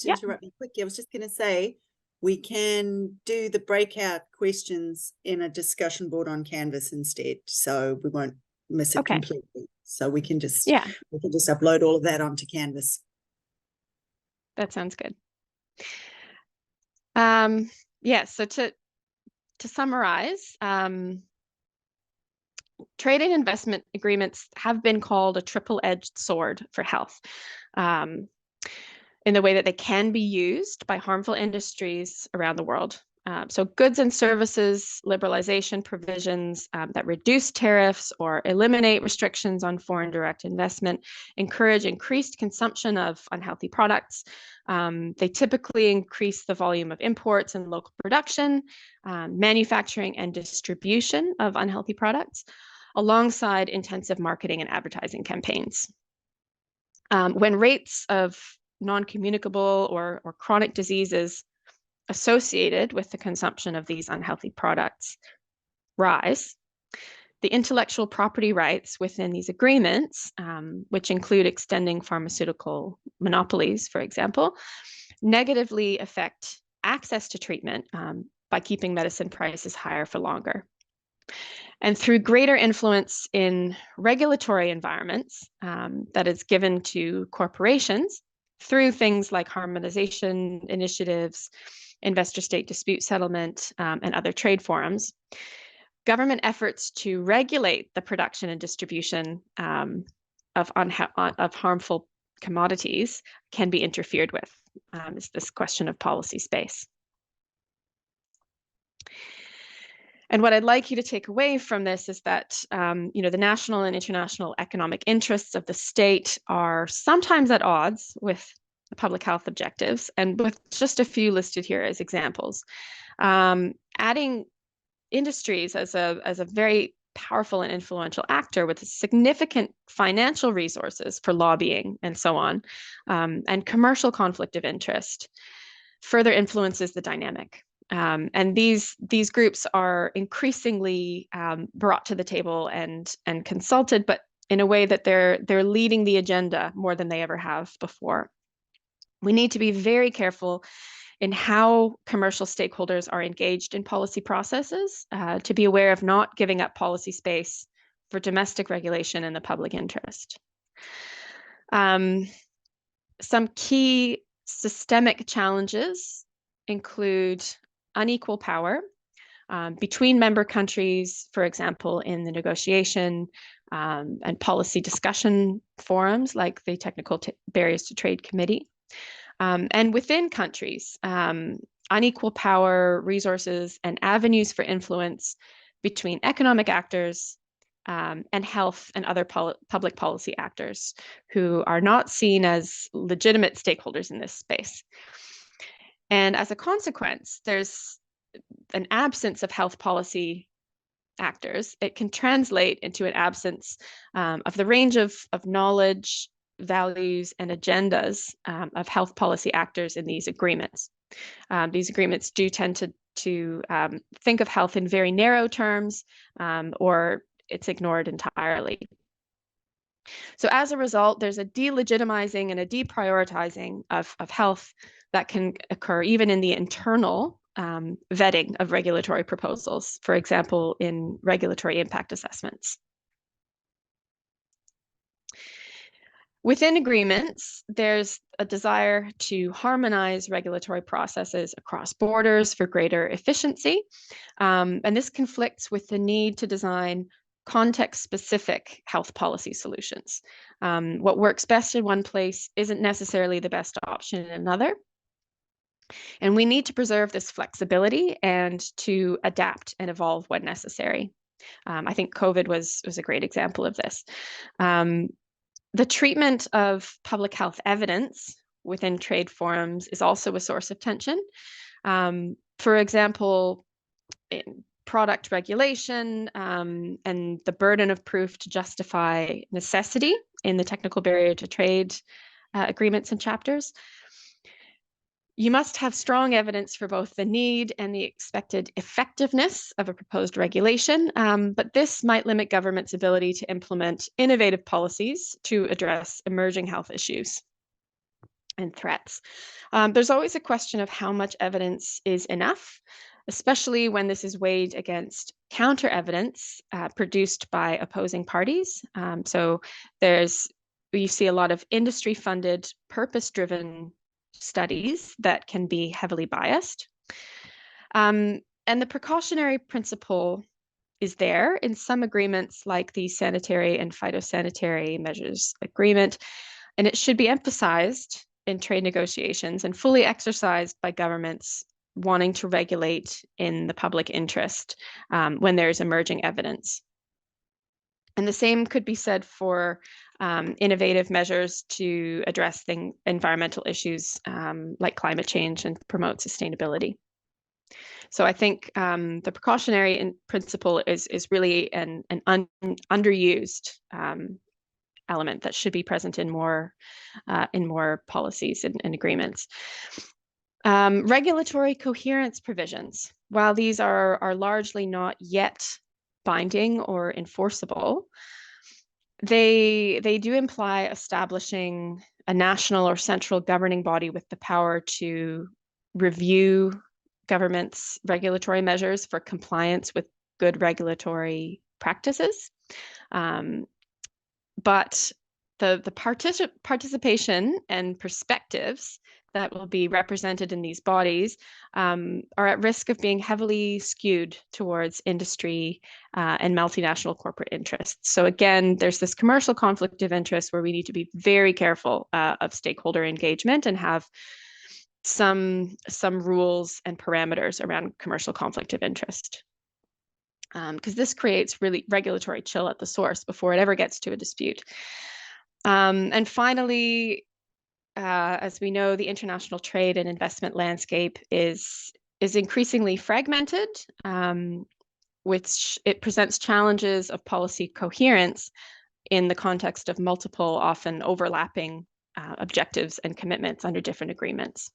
to interrupt you quickly. I was just going to say, we can do the breakout questions in a discussion board on Canvas instead, so we won't miss it completely. So we can just upload all of that onto Canvas. That sounds good. Yeah, so to summarize, trade and investment agreements have been called a triple-edged sword for health, in the way that they can be used by harmful industries around the world. So goods and services liberalization provisions that reduce tariffs or eliminate restrictions on foreign direct investment encourage increased consumption of unhealthy products. They typically increase the volume of imports and local production, manufacturing and distribution of unhealthy products, alongside intensive marketing and advertising campaigns. When rates of non-communicable or chronic diseases associated with the consumption of these unhealthy products rise, the intellectual property rights within these agreements, which include extending pharmaceutical monopolies, for example, negatively affect access to treatment by keeping medicine prices higher for longer. And through greater influence in regulatory environments that is given to corporations through things like harmonization initiatives, investor state dispute settlement, and other trade forums, government efforts to regulate the production and distribution of harmful commodities can be interfered with. It's this question of policy space. And what I'd like you to take away from this is that the national and international economic interests of the state are sometimes at odds with the public health objectives, and with just a few listed here as examples. Adding industries as a very powerful and influential actor with significant financial resources for lobbying and so on, and commercial conflict of interest further influences the dynamic. And these groups are increasingly brought to the table and consulted, but in a way that they're leading the agenda more than they ever have before. We need to be very careful in how commercial stakeholders are engaged in policy processes, to be aware of not giving up policy space for domestic regulation in the public interest. Some key systemic challenges include unequal power between member countries, for example, in the negotiation and policy discussion forums like the Technical Barriers to Trade Committee. And within countries, unequal power, resources, and avenues for influence between economic actors and health and other public policy actors who are not seen as legitimate stakeholders in this space. And as a consequence, there's an absence of health policy actors. It can translate into an absence of the range of knowledge, values, and agendas of health policy actors in these agreements. These agreements do tend to think of health in very narrow terms, or it's ignored entirely. So as a result, there's a delegitimizing and a deprioritizing of health that can occur even in the internal vetting of regulatory proposals, for example, in regulatory impact assessments. Within agreements, there's a desire to harmonize regulatory processes across borders for greater efficiency. And this conflicts with the need to design context-specific health policy solutions. What works best in one place isn't necessarily the best option in another. And we need to preserve this flexibility and to adapt and evolve when necessary. I think COVID was a great example of this. The treatment of public health evidence within trade forums is also a source of tension. For example, product regulation and the burden of proof to justify necessity in the technical barrier to trade agreements and chapters. You must have strong evidence for both the need and the expected effectiveness of a proposed regulation, but this might limit government's ability to implement innovative policies to address emerging health issues and threats. There's always a question of how much evidence is enough, especially when this is weighed against counter evidence produced by opposing parties. So you see a lot of industry-funded, purpose-driven studies that can be heavily biased And the precautionary principle is there in some agreements like the Sanitary and Phytosanitary Measures Agreement, and it should be emphasized in trade negotiations and fully exercised by governments wanting to regulate in the public interest when there's emerging evidence. And the same could be said for innovative measures to address environmental issues like climate change and promote sustainability. So I think the precautionary principle is really an underused element that should be present in more policies and agreements. Regulatory coherence provisions, while these are largely not yet binding or enforceable, they do imply establishing a national or central governing body with the power to review government's regulatory measures for compliance with good regulatory practices. But the participation and perspectives that will be represented in these bodies are at risk of being heavily skewed towards industry and multinational corporate interests. So again, there's this commercial conflict of interest where we need to be very careful of stakeholder engagement and have some rules and parameters around commercial conflict of interest. Because this creates really regulatory chill at the source before it ever gets to a dispute. And finally, as we know, the international trade and investment landscape is increasingly fragmented, which it presents challenges of policy coherence in the context of multiple, often overlapping objectives and commitments under different agreements.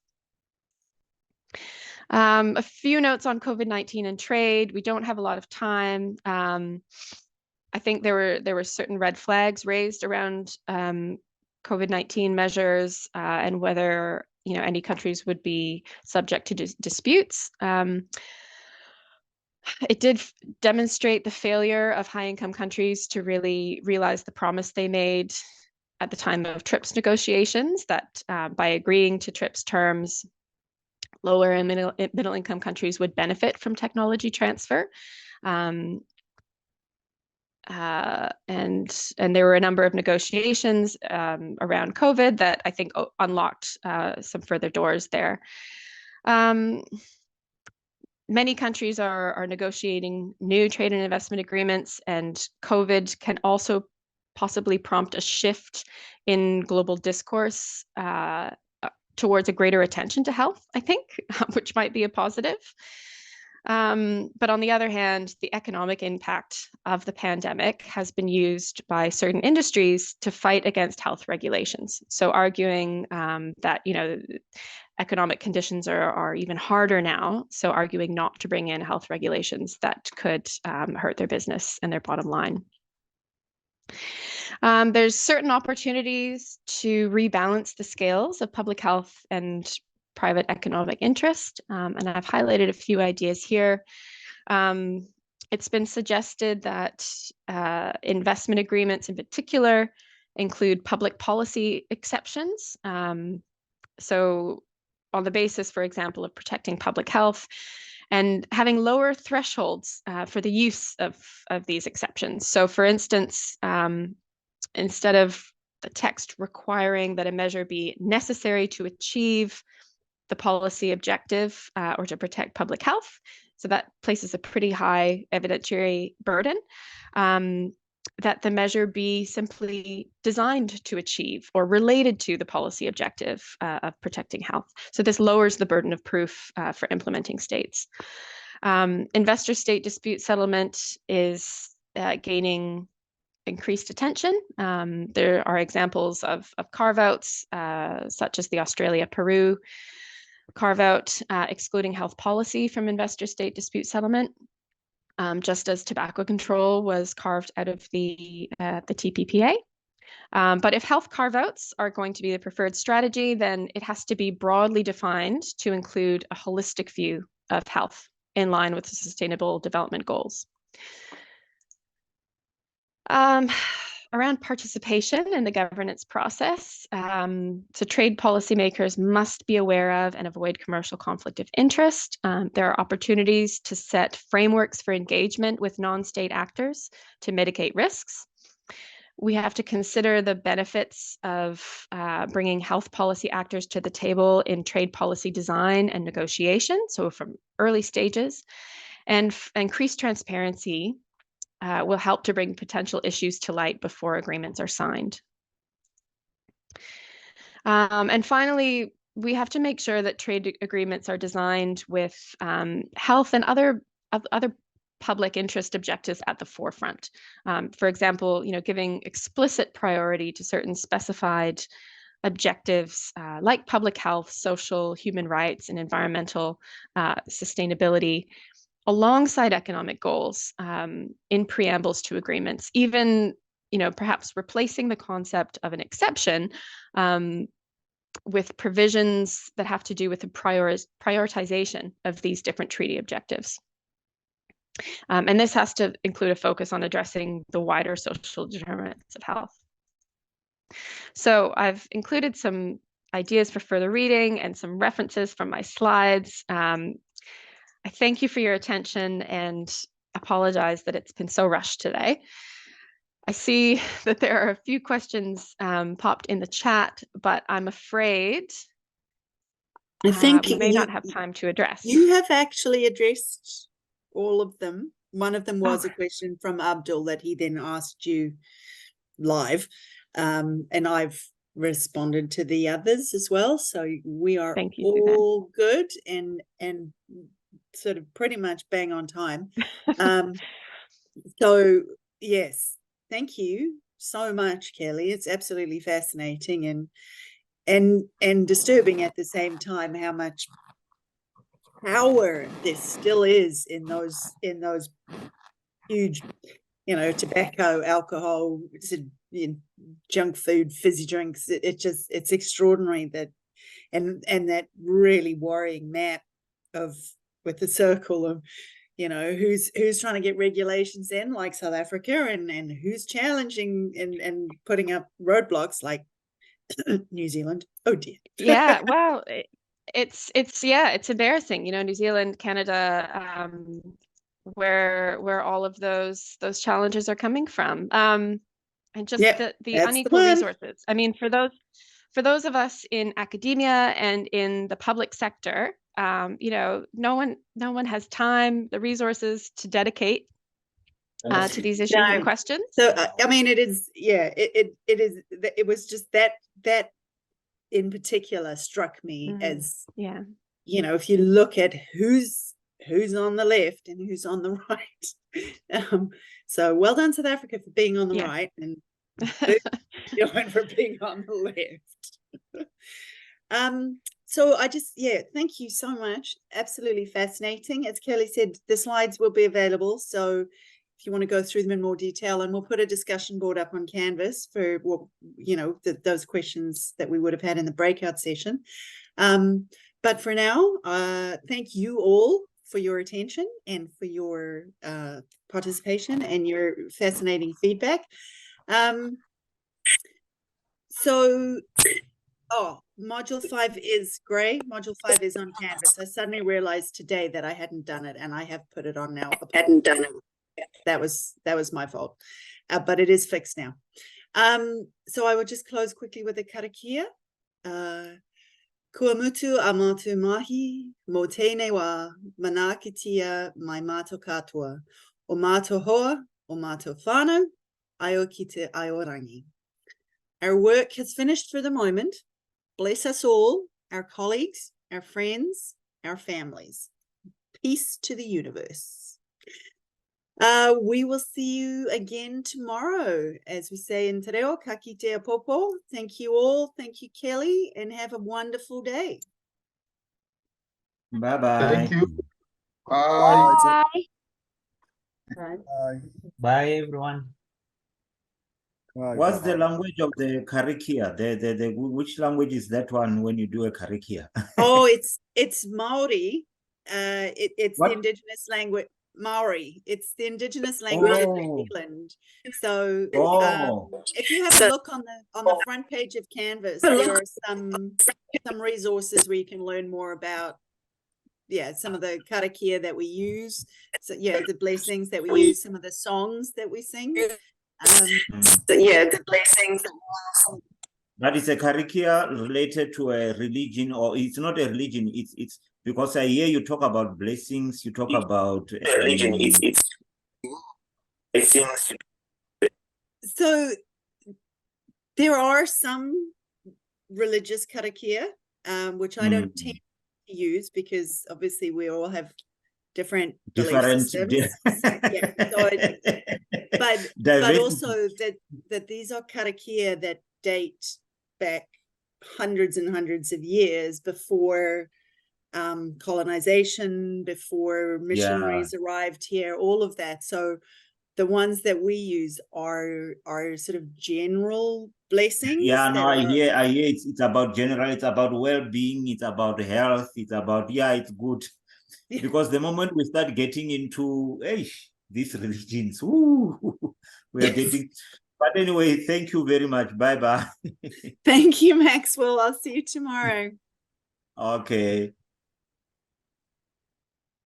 A few notes on COVID-19 and trade. We don't have a lot of time. I think there were certain red flags raised around COVID-19 measures and whether any countries would be subject to disputes. It did demonstrate the failure of high-income countries to really realize the promise they made at the time of TRIPS negotiations, that by agreeing to TRIPS terms, lower and middle income countries would benefit from technology transfer. And there were a number of negotiations around COVID that I think unlocked some further doors there. Many countries are negotiating new trade and investment agreements, and COVID can also possibly prompt a shift in global discourse towards a greater attention to health, I think, which might be a positive. But on the other hand, the economic impact of the pandemic has been used by certain industries to fight against health regulations. So arguing that, economic conditions are even harder now. So arguing not to bring in health regulations that could hurt their business and their bottom line. There's certain opportunities to rebalance the scales of public health and private economic interest, and I've highlighted a few ideas here. It's been suggested that investment agreements in particular include public policy exceptions. So on the basis, for example, of protecting public health and having lower thresholds for the use of these exceptions. So for instance, instead of the text requiring that a measure be necessary to achieve the policy objective or to protect public health, so that places a pretty high evidentiary burden, that the measure be simply designed to achieve or related to the policy objective of protecting health. So this lowers the burden of proof for implementing states. Investor-state dispute settlement is gaining increased attention. There are examples of carve-outs, such as the Australia-Peru carve-out excluding health policy from investor-state dispute settlement, just as tobacco control was carved out of the TPPA. But if health carve-outs are going to be the preferred strategy, then it has to be broadly defined to include a holistic view of health in line with the Sustainable Development Goals. around participation in the governance process. So trade policymakers must be aware of and avoid commercial conflict of interest. There are opportunities to set frameworks for engagement with non-state actors to mitigate risks. We have to consider the benefits of bringing health policy actors to the table in trade policy design and negotiation, so from early stages, and increased transparency will help to bring potential issues to light before agreements are signed. And finally, we have to make sure that trade agreements are designed with health and other public interest objectives at the forefront. For example, giving explicit priority to certain specified objectives like public health, social, human rights, and environmental sustainability, alongside economic goals in preambles to agreements, even perhaps replacing the concept of an exception with provisions that have to do with the prioritization of these different treaty objectives. And this has to include a focus on addressing the wider social determinants of health. So I've included some ideas for further reading and some references from my slides. I thank you for your attention and apologize that it's been so rushed today. I see that there are a few questions popped in the chat, but I'm afraid I think we may not have time to address. You have actually addressed all of them. One of them was a question from Abdul that he then asked you live, and I've responded to the others as well. So we are all good and sort of pretty much bang on time. So yes, thank you so much, Kelly. It's absolutely fascinating and disturbing at the same time how much power there still is in those huge, tobacco, alcohol, junk food, fizzy drinks. It's extraordinary that, and that really worrying map with the circle of, who's trying to get regulations in, like South Africa, and who's challenging and putting up roadblocks like New Zealand. Oh dear. Yeah, well, it's embarrassing, New Zealand, Canada, where all of those challenges are coming from, and just the unequal resources. I mean, for those of us in academia and in the public sector, no one has time, the resources to dedicate to these issues and questions. So I mean, it is, it was just that in particular struck me as, if you look at who's on the left and who's on the right. So well done, South Africa, for being on the right, and for being on the left. So I just, thank you so much. Absolutely fascinating. As Kelly said, the slides will be available. So if you want to go through them in more detail, and we'll put a discussion board up on Canvas for those questions that we would have had in the breakout session. But for now, thank you all for your attention and for your participation and your fascinating feedback. Module 5 is great. Module 5 is on Canvas. I suddenly realized today that I hadn't done it, and I have put it on now. Hadn't done it. That was my fault, but it is fixed now. So I will just close quickly with a karakia. Kua mutu a mātou mahi, mo tēnei wā, manakitia mai mātou katoa, o mātou hoa, o mātou whānau, aio ki te aiorangi. Our work has finished for the moment. Bless us all, our colleagues, our friends, our families. Peace to the universe. We will see you again tomorrow, as we say in Te Reo, ka kite a popo. Thank you all. Thank you, Kelly, and have a wonderful day. Bye-bye. Thank you. Bye. Bye. Bye. Bye, everyone. Bye. What's the language of the karakia? Which language is that one when you do a karakia? Oh, it's Maori. It's the indigenous language. Maori. It's the indigenous language of New Oh, Zealand. So oh, if you have a look on the front page of Canvas, there are some resources where you can learn more about some of the karakia that we use. So the blessings that we use, some of the songs that we sing. The blessings. that is a karakia related to a religion, or it's not a religion. It's because I hear you talk about blessings. You talk about religion. It's blessings. So there are some religious karakia, which I don't tend to use because obviously we all have different belief systems. But also that these are karakia that date back hundreds and hundreds of years before colonization, before missionaries arrived here, all of that. So the ones that we use are sort of general blessings. Yeah, no, I hear it's about general, it's about well-being, it's about health, it's about, it's good. Because the moment we start getting into these religions, we are getting, but anyway, thank you very much. Bye-bye. Thank you, Maxwell. I'll see you tomorrow. Okay.